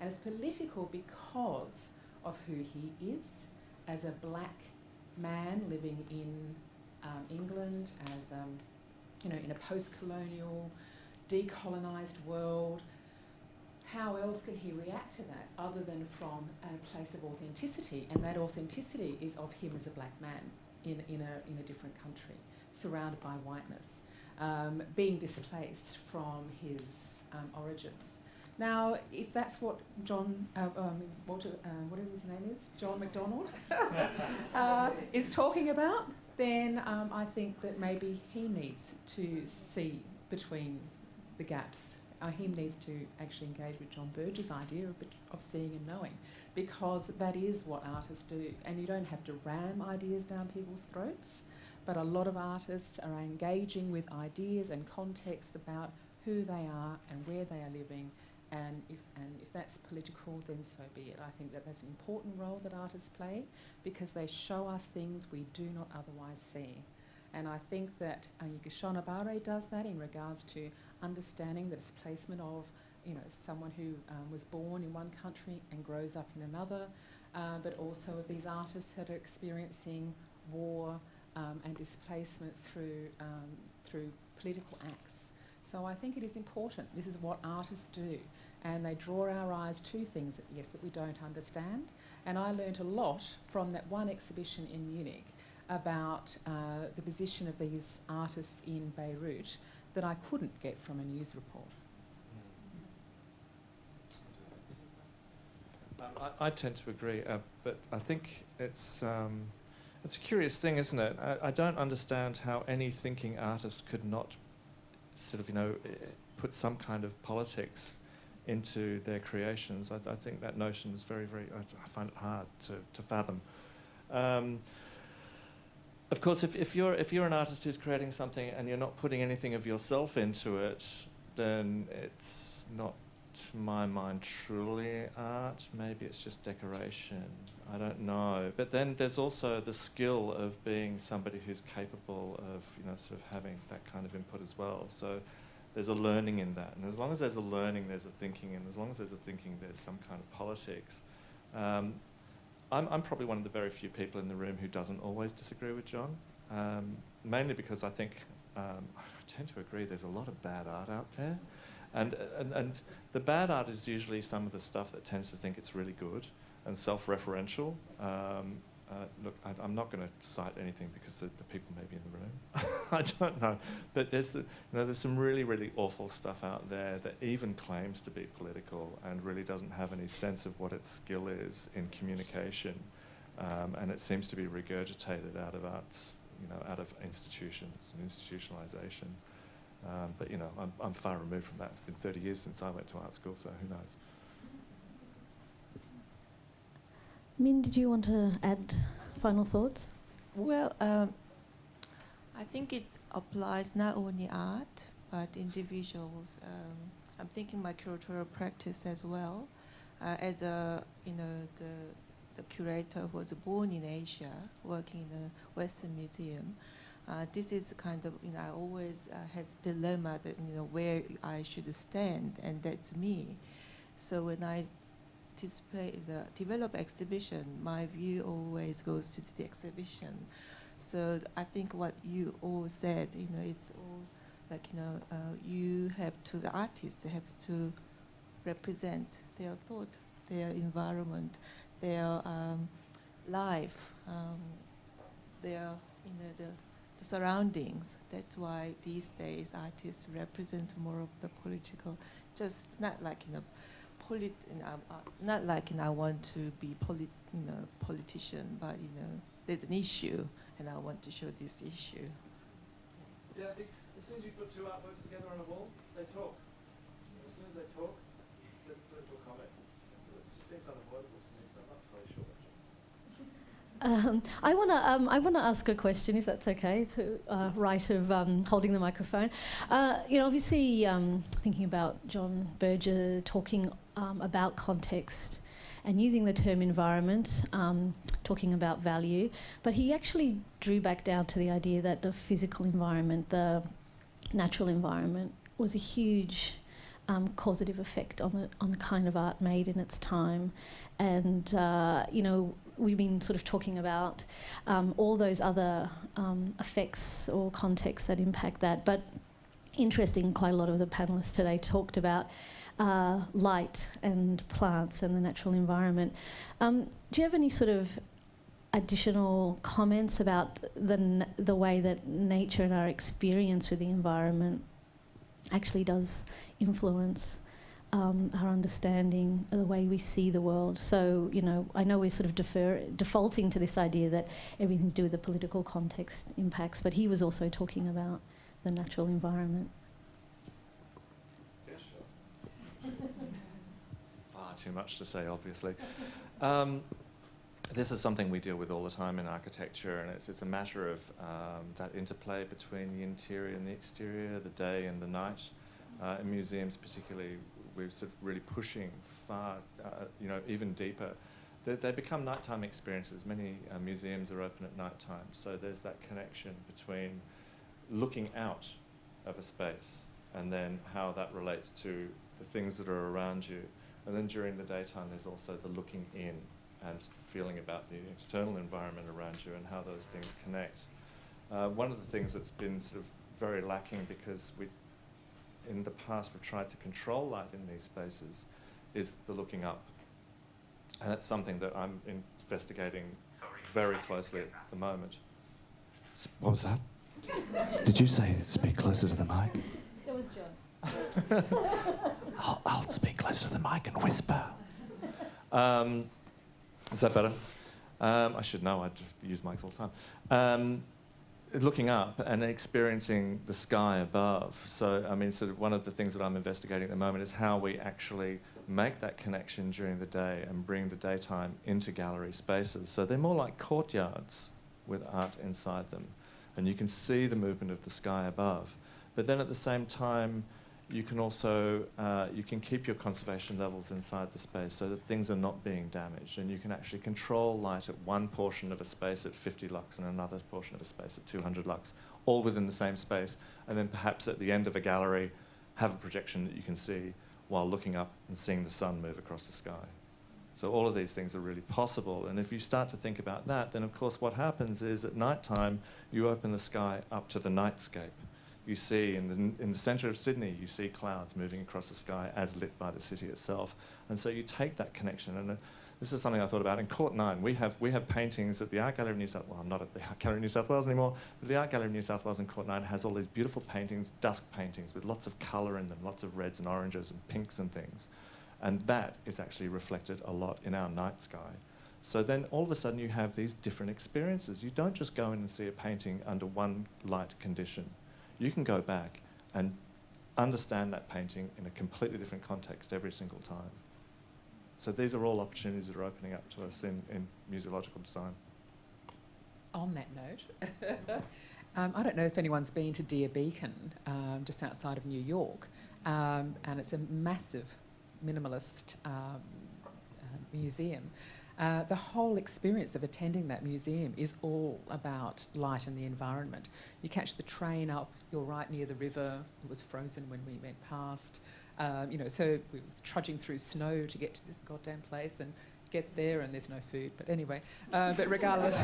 And it's political because of who he is as a black man living in England, as in a post-colonial, decolonised world. How else can he react to that other than from a place of authenticity? And that authenticity is of him as a black man in a different country, surrounded by whiteness, being displaced from his origins. Now, if that's what John, whatever his name is, John McDonald, is talking about, then I think that maybe he needs to see between the gaps. He needs to actually engage with John Berger's idea of seeing and knowing, because that is what artists do. And you don't have to ram ideas down people's throats, but a lot of artists are engaging with ideas and contexts about who they are and where they are living. And if that's political, then so be it. I think that that's an important role that artists play, because they show us things we do not otherwise see. And I think that Yinka Shonobare does that in regards to understanding the displacement of, someone who was born in one country and grows up in another, but also of these artists that are experiencing war and displacement through political acts. So I think it is important. This is what artists do, and they draw our eyes to things that we don't understand. And I learnt a lot from that one exhibition in Munich, about the position of these artists in Beirut that I couldn't get from a news report. I tend to agree, but I think it's a curious thing, isn't it? I don't understand how any thinking artist could not sort of, put some kind of politics into their creations. I think that notion is very, very, I find it hard to fathom. Of course, if you're an artist who's creating something and you're not putting anything of yourself into it, then it's not, to my mind, truly art. Maybe it's just decoration. I don't know. But then there's also the skill of being somebody who's capable of, sort of having that kind of input as well. So there's a learning in that. And as long as there's a learning, there's a thinking. And as long as there's a thinking, there's some kind of politics. I'm probably one of the very few people in the room who doesn't always disagree with John, mainly because I think, I tend to agree, there's a lot of bad art out there. And the bad art is usually some of the stuff that tends to think it's really good and self-referential. Look, I'm not going to cite anything because the people may be in the room. I don't know. But there's some really, really awful stuff out there that even claims to be political and really doesn't have any sense of what its skill is in communication. And it seems to be regurgitated out of arts, out of institutions and institutionalization. But I'm far removed from that. It's been 30 years since I went to art school, so who knows? Min, did you want to add final thoughts? Well, I think it applies not only art, but individuals. I'm thinking my curatorial practice as well. As a, the curator who was born in Asia, working in a Western museum. This is kind of, I always has dilemma that, where I should stand, and that's me. So when I develop exhibition, my view always goes to the exhibition. So I think what you all said, it's all like, you have to, the artist has to represent their thought, their environment, their life, their, the surroundings. That's why these days artists represent more of the political, just not like not like I want to be politician, but there's an issue and I want to show this issue. Yeah, I think as soon as you put two artworks together on a wall, they talk. As soon as they talk, there's a political comment. It just seems unavoidable to me, so I'm not totally sure. I want to ask a question, if that's okay. It's a right of holding the microphone. Obviously, thinking about John Berger talking about context and using the term environment, talking about value, but he actually drew back down to the idea that the physical environment, the natural environment, was a huge causative effect on the kind of art made in its time, and we've been sort of talking about all those other effects or contexts that impact that. But interesting, quite a lot of the panellists today talked about light and plants and the natural environment. Do you have any sort of additional comments about the way that nature and our experience with the environment actually does influence our understanding of the way we see the world? So, I know we're sort of defaulting to this idea that everything to do with the political context impacts, but he was also talking about the natural environment. Yeah, sure. Far too much to say, obviously. This is something we deal with all the time in architecture, and it's a matter of that interplay between the interior and the exterior, the day and the night. In museums particularly, we're sort of really pushing far, even deeper. They become nighttime experiences. Many museums are open at nighttime, so there's that connection between looking out of a space and then how that relates to the things that are around you. And then during the daytime, there's also the looking in and feeling about the external environment around you and how those things connect. One of the things that's been sort of very lacking, because in the past we've tried to control light in these spaces, is the looking up. And it's something that I'm investigating very closely at the moment. What was that? Did you say speak closer to the mic? It was John. I'll speak closer to the mic and whisper. Is that better? I should know, I use mics all the time. Looking up and experiencing the sky above. So, I mean, sort of one of the things that I'm investigating at the moment is how we actually make that connection during the day and bring the daytime into gallery spaces. So they're more like courtyards with art inside them. And you can see the movement of the sky above. But then at the same time, you can also, you can keep your conservation levels inside the space so that things are not being damaged, and you can actually control light at one portion of a space at 50 lux and another portion of a space at 200 lux, all within the same space, and then perhaps at the end of a gallery have a projection that you can see while looking up and seeing the sun move across the sky. So all of these things are really possible, and if you start to think about that, then of course what happens is at night time you open the sky up to the nightscape. You see in the centre of Sydney, you see clouds moving across the sky as lit by the city itself. And so you take that connection, and this is something I thought about. In Court 9, we have paintings at the Art Gallery of New South Wales. Well, I'm not at the Art Gallery of New South Wales anymore, but the Art Gallery of New South Wales in Court 9 has all these beautiful paintings, dusk paintings, with lots of colour in them, lots of reds and oranges and pinks and things. And that is actually reflected a lot in our night sky. So then all of a sudden you have these different experiences. You don't just go in and see a painting under one light condition. You can go back and understand that painting in a completely different context every single time. So these are all opportunities that are opening up to us in museological design. On that note, I don't know if anyone's been to Deer Beacon, just outside of New York, and it's a massive minimalist museum. The whole experience of attending that museum is all about light and the environment. You catch the train up, you're right near the river. It was frozen when we went past. You know, so we was trudging through snow to get to this goddamn place and get there, and there's no food. But anyway, but regardless,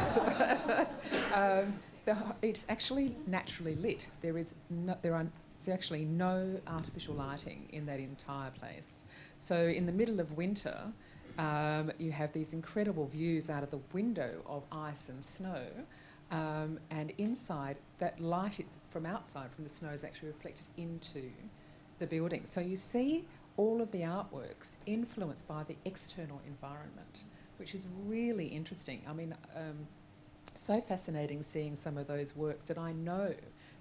it's actually naturally lit. There's actually no artificial lighting in that entire place. So in the middle of winter, you have these incredible views out of the window of ice and snow, and inside, that light is from outside, from the snow, is actually reflected into the building. So you see all of the artworks influenced by the external environment, which is really interesting. I mean, so fascinating seeing some of those works that I know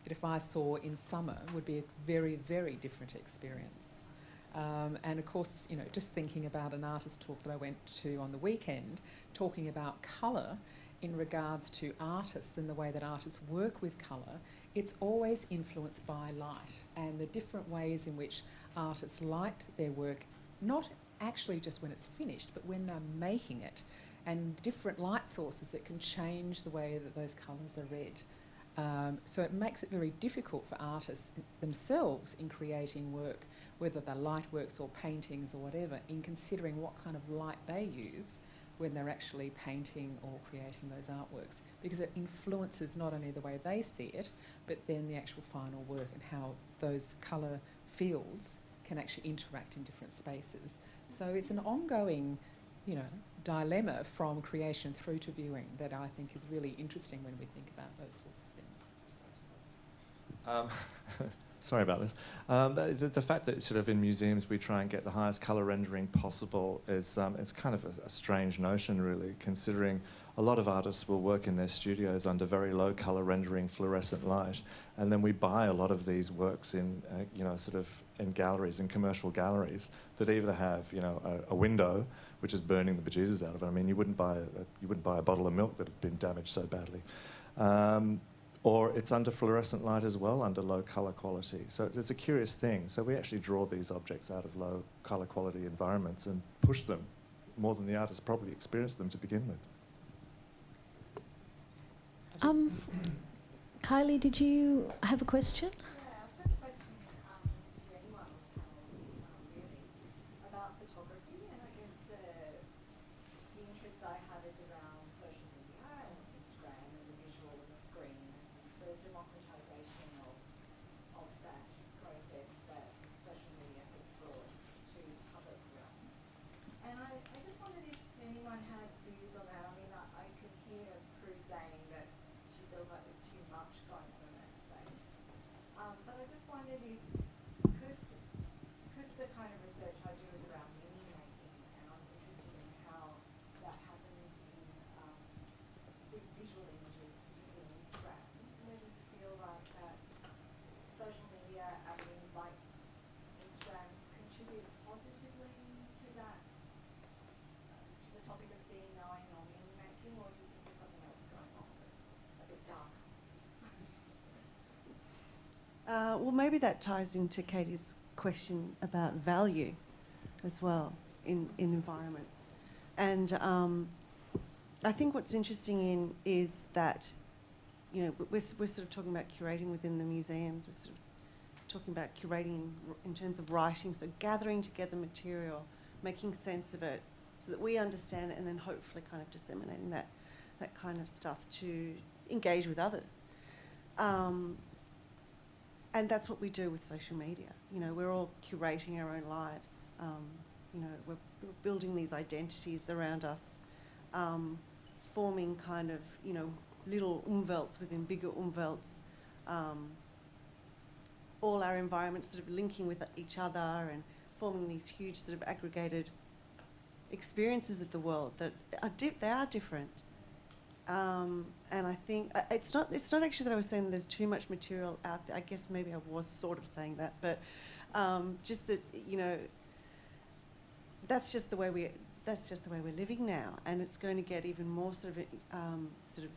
that if I saw in summer would be a very, very different experience. And of course, you know, just thinking about an artist talk that I went to on the weekend, talking about colour in regards to artists and the way that artists work with colour, it's always influenced by light and the different ways in which artists light their work, not actually just when it's finished, but when they're making it, and different light sources that can change the way that those colours are read. So it makes it very difficult for artists themselves in creating work, whether they're light works or paintings or whatever, in considering what kind of light they use when they're actually painting or creating those artworks, because it influences not only the way they see it, but then the actual final work and how those colour fields can actually interact in different spaces. So it's an ongoing, you know, dilemma from creation through to viewing that I think is really interesting when we think about those sorts of things. Sorry about this. The fact that sort of in museums we try and get the highest colour rendering possible is it's kind of a strange notion, really, considering a lot of artists will work in their studios under very low colour rendering fluorescent light, and then we buy a lot of these works in, you know, sort of in galleries, in commercial galleries, that either have, you know, a window which is burning the bejesus out of it. I mean, you wouldn't buy a bottle of milk that had been damaged so badly. Or it's under fluorescent light as well, under low colour quality. So it's a curious thing. So we actually draw these objects out of low colour quality environments and push them more than the artist probably experienced them to begin with. Kylie, did you have a question? Yeah, I've got a question to anyone on the panel, really, about photography, and I guess the interest I have is around social media and Instagram and the visual and the screen and the democratisation of that process that social media has brought to the public realm. And I just wondered if anyone had views on that. I mean, I could hear Prue saying that she feels like there's too much going on in that space. But I just wondered if, because the kind of research I do is around meaning making, and I'm interested in how that happens with visual images, particularly on Instagram, whether you feel like that social media avenues like Instagram contribute positively to that, to the topic of seeing, knowing, or meaning making, or do you think there's something else going on that's a bit dark? Well, maybe that ties into Katie's question about value as well in environments. And I think what's interesting is that, you know, we're sort of talking about curating within the museums. We're sort of talking about curating in terms of writing, so gathering together material, making sense of it so that we understand it, and then hopefully kind of disseminating that kind of stuff to engage with others. And that's what we do with social media. You know, we're all curating our own lives. You know, we're building these identities around us, forming kind of, you know, little umvelts within bigger umvelts. All our environments sort of linking with each other and forming these huge sort of aggregated experiences of the world that are they are different. And I think it's not actually that I was saying there's too much material out there. I guess maybe I was sort of saying that, but just that, you know, that's just the way we're living now, and it's going to get even more sort of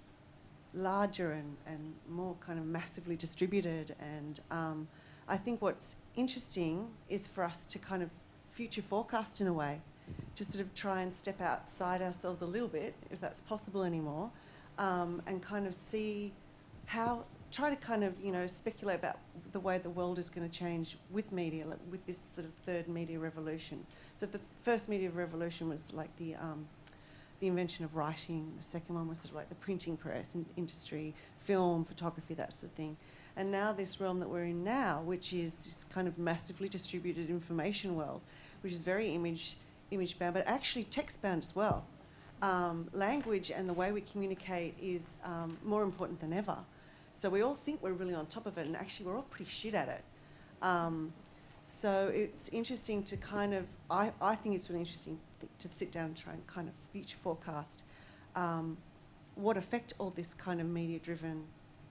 larger and more kind of massively distributed. And I think what's interesting is for us to kind of future forecast in a way, to sort of try and step outside ourselves a little bit, if that's possible anymore, and kind of see try to kind of, you know, speculate about the way the world is going to change with media, like with this sort of third media revolution. So if the first media revolution was like the invention of writing, the second one was sort of like the printing press industry, film, photography, that sort of thing. And now this realm that we're in now, which is this kind of massively distributed information world, which is very image bound, but actually text bound as well. Language and the way we communicate is more important than ever. So we all think we're really on top of it, and actually we're all pretty shit at it. So it's interesting to kind of, I think it's really interesting to sit down and try and kind of future forecast what effect all this kind of media-driven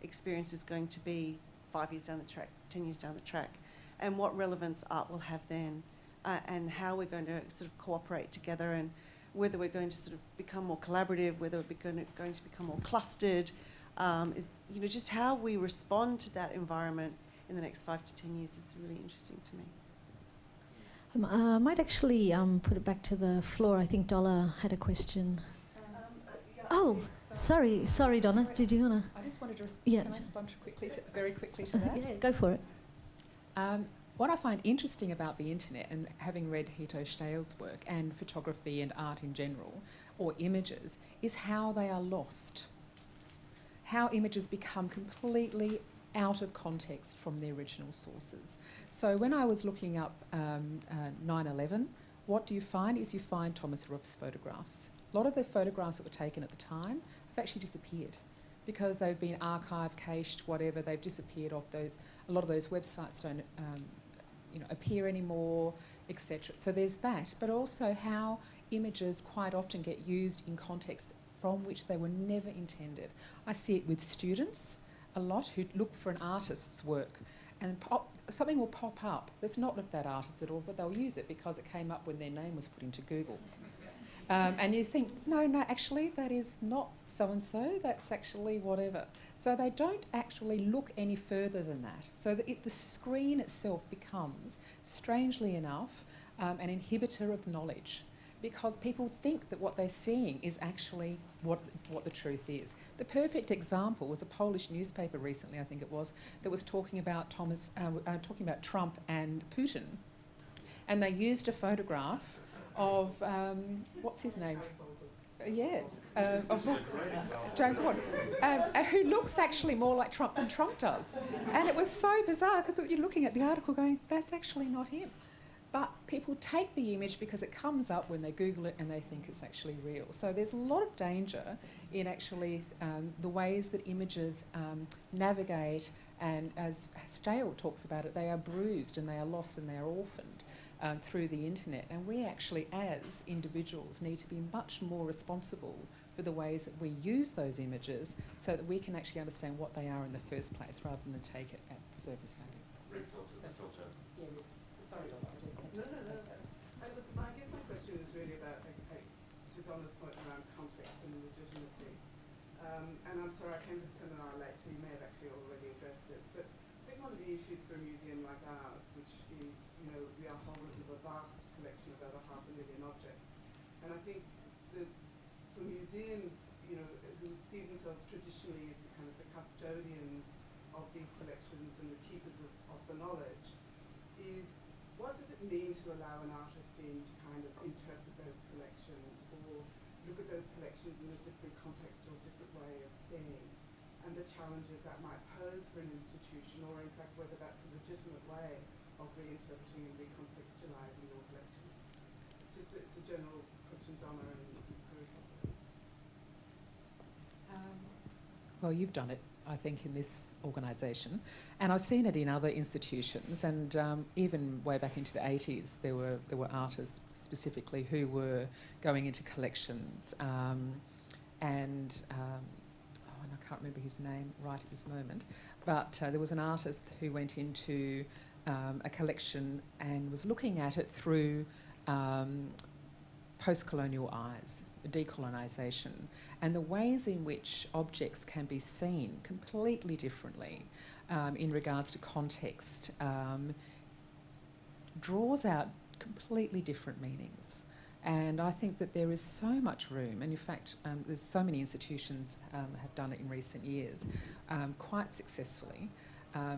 experience is going to be 5 years down the track, 10 years down the track, and what relevance art will have then, and how we're going to sort of cooperate together, and whether we're going to sort of become more collaborative, whether we're going to become more clustered, is, you know, just how we respond to that environment in the next 5 to 10 years is really interesting to me. I might actually put it back to the floor. I think Dolla had a question. Oh, sorry, Donna. Did you want to? I just wanted to Yeah. Can I respond very quickly to that? Yeah, go for it. What I find interesting about the internet, and having read Hito Steyer's work and photography and art in general, or images, is how they are lost. How images become completely out of context from their original sources. So when I was looking up 9/11, what do you find is you find Thomas Ruff's photographs. A lot of the photographs that were taken at the time have actually disappeared because they've been archived, cached, whatever. They've disappeared off those. A lot of those websites don't appear anymore, etc. So there's that, but also how images quite often get used in context from which they were never intended. I see it with students a lot who look for an artist's work, and something will pop up that's not of that artist at all, but they'll use it because it came up when their name was put into Google. And you think, no, actually, that is not so-and-so, that's actually whatever. So they don't actually look any further than that. So the screen itself becomes, strangely enough, an inhibitor of knowledge, because people think that what they're seeing is actually what the truth is. The perfect example was a Polish newspaper recently, I think it was, that was talking about Trump and Putin, and they used a photograph of what's his name? Yes, of James Bond, who looks actually more like Trump than Trump does, and it was so bizarre because you're looking at the article going, that's actually not him. but people take the image because it comes up when they Google it and they think it's actually real. So there's a lot of danger in actually the ways that images navigate, and as Stale talks about it, they are bruised and they are lost and they are orphaned through the internet. And we actually, as individuals, need to be much more responsible for the ways that we use those images so that we can actually understand what they are in the first place rather than take it at surface value. Filter. Yeah, sorry, Donna, I just had to... No. Look, I guess my question is really about, to Donna's point around context and legitimacy. And I'm sorry, I came to the seminar late, so you may have actually already addressed this. But I think one of the issues for a museum like ours, which is, we are holders of a vast collection of over 500,000 objects. And I think that for museums, who see themselves traditionally as the kind of the custodians of these collections and the keepers of the knowledge, is what does it mean to allow an artist in to kind of interpret those collections or look at those collections in a different context or different way of seeing, and the challenges that might pose for an institution, or in fact whether that's a legitimate way of reinterpreting and recontextualizing your collections? It's a general question, Donna, and well, you've done it, I think, in this organisation, and I've seen it in other institutions, and even way back into the 80s there were artists specifically who were going into collections, and I can't remember his name right at this moment, but there was an artist who went into a collection and was looking at it through post-colonial eyes, decolonisation, and the ways in which objects can be seen completely differently in regards to context draws out completely different meanings. And I think that there is so much room, and in fact there's so many institutions have done it in recent years quite successfully.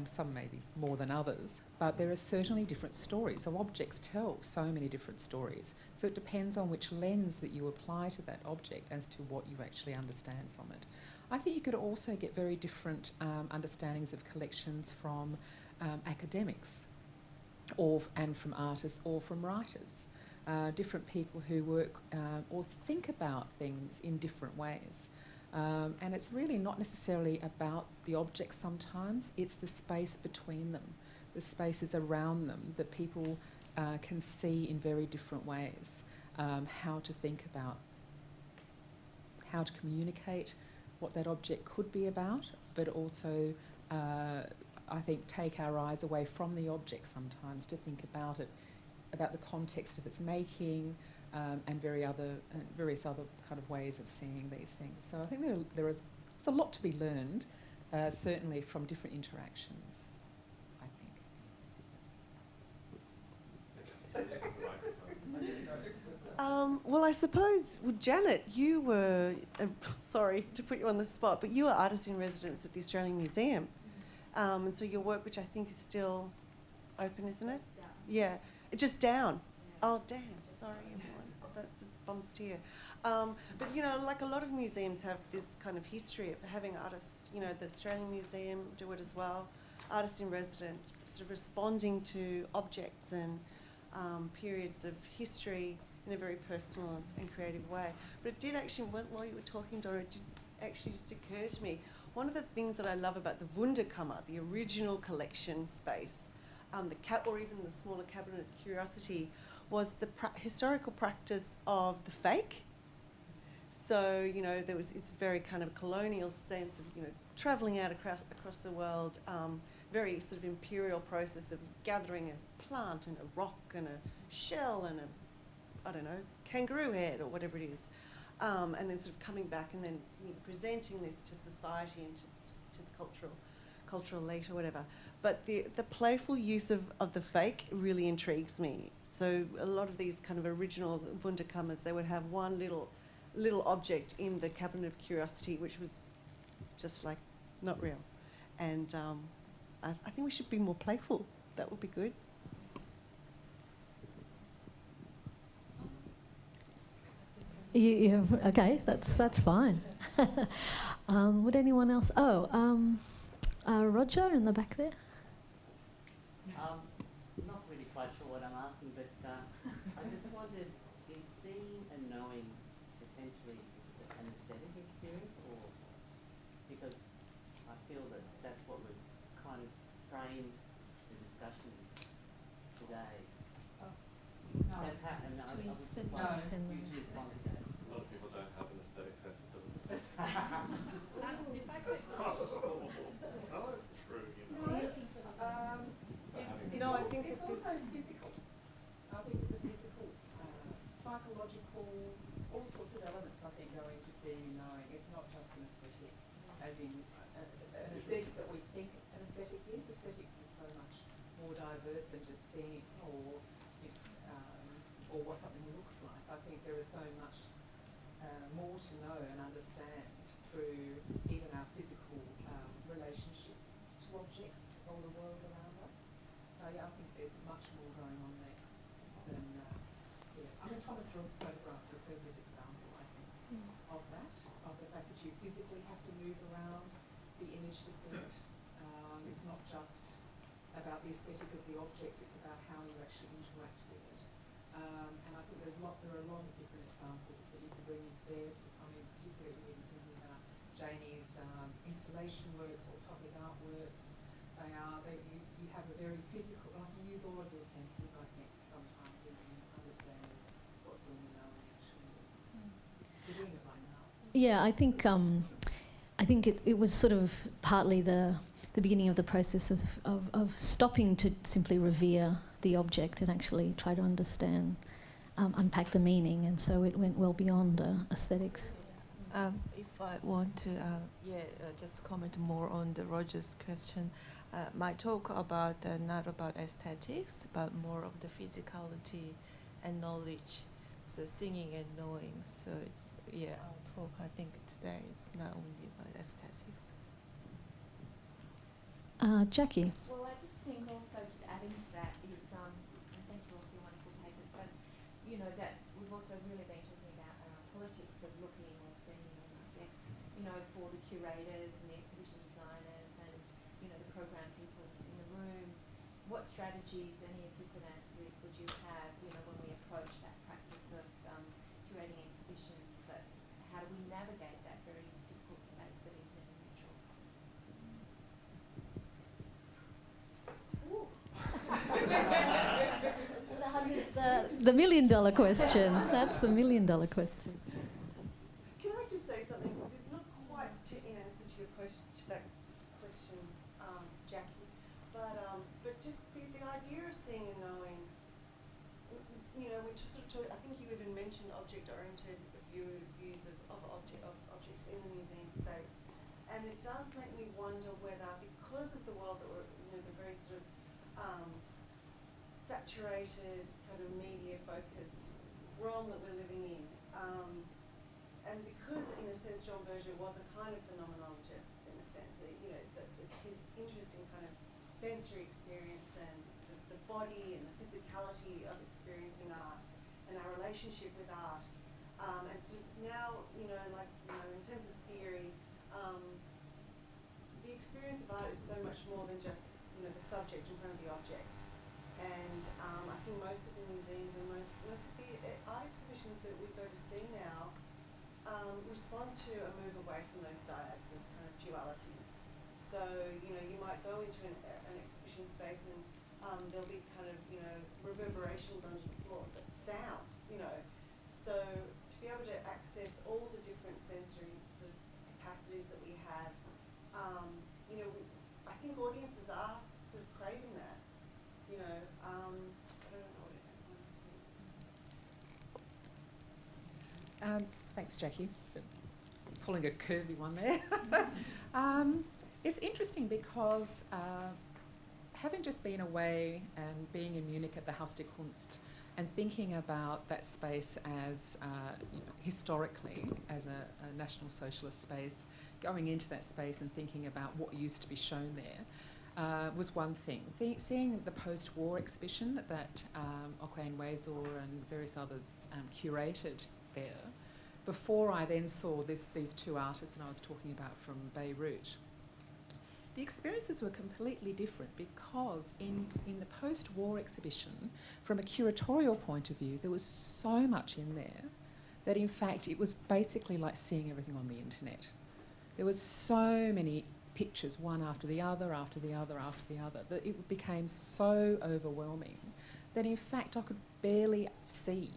Some maybe more than others, but there are certainly different stories. So objects tell so many different stories. So it depends on which lens that you apply to that object as to what you actually understand from it. I think you could also get very different understandings of collections from academics and from artists or from writers. Different people who work or think about things in different ways. And it's really not necessarily about the objects sometimes, it's the space between them, the spaces around them that people can see in very different ways, how to think about, how to communicate what that object could be about, but also I think take our eyes away from the object sometimes to think about it, about the context of its making, and various other kind of ways of seeing these things. So I think there's a lot to be learned, certainly from different interactions, I think. Well, I suppose, Janet, you were, sorry to put you on the spot, but you were artist in residence at the Australian Museum. And so your work, which I think is still open, isn't it? Yeah, it's just down. Yeah. Oh, damn, sorry everyone. That's a bum steer. But like a lot of museums have this kind of history of having artists, the Australian Museum do it as well, artists in residence, sort of responding to objects and periods of history in a very personal and creative way. But it did actually, while you were talking, Dora, it did actually just occur to me, one of the things that I love about the Wunderkammer, the original collection space, or even the smaller Cabinet of Curiosity, was the historical practice of the fake. So, it's very kind of colonial sense of, travelling out across the world, very sort of imperial process of gathering a plant and a rock and a shell and kangaroo head or whatever it is, and then sort of coming back and then presenting this to society and to the cultural elite or whatever. But the playful use of the fake really intrigues me. So a lot of these kind of original Wunderkammers, they would have one little object in the Cabinet of Curiosity, which was just like not real. And I think we should be more playful. That would be good. You have, okay, that's fine. Would anyone else? Roger in the back there. Not really quite sure what I'm asking, but I just wondered, is seeing and knowing essentially an aesthetic experience, or because I feel that that's what we've kind of framed the discussion today. No. That's how, and I Do we was just send- like, send them? you to respond to that. A lot of people don't have an aesthetic sensibility. If I could, Oh, that's true, you know. No, I think it's also physical. I think it's a physical, psychological, all sorts of elements I think go into seeing and knowing. It's not just an aesthetic, as in an aesthetic that we think an aesthetic is. Aesthetics is so much more diverse than just seeing or what something looks like. I think there is so much more to know and understand through even our physical relationship to objects or the world around us. So yeah, I think there's much more going on there than, I mean, Thomas Ross photographs are a perfect example, I think, of that, of the fact that you physically have to move around the image to see it. It's not just about the aesthetic of the object, it's about how you actually interact with it. And I think there are a lot of different examples that you can bring into there. I mean, particularly when you're thinking about Janie's installation works or public artworks. You have a very physical, like you use all of your senses, I think, sometimes in understanding what seeing and knowing actually is. You're doing it right now. Yeah, I think it was sort of partly the beginning of the process of stopping to simply revere the object and actually try to understand, unpack the meaning, and so it went well beyond aesthetics. If I want to, just comment more on the Roger's question. My talk about not about aesthetics, but more of the physicality and knowledge. So singing and knowing. So it's our talk I think today is not only about aesthetics. Jackie. well, I just think also just adding to that is, and thank you all for your wonderful papers, but you know that we've also really been talking about politics of looking or seeing, and I guess for the curators and the exhibition designers and the program people in the room, what strategies, any of you could answer this, would you have when we approach that practice of curating exhibitions? But how do we navigate that very difficult space that is never neutral? The $1 million question. That's the $1 million question. Can I just say something? It's not quite in answer to your question, to that question, Jackie, but just the idea of seeing and knowing. We sort of talk, I think you even mentioned object-oriented views of objects in the museum space, and it does make me wonder whether, because of the world that we're, the very sort of saturated, kind of media-focused realm that we're living in, and because, in a sense, John Berger was a kind of phenomenologist, in a sense that that his interest in kind of sensory experience and the body and the physicality of experiencing art and our relationship with art, and so now, in terms of theory, the experience of art is so much more than just the subject in front of the object. And I think most of the museums and most of the art exhibitions that we go to see now respond to a move away from those dyads, those kind of dualities. So you might go into an exhibition space and there'll be kind of reverberations under the floor, but sound. So to be able to access all the different sensory sort of capacities that we have, I think audiences are sort of craving that. I don't know what everyone thinks. Thanks, Jackie, for pulling a curvy one there. It's interesting because having just been away and being in Munich at the Haus der Kunst and thinking about that space as historically as a National Socialist space, going into that space and thinking about what used to be shown there was one thing. Seeing the post-war exhibition that Okwayne Wazor and various others curated there, before I then saw these two artists that I was talking about from Beirut, The experiences were completely different because in the post-war exhibition, from a curatorial point of view, there was so much in there that in fact it was basically like seeing everything on the internet. There was so many pictures, one after the other, after the other, after the other, that it became so overwhelming that in fact I could barely see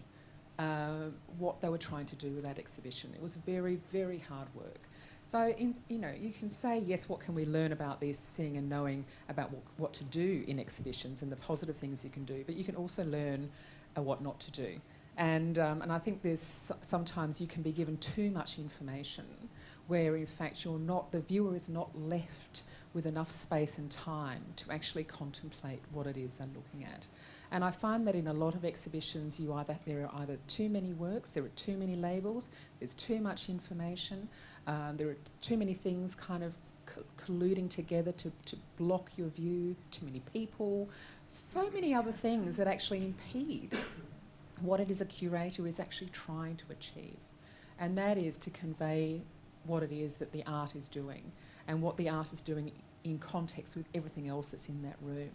what they were trying to do with that exhibition. It was very, very hard work. So, you can say, yes, what can we learn about this, seeing and knowing about what to do in exhibitions and the positive things you can do, but you can also learn what not to do. And I think there's sometimes you can be given too much information where in fact the viewer is not left with enough space and time to actually contemplate what it is they're looking at. And I find that in a lot of exhibitions there are either too many works, there are too many labels, there's too much information, there are too many things kind of colluding together to block your view, too many people, so many other things that actually impede what it is a curator is actually trying to achieve. And that is to convey what it is that the art is doing and what the art is doing in context with everything else that's in that room.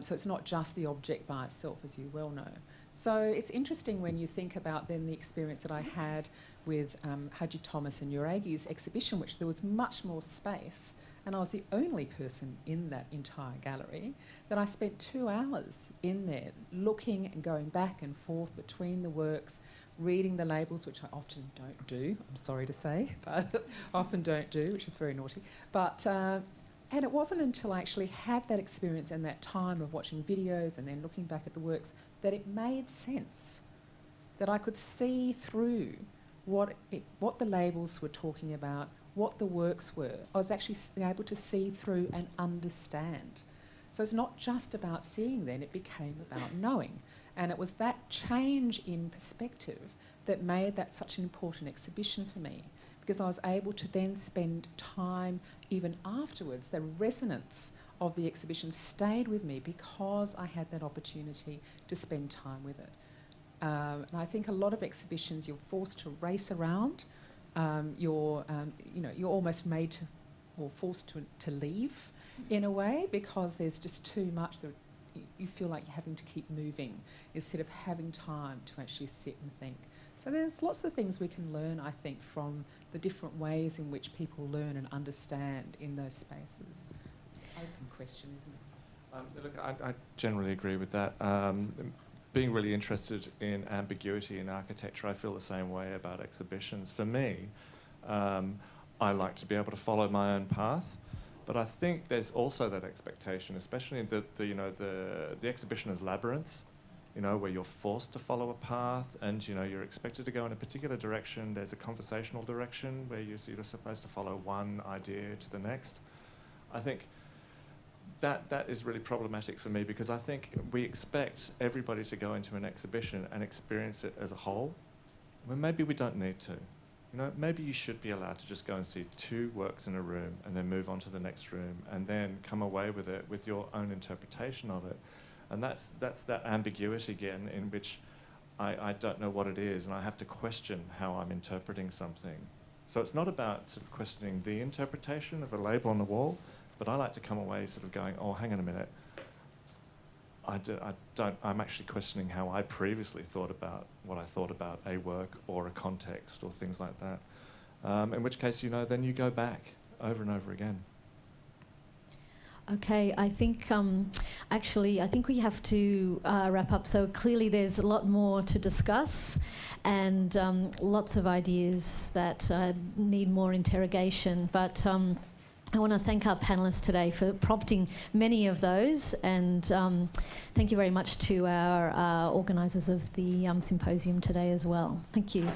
So it's not just the object by itself, as you well know. So it's interesting when you think about then the experience that I had with Haji Thomas and Uragi's exhibition, which there was much more space, and I was the only person in that entire gallery, that I spent 2 hours in there looking and going back and forth between the works, reading the labels, which I often don't do, I'm sorry to say, but often don't do, which is very naughty. But and it wasn't until I actually had that experience and that time of watching videos and then looking back at the works that it made sense, that I could see through what the labels were talking about, what the works were. I was actually able to see through and understand. So it's not just about seeing then, it became about knowing. And it was that change in perspective that made that such an important exhibition for me, because I was able to then spend time even afterwards. The resonance of the exhibition stayed with me because I had that opportunity to spend time with it. And I think a lot of exhibitions you're forced to race around. You're almost made to, or forced to leave in a way, because there's just too much. You feel like you're having to keep moving instead of having time to actually sit and think. So there's lots of things we can learn, I think, from the different ways in which people learn and understand in those spaces. It's an open question, isn't it? Look, I generally agree with that. Being really interested in ambiguity in architecture, I feel the same way about exhibitions. For me, I like to be able to follow my own path, but I think there's also that expectation, especially in the exhibition as Labyrinth, where you're forced to follow a path and you're expected to go in a particular direction. There's a conversational direction where you're supposed to follow one idea to the next. I think that is really problematic for me, because I think we expect everybody to go into an exhibition and experience it as a whole, when maybe we don't need to. Maybe you should be allowed to just go and see 2 works in a room and then move on to the next room and then come away with it with your own interpretation of it. And that's that ambiguity again, in which I don't know what it is and I have to question how I'm interpreting something. So it's not about sort of questioning the interpretation of a label on the wall, but I like to come away sort of going, oh, hang on a minute. I'm actually questioning how I previously thought about what I thought about a work or a context or things like that. In which case, then you go back over and over again. Okay, I think I think we have to wrap up. So clearly there's a lot more to discuss and lots of ideas that need more interrogation. But I want to thank our panellists today for prompting many of those, and thank you very much to our organisers of the symposium today as well. Thank you.